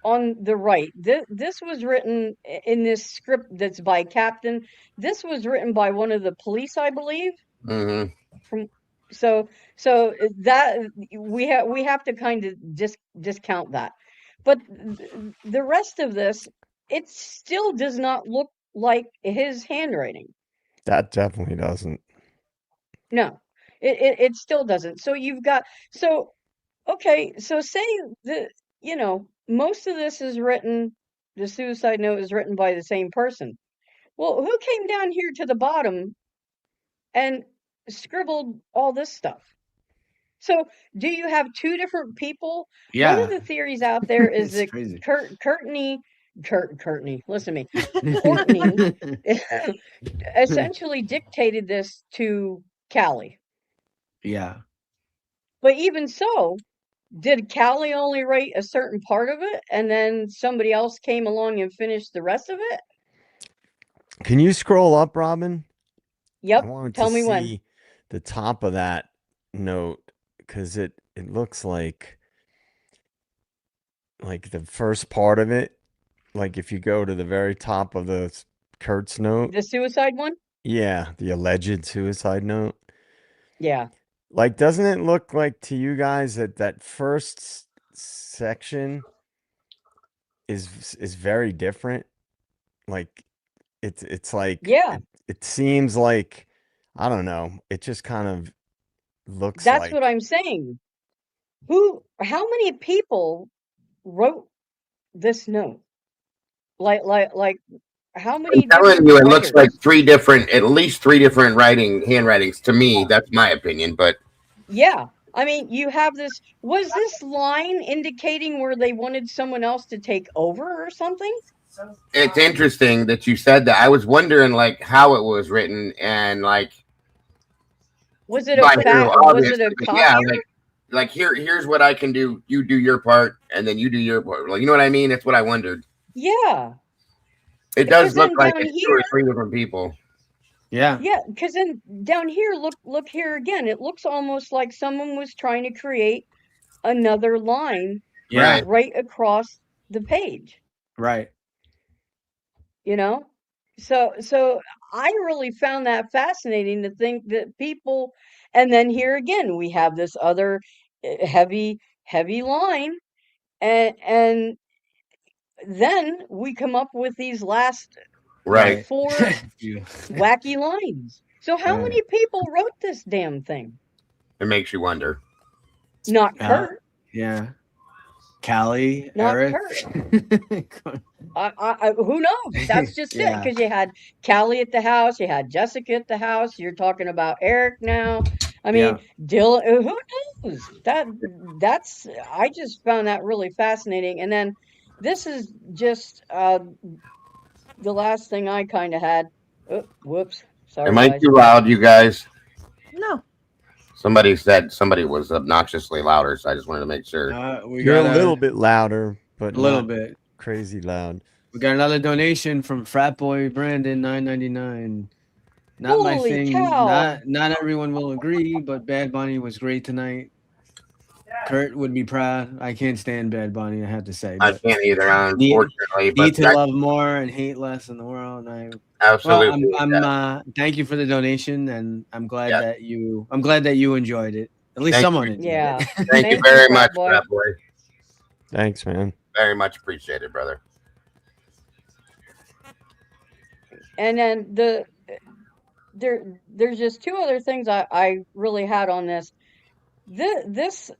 on the right, this was written in this script that's by Captain. This was written by one of the police, I believe. Hmm. From so so that we have to kind of discount that. But the rest of this, it still does not look like his handwriting. That definitely doesn't. No, it still doesn't. So you've got so okay. So say the most of this is written. The suicide note is written by the same person. Well, who came down here to the bottom and scribbled all this stuff? So, do you have two different people? One of Yeah, the theories out there is it's that crazy. Courtney, listen to me. Courtney essentially dictated this to Callie. Yeah. But even so, did Callie only write a certain part of it and then somebody else came along and finished the rest of it? Can you scroll up, Robin? I Yep. wanted to Tell me when. see the top of that note because it looks like the first part of it. Like if you go to the very top of the Kurt's note, The suicide one? yeah, the alleged suicide note. Yeah. Like, doesn't it look like to you guys that that first section is very different? Like, it's like Yeah. it seems like I don't know. It just kind of looks That's what like I'm saying. How many people wrote this note? Like how I'm many telling different you, it looks like writers? at least three different handwritings to me. That's my opinion, but Yeah. I mean, you have this. Was this line indicating where they wanted someone else to take over or something? it's interesting that you said that. I was wondering like how it was written and like Was it a by who, was it obviously. a But yeah, copier? like here's what I can do. You do your part, and then you do your part. Like you know what I mean? That's what I wondered. Yeah. It does Because look then like down it's two or here, three different people. Yeah. yeah, because then down here, look here again. It looks almost like someone was trying to create another line Yeah. Right. right across the page. Right. You know? So I really found that fascinating to think that people, and then here again we have this other heavy line, and then we come up with these last Right. Right. four Yeah. wacky lines. So how Right. many people wrote this damn thing? It makes you wonder. Not Kurt, Yeah. Callie, not Eric. Kurt. Who knows? That's just it. Yeah. Because you had Callie at the house, you had Jessica at the house. You're talking about Eric now. I mean, Yeah. Dylan. Who knows? That's. I just found that really fascinating. And then this is just the last thing I kind of had. Oh, whoops. Sorry, Am I guys. too loud, you guys? No. Somebody said somebody was obnoxiously louder, so I just wanted to make sure. We you're a got little bit louder, but a little not bit. crazy loud. We got another donation from Frat Boy Brandon, $9.99. Not my Holy thing. cow! Not everyone will agree, but Bad Bunny was great tonight. Kurt would be proud. I can't stand Bad Bunny, I have to say. I But can't either, need, unfortunately. need But to love more and hate less in the world. absolutely, Thank you for the donation, and I'm glad Yeah. that you enjoyed it. At least Thank someone you. enjoyed Yeah. it. Thank you very much, Frat Boy. Frat Boy. Thanks, man. Very much appreciated, brother. And then there's just two other things I really had on this. This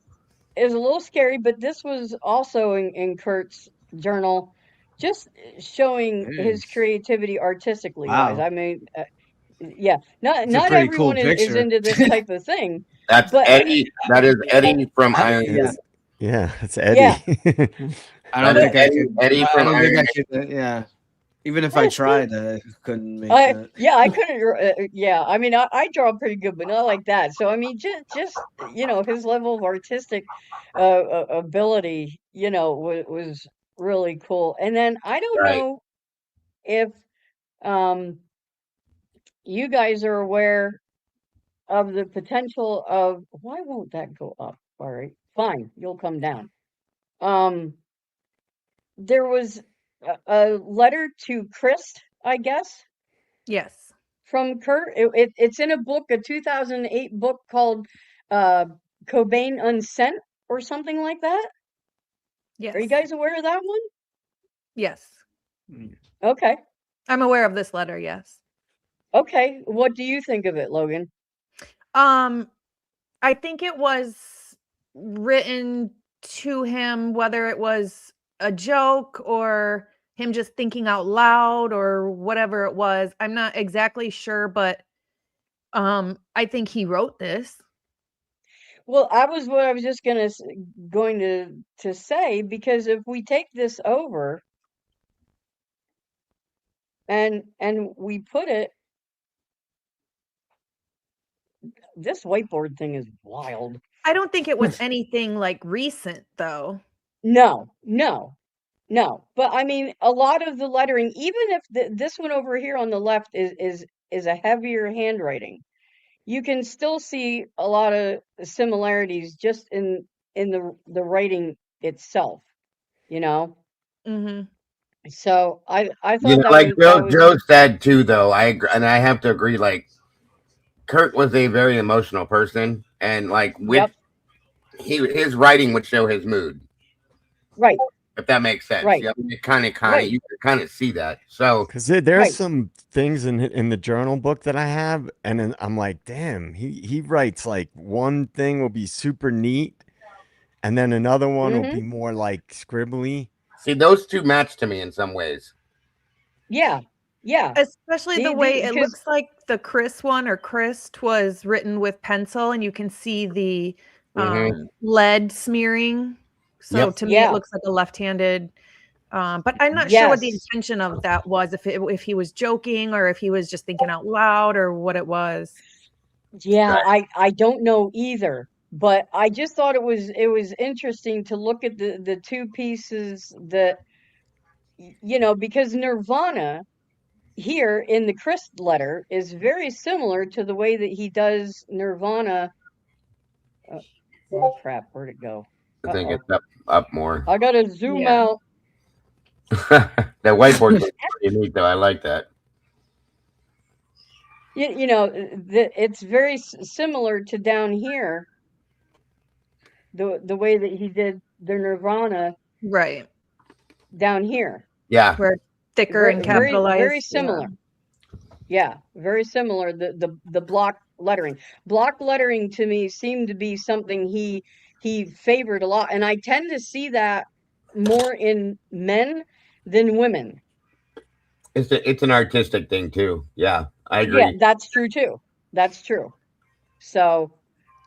is a little scary, but this was also in Kurt's journal, just showing his Nice. creativity artistically wise. Wow. I mean, yeah, not It's a pretty cool everyone is picture. into this type of thing, That's but Eddie. That is Eddie from Iron. Yeah. Yeah, it's yeah, Eddie. I don't That is think I could. Eddie I from don't think Iron I could. Yeah. Even if I tried, I couldn't make that. yeah, I couldn't. Yeah, I mean, I draw pretty good, but not like that. So I mean, just his level of artistic ability, was really cool. And then I don't Right. know if um you guys are aware of the potential of, why won't that go up? All right, fine, you'll come down. There was a letter to Chris, I guess, Yes. from Kurt. It's in a book, a 2008 book called Cobain Unsent or something like that. Yes. Are you guys aware of that one? Yes. Okay. I'm aware of this letter, yes. Okay. What do you think of it, Logan? I think it was written to him, whether it was a joke or him just thinking out loud or whatever it was. I'm not exactly sure, but I think he wrote this. Well, what I was just going to say, because if we take this over and we put it, this whiteboard thing is wild. I don't think it was anything like recent though. No. But I mean, a lot of the lettering, even if this one over here on the left is a heavier handwriting, you can still see a lot of similarities just in the writing itself, you know. Mm-hmm. So I You thought know, that like was Joe said too, though. I agree, and I have to agree. Like Kurt was a very emotional person, and like with yep, his writing would show his mood, right, if that makes sense. right, Yeah, you kind of right, you can kind of see that. So Because there's right. some things in the journal book that I have, and then I'm like, damn, he writes like one thing will be super neat, and then another one will Mm-hmm. be more like scribbly. see, those two match to me in some ways. Yeah, yeah. Especially the way it Because looks like the Chris one or Christ was written with pencil and you can see the Mm-hmm. lead smearing. So Yep. to me, it yeah, looks like a left-handed. But I'm not sure what the yes, intention of that was. If he was joking or if he was just thinking out loud or what it was. yeah. I don't know either, but I just thought it was interesting to look at the two pieces that you know, because Nirvana here in the Chris letter is very similar to the way that he does Nirvana. Oh crap, where'd it go? I think Uh-oh. it's up more. I gotta zoom Yeah. out. That whiteboard is pretty neat, though. I like that. You know, it's very similar to down here, the way that he did the Nirvana Right. down here. Yeah. Where it's thicker and Very capitalized. similar. Yeah, very similar. The block lettering. Block lettering to me seemed to be something he favored a lot, and I tend to see that more in men than women. It's an artistic thing too. Yeah, I Yeah, agree. that's true too. That's true. So,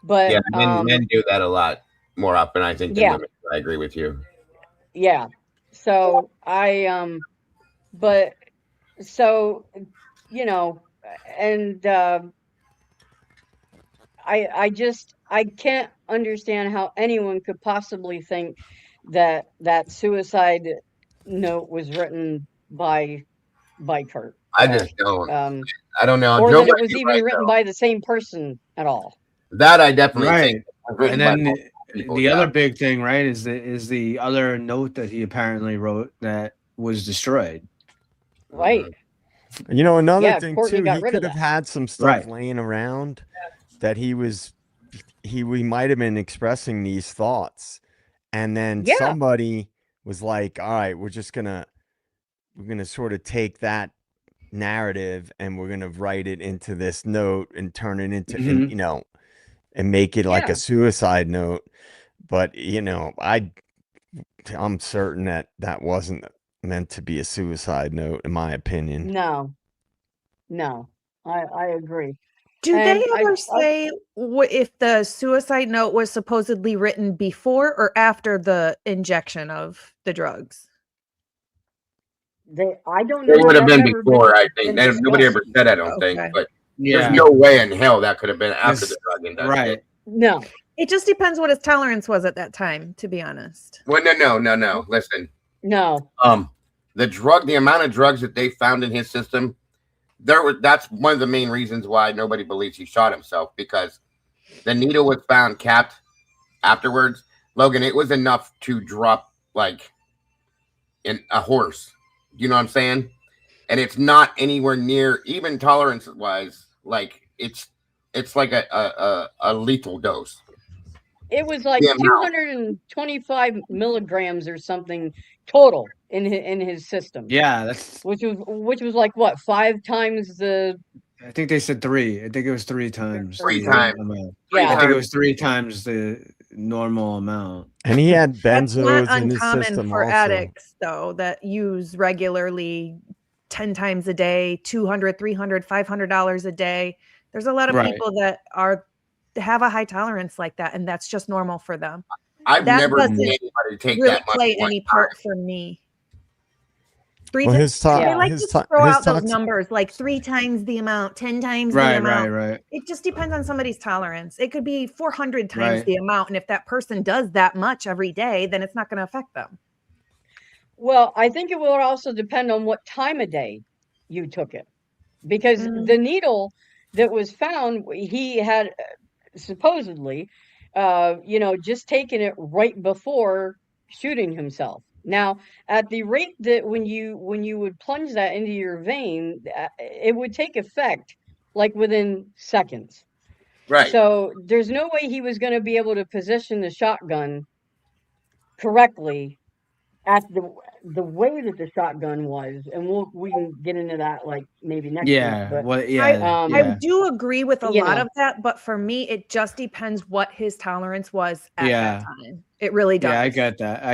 but Yeah, men do that a lot more often, I think, than yeah, women. I agree with you. yeah. So but so you know, and I can't understand how anyone could possibly think that that suicide note was written by Kurt I at all. just don't. I don't know. Or Joe that it might was be even right written though. by the same person at all. That I definitely think Right. was written And by then multiple people. the Yeah. other big thing, right, is the other note that he apparently wrote that was destroyed. Right. You know, another Yeah, thing Courtney too, got he rid of could have that. had some stuff Right. laying around that we might have been expressing these thoughts, and then Yeah. somebody was like, all right, we're gonna sort of take that narrative and we're gonna write it into this note and turn it into and, Mhm. you know, and make it like Yeah. a suicide note. But you know, I'm certain that that wasn't meant to be a suicide note, in my opinion. No. No. I agree. Do they And ever say if the suicide note was supposedly written before or after the injection of the drugs? I don't It know would if have that's been ever before, I been think. Nobody discussed. ever said, I don't think. Okay. But Yeah. there's no way in hell that could have been after the This- drug induction. right. No. It just depends what his tolerance was at that time, to be honest. Well, no. Listen, No. the amount of drugs that they found in his system, that's one of the main reasons why nobody believes he shot himself, because the needle was found capped afterwards. Logan, it was enough to drop like in a horse. You know what I'm saying? And it's not anywhere near, even tolerance wise, like it's like a lethal dose. It was like The amount. 225 milligrams or something total in his system, Yeah, that's. which was like what, 5 times the I think they said 3. I think it was 3 times. Three the times. amount. Yeah. I think it was 3 times the normal amount. And he had That's not benzos in his uncommon system for also. addicts, though, that use regularly 10 times a day, $200, $300, $500 a day. There's a lot of Right. people that have a high tolerance like that, and that's just normal for them. I've That never doesn't seen anybody take really that much. play at one any time. part for me. Well, his They talk, like his to talk, throw his out those talks. numbers, like 3 times the amount, 10 times the Right, amount. right. It just depends on somebody's tolerance. It could be 400 times Right. the amount, and if that person does that much every day, then it's not going to affect them. Well, I think it will also depend on what time of day you took it, because the needle that was found, he had supposedly, just taken it right before shooting himself. Now, at the rate that when you would plunge that into your vein, it would take effect like within seconds. Right. So there's no way he was going to be able to position the shotgun correctly at the way that the shotgun was, and we can get into that like maybe next week. Yeah. But Well, yeah. I Yeah. do agree with a You lot know. of that, but for me, it just depends what his tolerance was at Yeah. that time. It really does. Yeah, I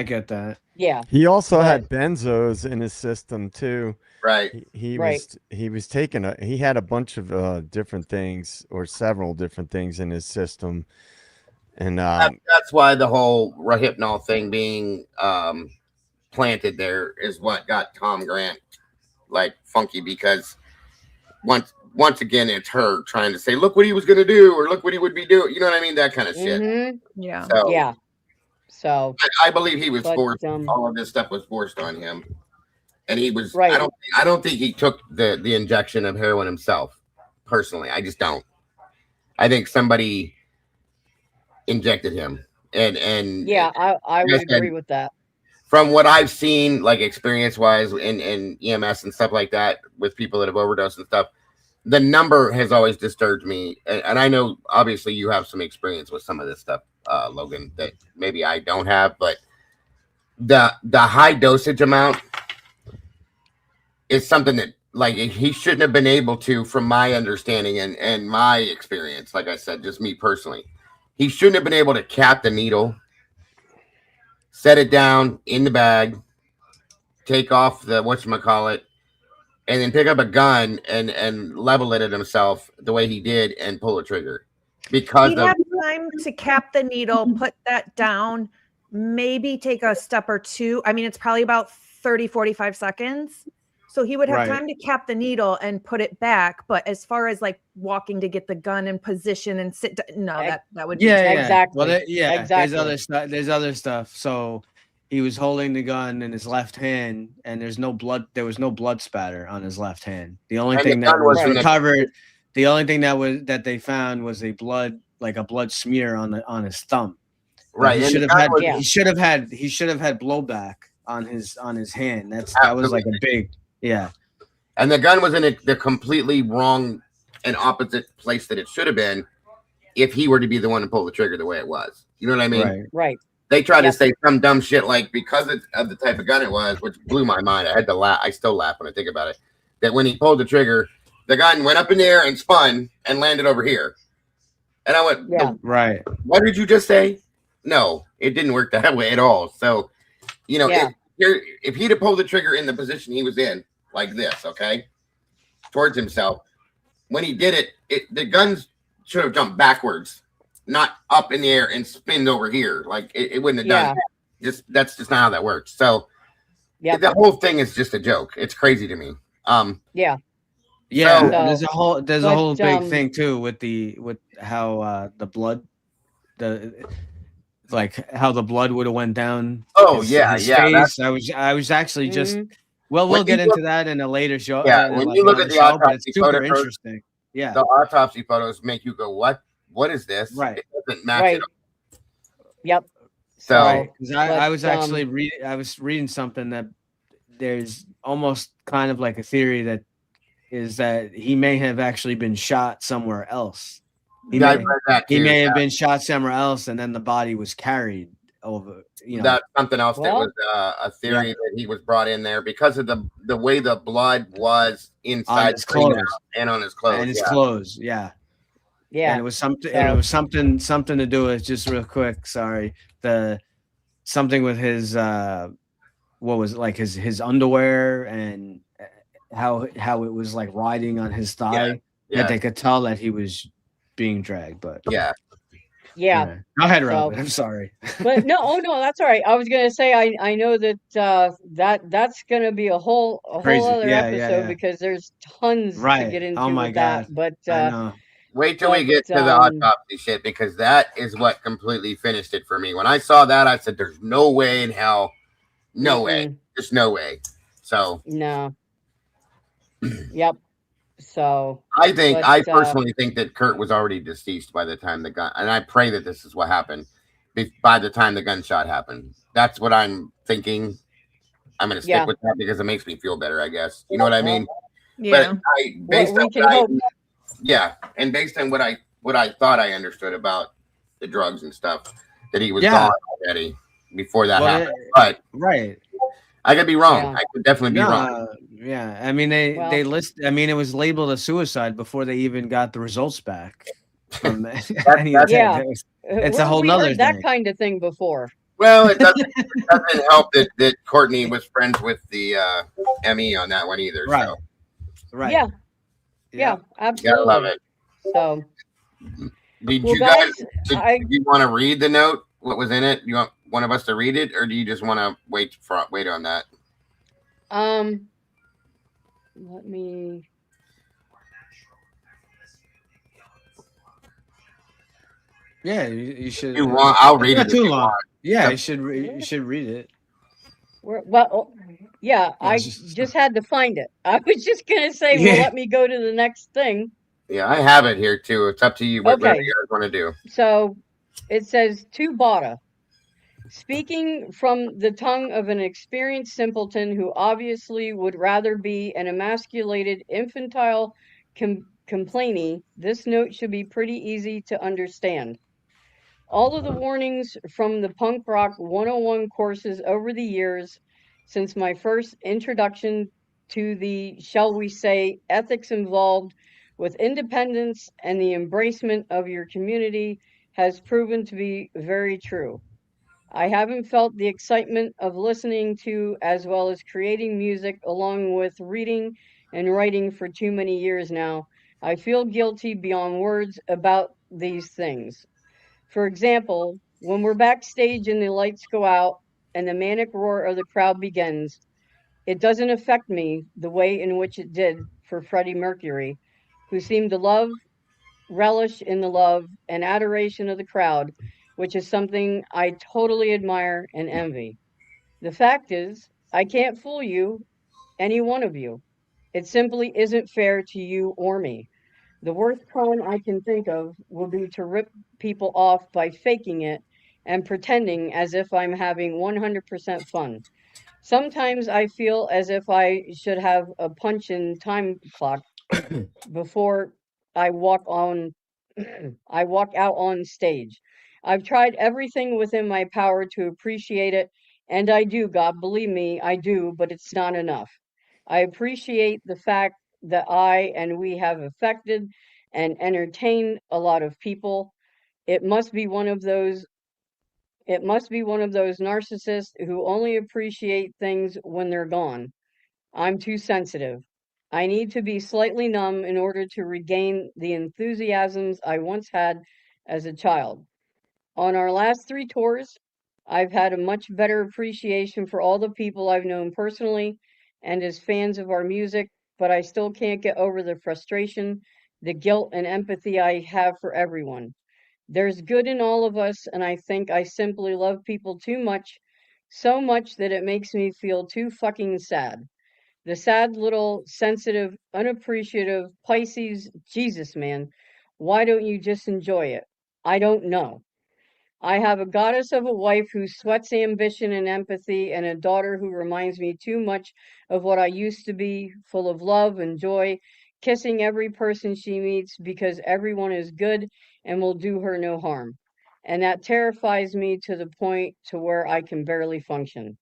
get that. yeah, He also But- had benzos in his system too. Right. He Right. was taking he had a bunch of different things, or several different things in his system, and That's why the whole Rohypnol thing being planted there is what got Tom Grant like funky, because once again it's her trying to say, look what he was going to do, or look what he would be doing. You know what I mean? That kind of shit. mhm, Yeah. So yeah. So I believe he was But, forced. um, All of this stuff was forced on him, and he was. Right. I don't think he took the injection of heroin himself. Personally, I just don't. I think somebody injected him, and yeah, I would Yes, agree and- with that. from what I've seen, like experience wise in EMS and stuff like that, with people that have overdosed and stuff, the number has always disturbed me. And I know obviously you have some experience with some of this stuff, Logan, that maybe I don't have, but the high dosage amount is something that like he shouldn't have been able to, from my understanding and my experience. Like I said, just me personally, he shouldn't have been able to cap the needle, set it down in the bag, take off the whatchamacallit, and then pick up a gun and level it at himself the way he did and pull the trigger. Because He'd have time to cap the needle, put that down, maybe take a step or two. I mean, it's probably about 30, 45 seconds. So he would have Right. time to cap the needle and put it back. But as far as like walking to get the gun in position and sit down, no, that would be Yeah, Exactly. Well, Exactly. There's other stuff. So he was holding the gun in his left hand, and there's no blood. There was no blood spatter on his left hand. The only And thing the that gun was was in the- recovered, the only thing that they found was a blood smear on his thumb. right, He and should the have had. gun was- Yeah. He should have had blowback on his hand. That was like a big. Yeah. and the gun was in the completely wrong and opposite place that it should have been if he were to be the one to pull the trigger the way it was. You know what I mean? Right. Right. They tried Yeah. to say some dumb shit like, because of the type of gun it was, which blew my mind. I had to laugh. I still laugh when I think about it. That when he pulled the trigger, the gun went up in the air and spun and landed over here. And I went, Yeah. Right. what did you just say? No, it didn't work that way at all. So, Yeah. if he'd have pulled the trigger in the position he was in, like this, okay, towards himself, when he did it, the guns should have jumped backwards, not up in the air and spinned over here. Like it wouldn't have done. That's just not how that works. So Yeah. the whole thing is just a joke. It's crazy to me. Yeah. Yeah, So- there's a whole but, big thing too with how the blood how the blood would have went down. Oh, his yeah, face. that's- I was actually just Mhm. Well, When we'll get you into look- that in a later show. Yeah, in when like you look another at the show, but it's autopsy super photos, interesting. Yeah. the autopsy photos make you go, what is this? Right. It doesn't match Right. it. Yep. So Right. Because I but, was actually reading something that there's almost kind of like a theory that is that he may have actually been shot somewhere else. He yeah, I've may, read that he too. may have Yeah. been shot somewhere else, and then the body was carried over. You know, That's something else that Well, was a theory that he was brought in there because of the way the blood was on inside his the greenhouse clothes and on his clothes. and his yeah. clothes. Yeah. yeah. And it was something. So- And it was something to do with, just real quick. Sorry, something with his what was it, like his underwear, and how it was like riding on his thigh, Yeah. that they could tell that he was being dragged. But Yeah. go ahead, So- Robin. I'm sorry. But no, oh no, that's all right. I was gonna say I know that that's gonna be a whole Crazy. other Yeah, episode, yeah. because there's tons to Right. get into Oh my with that. God. But I know. Wait till we But, get to the autopsy shit, because that is what completely finished it for me. When I saw that, I said, "There's no way in hell, no way, just no way." So no. Yep. So I think, But, I personally think that Kurt was already deceased by the time the gun, and I pray that this is what happened by the time the gunshot happened. That's what I'm thinking. I'm going to stick with that because it makes me feel better, I guess. You know what I mean? Yeah. But based we on can what hope. and based on what I thought I understood about the drugs and stuff, that he was Yeah. gone already before that Well, happened. But Right. I could be wrong. Yeah. I could definitely be wrong. No, yeah. I mean, they Well- list. I mean, it was labeled a suicide before they even got the results back from any that's- Yeah. attempt. It's a whole we nother heard that thing. kind of thing before. Well, it doesn't help that Courtney was friends with the ME on that one either. Right. So Right. Yeah. Yeah. you Absolutely. gotta love it. So Did well, you guys? guys, I Do you want to read the note? What was in it? You want one of us to read it, or do you just want to wait on that? let me. Yeah, you should. You want? I'll read Not it. too if you long. want. Yeah, you should read it. Well, yeah, I it's just had to find it. I was just gonna say, well, Yeah. let me go to the next thing. Yeah, I have it here too. It's up to you. Whatever Okay. you guys want to do. So it says to Bada, speaking from the tongue of an experienced simpleton who obviously would rather be an emasculated, infantile complainee, this note should be pretty easy to understand. All of the warnings from the Punk Rock 101 courses over the years, since my first introduction to the, shall we say, ethics involved with independence and the embracement of your community, has proven to be very true. I haven't felt the excitement of listening to as well as creating music along with reading and writing for too many years now. I feel guilty beyond words about these things. For example, when we're backstage and the lights go out and the manic roar of the crowd begins, it doesn't affect me the way in which it did for Freddie Mercury, who seemed to relish in the love and adoration of the crowd, which is something I totally admire and envy. The fact is, I can't fool you, any one of you. It simply isn't fair to you or me. The worst crime I can think of will be to rip people off by faking it and pretending as if I'm having 100% fun. Sometimes I feel as if I should have a punch in time clock before I walk on I walk out on stage. I've tried everything within my power to appreciate it, and I do, God, believe me, I do, but it's not enough. I appreciate the fact that I and we have affected and entertained a lot of people. It must be one of those narcissists who only appreciate things when they're gone. I'm too sensitive. I need to be slightly numb in order to regain the enthusiasms I once had as a child. On our last 3 tours, I've had a much better appreciation for all the people I've known personally and as fans of our music, but I still can't get over the frustration, the guilt, and empathy I have for everyone. There's good in all of us, and I think I simply love people too much, so much that it makes me feel too fucking sad. The sad little sensitive, unappreciative Pisces. Jesus, man, why don't you just enjoy it? I don't know. I have a goddess of a wife who sweats ambition and empathy, and a daughter who reminds me too much of what I used to be, full of love and joy, kissing every person she meets because everyone is good and will do her no harm. And that terrifies me to the point to where I can barely function.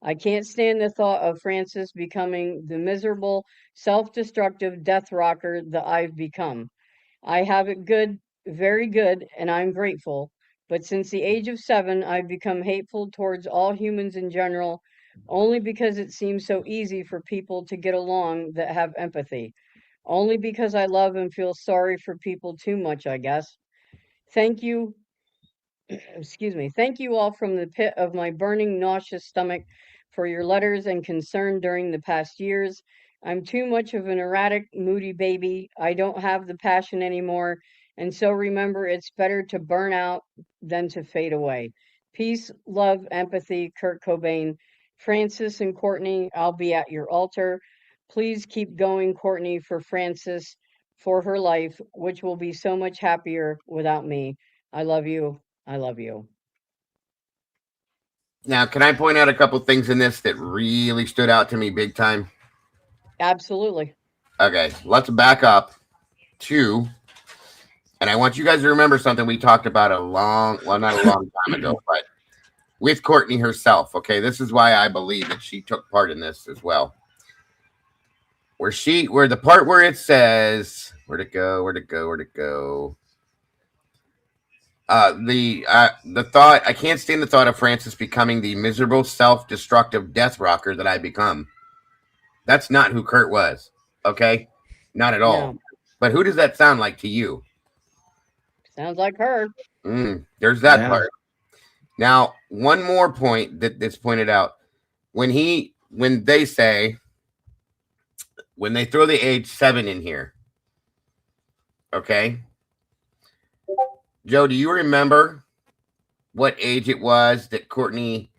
I can't stand the thought of Francis becoming the miserable, self-destructive death rocker that I've become. I have it good, very good, and I'm grateful. But since the age of 7, I've become hateful towards all humans in general, only because it seems so easy for people to get along that have empathy. Only because I love and feel sorry for people too much, I guess. Thank you, excuse me. Thank you all from the pit of my burning, nauseous stomach for your letters and concern during the past years. I'm too much of an erratic, moody baby. I don't have the passion anymore. And so remember, it's better to burn out than to fade away. Peace, love, empathy, Kurt Cobain. Francis and Courtney, I'll be at your altar. Please keep going, Courtney, for Francis, for her life, which will be so much happier without me. I love you. I love you. Now, can I point out a couple things in this that really stood out to me big time? Absolutely. Okay, let's back up to, and I want you guys to remember something we talked about not a long time ago, but with Courtney herself. Okay, this is why I believe that she took part in this as well. Where the part where it says, where'd it go? The thought, I can't stand the thought of Francis becoming the miserable, self-destructive death rocker that I become. That's not who Kurt was. Okay, not at all. No. But who does that sound like to you? Sounds like her. There's that Yeah. part. Now, one more point that's pointed out when they throw the age 7 in here. Okay, Joe, do you remember what age it was that Courtney,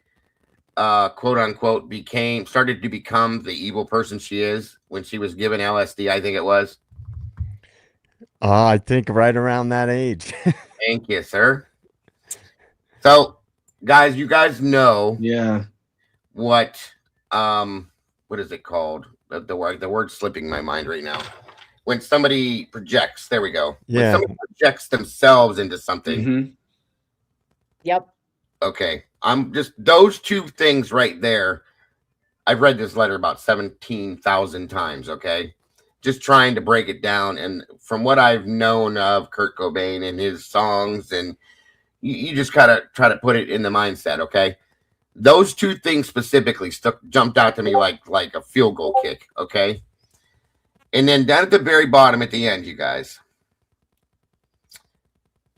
quote unquote, started to become the evil person she is when she was given LSD? I think it was. I think right around that age. Thank you, sir. So, guys, you guys know, Yeah. what is it called? The word's slipping my mind right now. When somebody projects, there we go. Yeah. When somebody projects themselves into something. Mm-hmm. Yep. Okay. I'm just those two things right there. I've read this letter about 17,000 times. Okay. Just trying to break it down. And from what I've known of Kurt Cobain and his songs, and you just gotta try to put it in the mindset. Okay. Those two things specifically jumped out to me like a field goal kick. Okay. And then down at the very bottom at the end, you guys,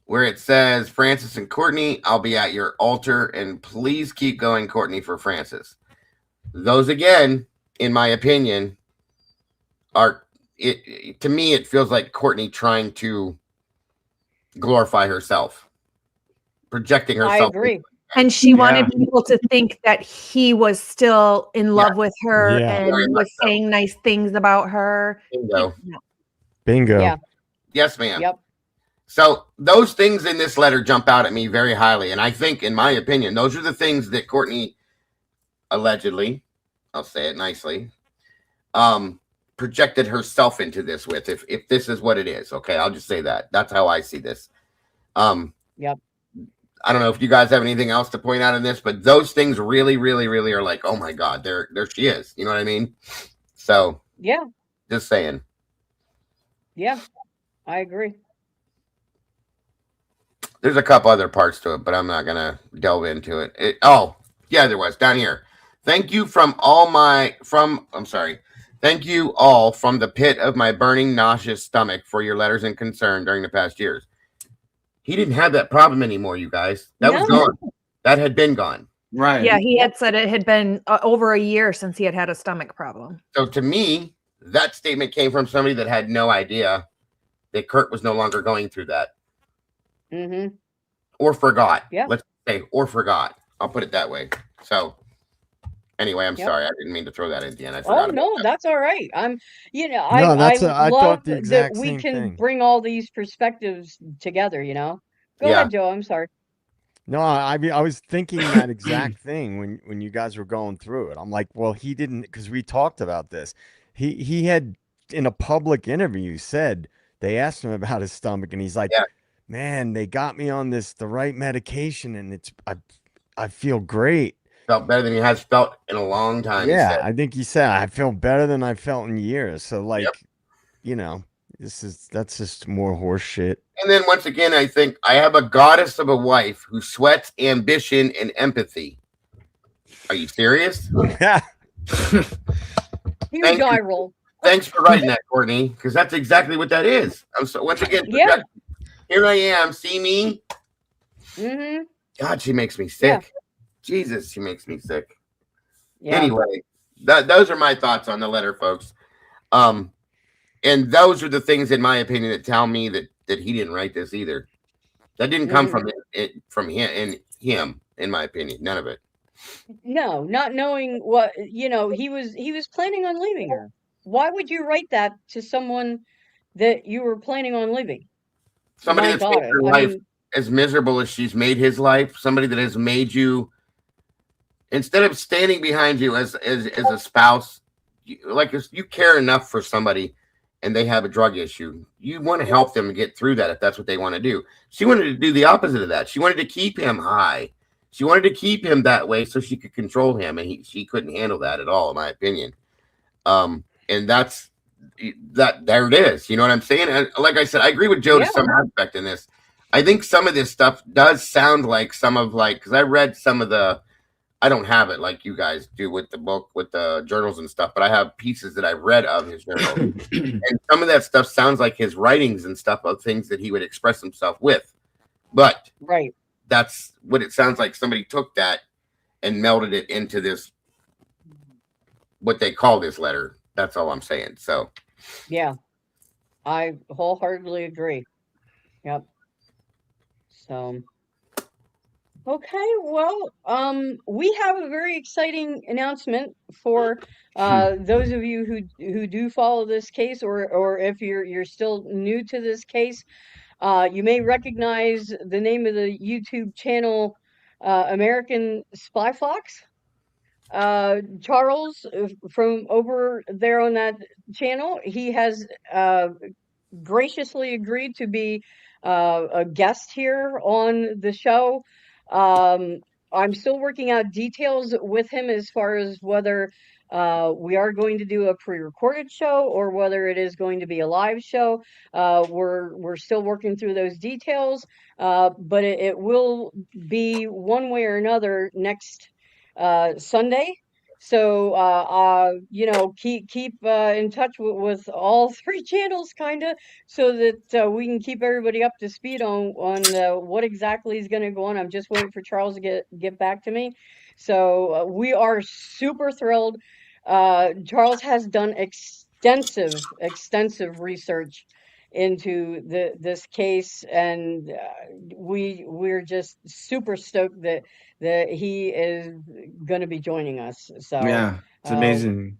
where it says, Francis and Courtney, I'll be at your altar, and please keep going, Courtney, for Francis. Those, again, in my opinion, to me, it feels like Courtney trying to glorify herself, projecting herself. I agree. And she wanted people to think that he was still in love with her Yeah. and was saying nice things about her. Bingo. Bingo. Yeah. Yes, ma'am. Yep. So those things in this letter jump out at me very highly. And I think, in my opinion, those are the things that Courtney allegedly, I'll say it nicely, projected herself into this with, if this is what it is. Okay, I'll just say that. That's how I see this. Yep. I don't know if you guys have anything else to point out in this, but those things really, really, really are like, oh my God, there she is. You know what I mean? So Yeah. just saying. Yeah. I agree. There's a couple other parts to it, but I'm not gonna delve into it. There was down here. Thank you Thank you all from the pit of my burning, nauseous stomach for your letters and concern during the past years. He didn't have that problem anymore, you guys. That was gone. That had been gone. Right. Yeah, he had said it had been over a year since he had a stomach problem. So to me, that statement came from somebody that had no idea that Kurt was no longer going through that. Mm-hmm. Or forgot. Yeah. Let's say, or forgot. I'll put it that way. So Anyway, I'm Yep. sorry. I didn't mean to throw that in the end. I Oh forgot about no, that. that's all right. I'm, you know, No, I I love thought the that exact we same can thing. bring all these perspectives together, you know. Go Yeah. ahead, Joe. I'm sorry. No, I was thinking that exact thing when you guys were going through it. I'm like, well, he didn't, because we talked about this. He had in a public interview said they asked him about his stomach, and he's like, Yeah. man, they got me on the right medication, and I feel great. Felt better than he has felt in a long time, he Yeah, said. I think he said I feel better than I felt in years. So Yep. like, you know, that's just more horse shit. And then once again, I think I have a goddess of a wife who sweats ambition and empathy. Are you serious? Huge Thank eye you. roll. Thanks for writing that, Courtney, because that's exactly what that is. I'm so once again, Yeah. here I am. See me? Mm-hmm. God, she makes me Yeah. sick. Jesus, she makes me sick. Yeah. Anyway, those are my thoughts on the letter, folks. And those are the things, in my opinion, that tell me that he didn't write this either. That didn't come from from him, in my opinion. None of it. No, not knowing what, you know, he was planning on leaving her. Why would you write that to someone that you were planning on leaving? Somebody My that's God. made your I life mean, as miserable as she's made his life. Somebody that has made you, instead of standing behind you as a spouse, like if you care enough for somebody and they have a drug issue, you want to help them get through that if that's what they want to do. She wanted to do the opposite of that. She wanted to keep him high. She wanted to keep him that way so she could control him, and she couldn't handle that at all, in my opinion. And that's that. There it is. You know what I'm saying? And like I said, I agree with Joe to yeah. some aspect in this. I think some of this stuff does sound like some of because I read some of the. I don't have it like you guys do with the book, with the journals and stuff, but I have pieces that I've read of his journals. And some of that stuff sounds like his writings and stuff of things that he would express himself with. But Right. that's what it sounds like. Somebody took that and melded it into this, what they call this letter. That's all I'm saying. So, Yeah. I wholeheartedly agree. Yep. So, okay, well, we have a very exciting announcement for those of you who do follow this case, or if you're still new to this case. You may recognize the name of the YouTube channel, American Spy Fox. Charles, from over there on that channel, he has graciously agreed to be a guest here on the show. Um, I'm still working out details with him as far as whether we are going to do a pre-recorded show or whether it is going to be a live show. We're still working through those details, but it will be one way or another next Sunday. So you know, keep in touch with all three channels, kind of, so that we can keep everybody up to speed on what exactly is going to go on. I'm just waiting for Charles to get back to me. So we are super thrilled. Charles has done extensive research into this case, and we're just super stoked that he is going to be joining us. So Yeah, it's amazing.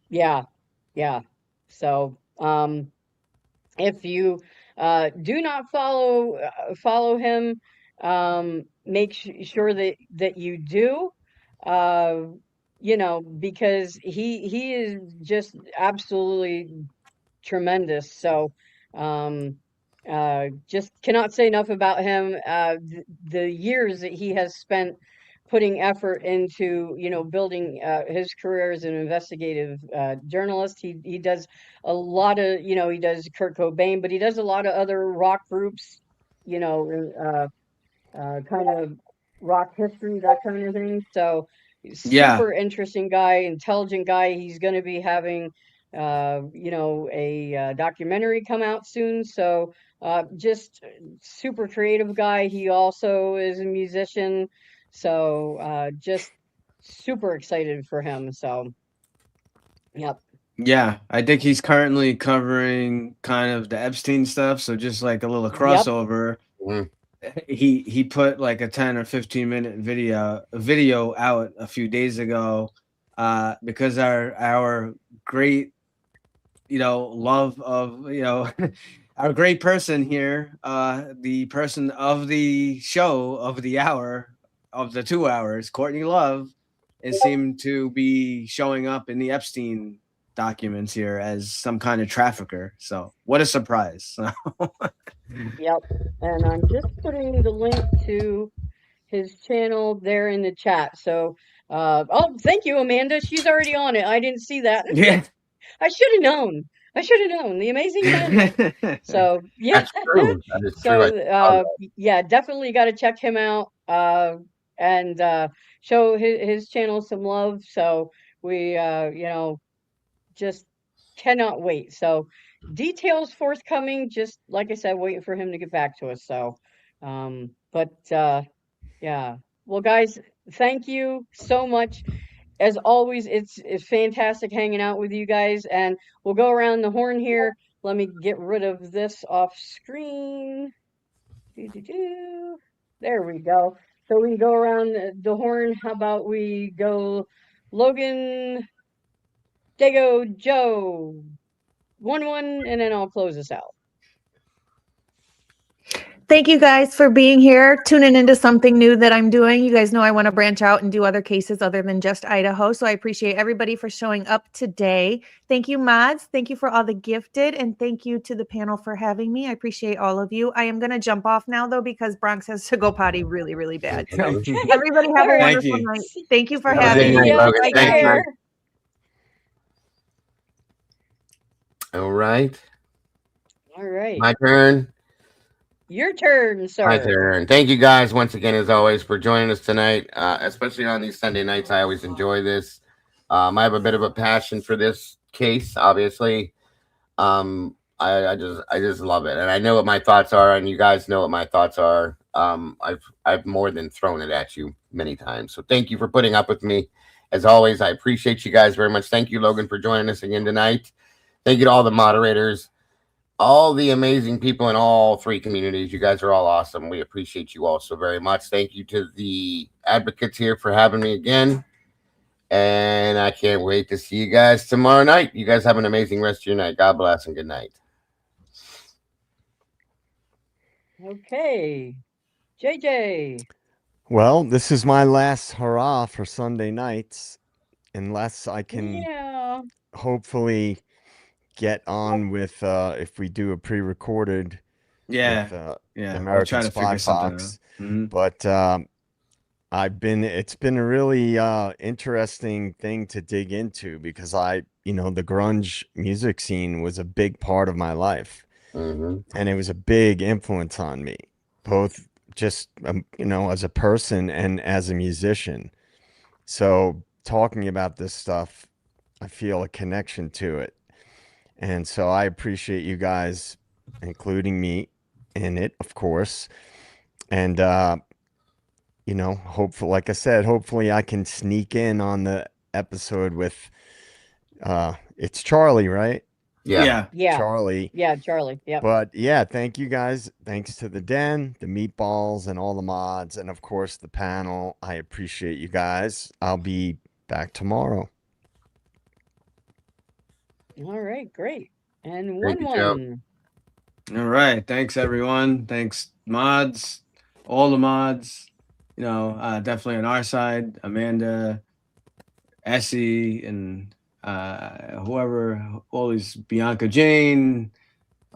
yeah, yeah. So if you do not follow him, make sure that you do. Uh, you know, because he is just absolutely tremendous. So just cannot say enough about him. The years that he has spent putting effort into, you know, building his career as an investigative journalist. He does a lot of, you know, he does Kurt Cobain, but he does a lot of other rock groups, you know, kind of rock history, that kind of thing. So Yeah, super interesting guy, intelligent guy. He's going to be having, you know, a documentary come out soon. So just super creative guy. He also is a musician. So just super excited for him. So, yep. yeah. I think he's currently covering kind of the Epstein stuff, so just like a little Yep. crossover. mhm. he put like a 10 or 15-minute video out a few days ago, because our great, love of, our great person here, the person of the show, of the hour, of the 2 hours, Courtney Love, is seemed to be showing up in the Epstein documents here as some kind of trafficker. So what a surprise. Yep. And I'm just putting the link to his channel there in the chat. So, oh, thank you, Amanda. She's already on it. I didn't see that. Yeah. I should have known. I should have known. The amazing Amanda. So, yeah. That's true. That is true. So, yeah, definitely got to check him out, and show his channel some love. So we, just cannot wait. So details forthcoming. Just like I said, waiting for him to get back to us. So, but yeah. Well, guys, thank you so much. As always, it's fantastic hanging out with you guys, and we'll go around the horn here. Let me get rid of this off screen. There we go. So we can go around the horn. How about we go Logan, Dago, Joe, 1-1, and then I'll close this out. Thank you guys for being here, tuning into something new that I'm doing. You guys know I want to branch out and do other cases other than just Idaho. So I appreciate everybody for showing up today. Thank you, mods. Thank you for all the gifted. And thank you to the panel for having me. I appreciate all of you. I am going to jump off now, though, because Bronx has to go potty really, really bad. So everybody have a wonderful night. Thank you for having me. Take care. All right. All right. My turn. Your turn, sir. My turn. Thank you guys once again, as always, for joining us tonight, especially on these Sunday nights. I always enjoy this. I have a bit of a passion for this case, obviously. I just love it, and I know what my thoughts are, and you guys know what my thoughts are. I've more than thrown it at you many times, so thank you for putting up with me. As always, I appreciate you guys very much. Thank you, Logan, for joining us again tonight. Thank you to all the moderators, all the amazing people in all 3 communities. You guys are all awesome. We appreciate you all so very much. Thank you to the advocates here for having me again. And I can't wait to see you guys tomorrow night. You guys have an amazing rest of your night. God bless and good night. Okay. JJ. Well, this is my last hurrah for Sunday nights, unless I can hopefully get on with if we do a pre-recorded with American Spy Fox. But it's been a really interesting thing to dig into, because the grunge music scene was a big part of my life. And it was a big influence on me, both just as a person and as a musician. So talking about this stuff, I feel a connection to it. And so I appreciate you guys, including me in it, of course. And, hopefully, like I said, hopefully I can sneak in on the episode with, it's Charlie, right? Yeah. Charlie. Yeah, Charlie. Yeah. But yeah, thank you guys. Thanks to the Den, the Meatballs, and all the mods, and of course the panel. I appreciate you guys. I'll be back tomorrow. All right, great. And 1-1. All right. Thanks, everyone. Thanks, mods, all the mods. Definitely on our side, Amanda, Essie, and whoever, all these, Bianca Jane,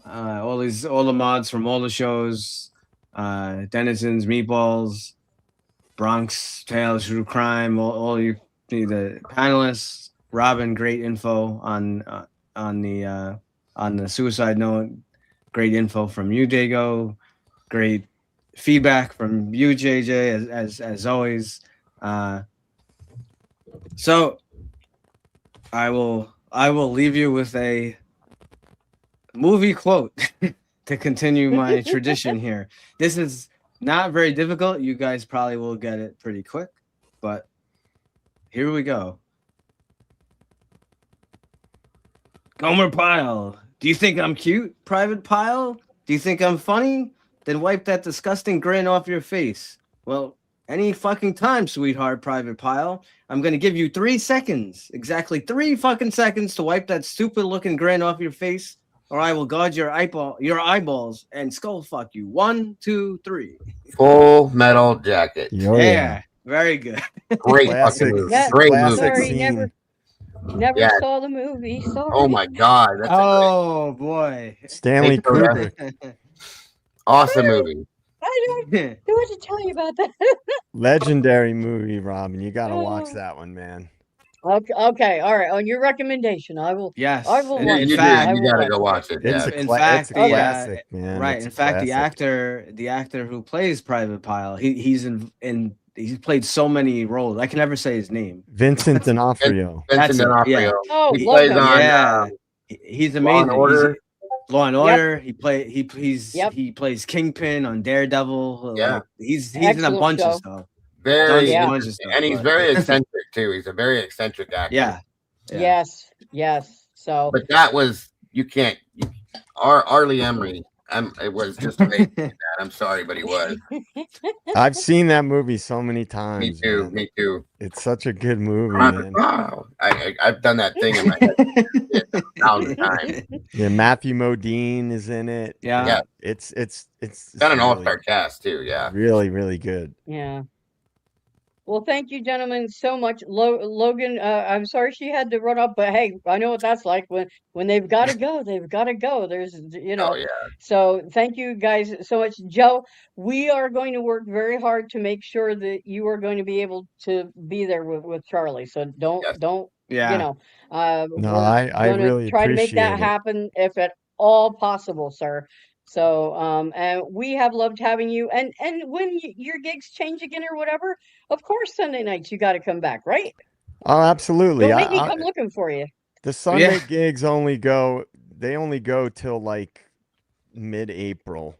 all the mods from all the shows, Denizens, Meatballs, Bronx Tales, True Crime, all you, the panelists. Robin, great info on the suicide note. Great info from you, Dago. Great feedback from you, JJ, as always. So I will leave you with a movie quote to continue my tradition here. This is not very difficult. You guys probably will get it pretty quick, but here we go. Gomer Pyle, do you think I'm cute, Private Pyle? Do you think I'm funny? then wipe that disgusting grin off your face. Well, any fucking time, sweetheart, Private Pile. I'm gonna give you 3 seconds, exactly 3 fucking seconds to wipe that stupid looking grin off your face, or I will gouge your eyeballs and skull fuck you. 1, 2, 3. Full Metal Jacket. Oh, Yeah, very good. Great Classic, fucking movie. Yeah, Great classic movie. sorry, never scene. never Yeah. saw the movie. Sorry. Oh my God, that's Oh boy. Stanley Take the rest. Kubrick, awesome movie. I don't know what to tell you about that. legendary movie, Robin. You got to watch that one, man. Okay, all right. On your recommendation, I will. Yes. I will and watch in You it. fact, I do. You will gotta watch go it. watch it. It's Yeah. a In cla- fact, it's a classic, man. right. It's In a fact, classic. the actor who plays Private Pile, he's he's played so many roles. I can never say his name. Vincent D'Onofrio. That's Vincent it, yeah. D'Onofrio. Oh, He love plays him. on Yeah. He's Law amazing. and Order. Law and Yep. Order. Yep. He plays Kingpin on Daredevil. Yeah. Like, he's in a Excellent bunch show. of stuff. Very Yeah. Bunch of stuff, and he's but- very eccentric too. He's a very eccentric actor. Yeah. Yes. So But that was Arlie Emery. It was just amazing. That. I'm sorry, but he was. I've seen that movie so many Me times. too. man. Me too. It's such a good movie, man. Wow. I've done that thing in my head 1,000 times. Yeah, Matthew Modine is in it. Yeah. Yeah. It's Got an really, all-star cast too. Yeah. really, really good. yeah. Well, thank you, gentlemen, so much. Logan, I'm sorry she had to run up, but hey, I know what that's like when they've got to go. They've got to go. There's, Oh yeah. So thank you guys so much. Joe, we are going to work very hard to make sure that you are going to be able to be there with Charlie. So don't, Yes. Yeah. No, we're I gonna really try to make that appreciate it. happen if at all possible, sir. So, and we have loved having you. And when your gigs change again or whatever, of course, Sunday nights you got to come back, right? Oh, absolutely. Don't make me come looking for you. The Sunday Yeah. gigs only go till like mid-April.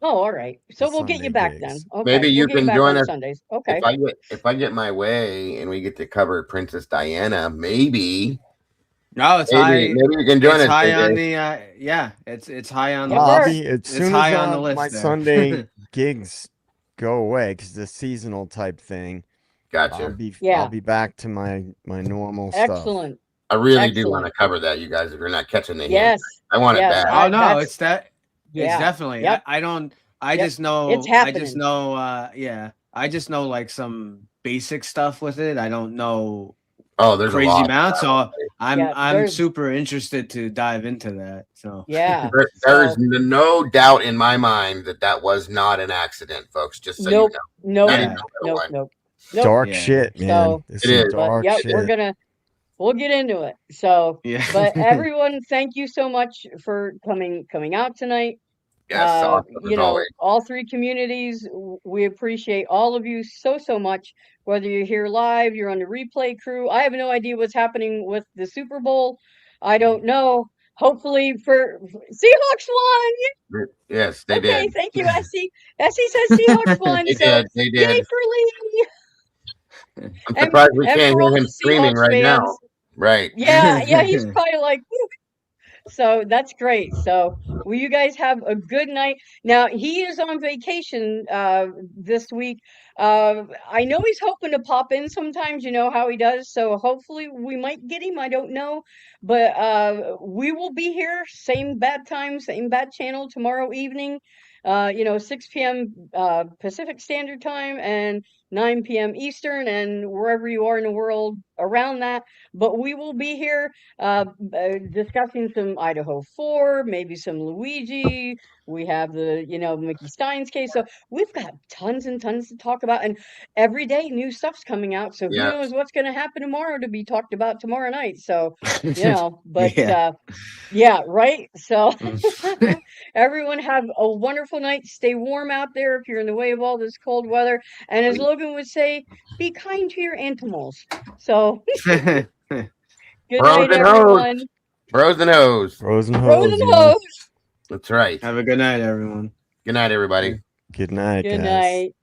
Oh, all right. So The we'll get you Sunday back gigs. then. Okay. Maybe you we'll get can back join on us Sundays. Okay. If I get my way and we get to cover Princess Diana, maybe No, it's high. maybe you can join It's us. high JJ. on the yeah. It's high on the Yes, Well, sir. as It's soon high as on the list my there. Sunday gigs go away, because it's a seasonal type thing, Gotcha. Yeah. I'll be back to my normal stuff. Excellent. I really do want Excellent. to cover that, you guys. If you're not catching the hint, Yes. I want yes, it bad. Oh no, that's- it's that. Yeah. It's definitely. Yep. I don't. I Yep. just know. It's I happening. just know. Yeah. I just know like some basic stuff with it. I don't know Oh, there's crazy a lot. amount. So I'm Yeah, I'm there's- super interested to dive into that. So Yeah. There's So- no doubt in my mind that was not an accident, folks. Just so Nope. you know. Nope. Not Yeah. even a Nope. one. Nope. Nope. Dark Yeah. shit, man. So- This It is is. dark But, shit. we'll get into it. So, yeah. but everyone, thank you so much for coming out tonight. Yes, awesome, as always. All three communities, we appreciate all of you so much. Whether you're here live, you're on the replay crew. I have no idea what's happening with the Super Bowl. I don't know. Hopefully for Seahawks won. Yes, they Okay, did. thank you, Essie. Essie says Seahawks won. They So did. They yay did. for Lee. I'm surprised we and can't for hear all him the screaming Seahawks right now. fans. Right. Yeah, he's probably like, "Whew." So that's great. So will you guys have a good night? Now he is on vacation this week. I know he's hoping to pop in sometimes, you know how he does. So hopefully we might get him. I don't know. But we will be here, same bad time, same bad channel tomorrow evening. 6 p.m. Pacific Standard Time and 9 p.m. Eastern, and wherever you are in the world around that. But we will be here discussing some Idaho 4, maybe some Luigi. We have the, Mickey Stein's case. So we've got tons and tons to talk about. And every day new stuff's coming out. So who Yeah. knows what's going to happen tomorrow to be talked about tomorrow night. So, but Yeah. yeah, right. So everyone have a wonderful night. Stay warm out there if you're in the way of all this cold weather. And as Logan would say, be kind to your animals. So good Bros night, and hoes. everyone. Bros and hoes. Frozen hose. Frozen yo. hose. That's right. Have a good night, everyone. Good night, everybody. Good night, Good guys. night.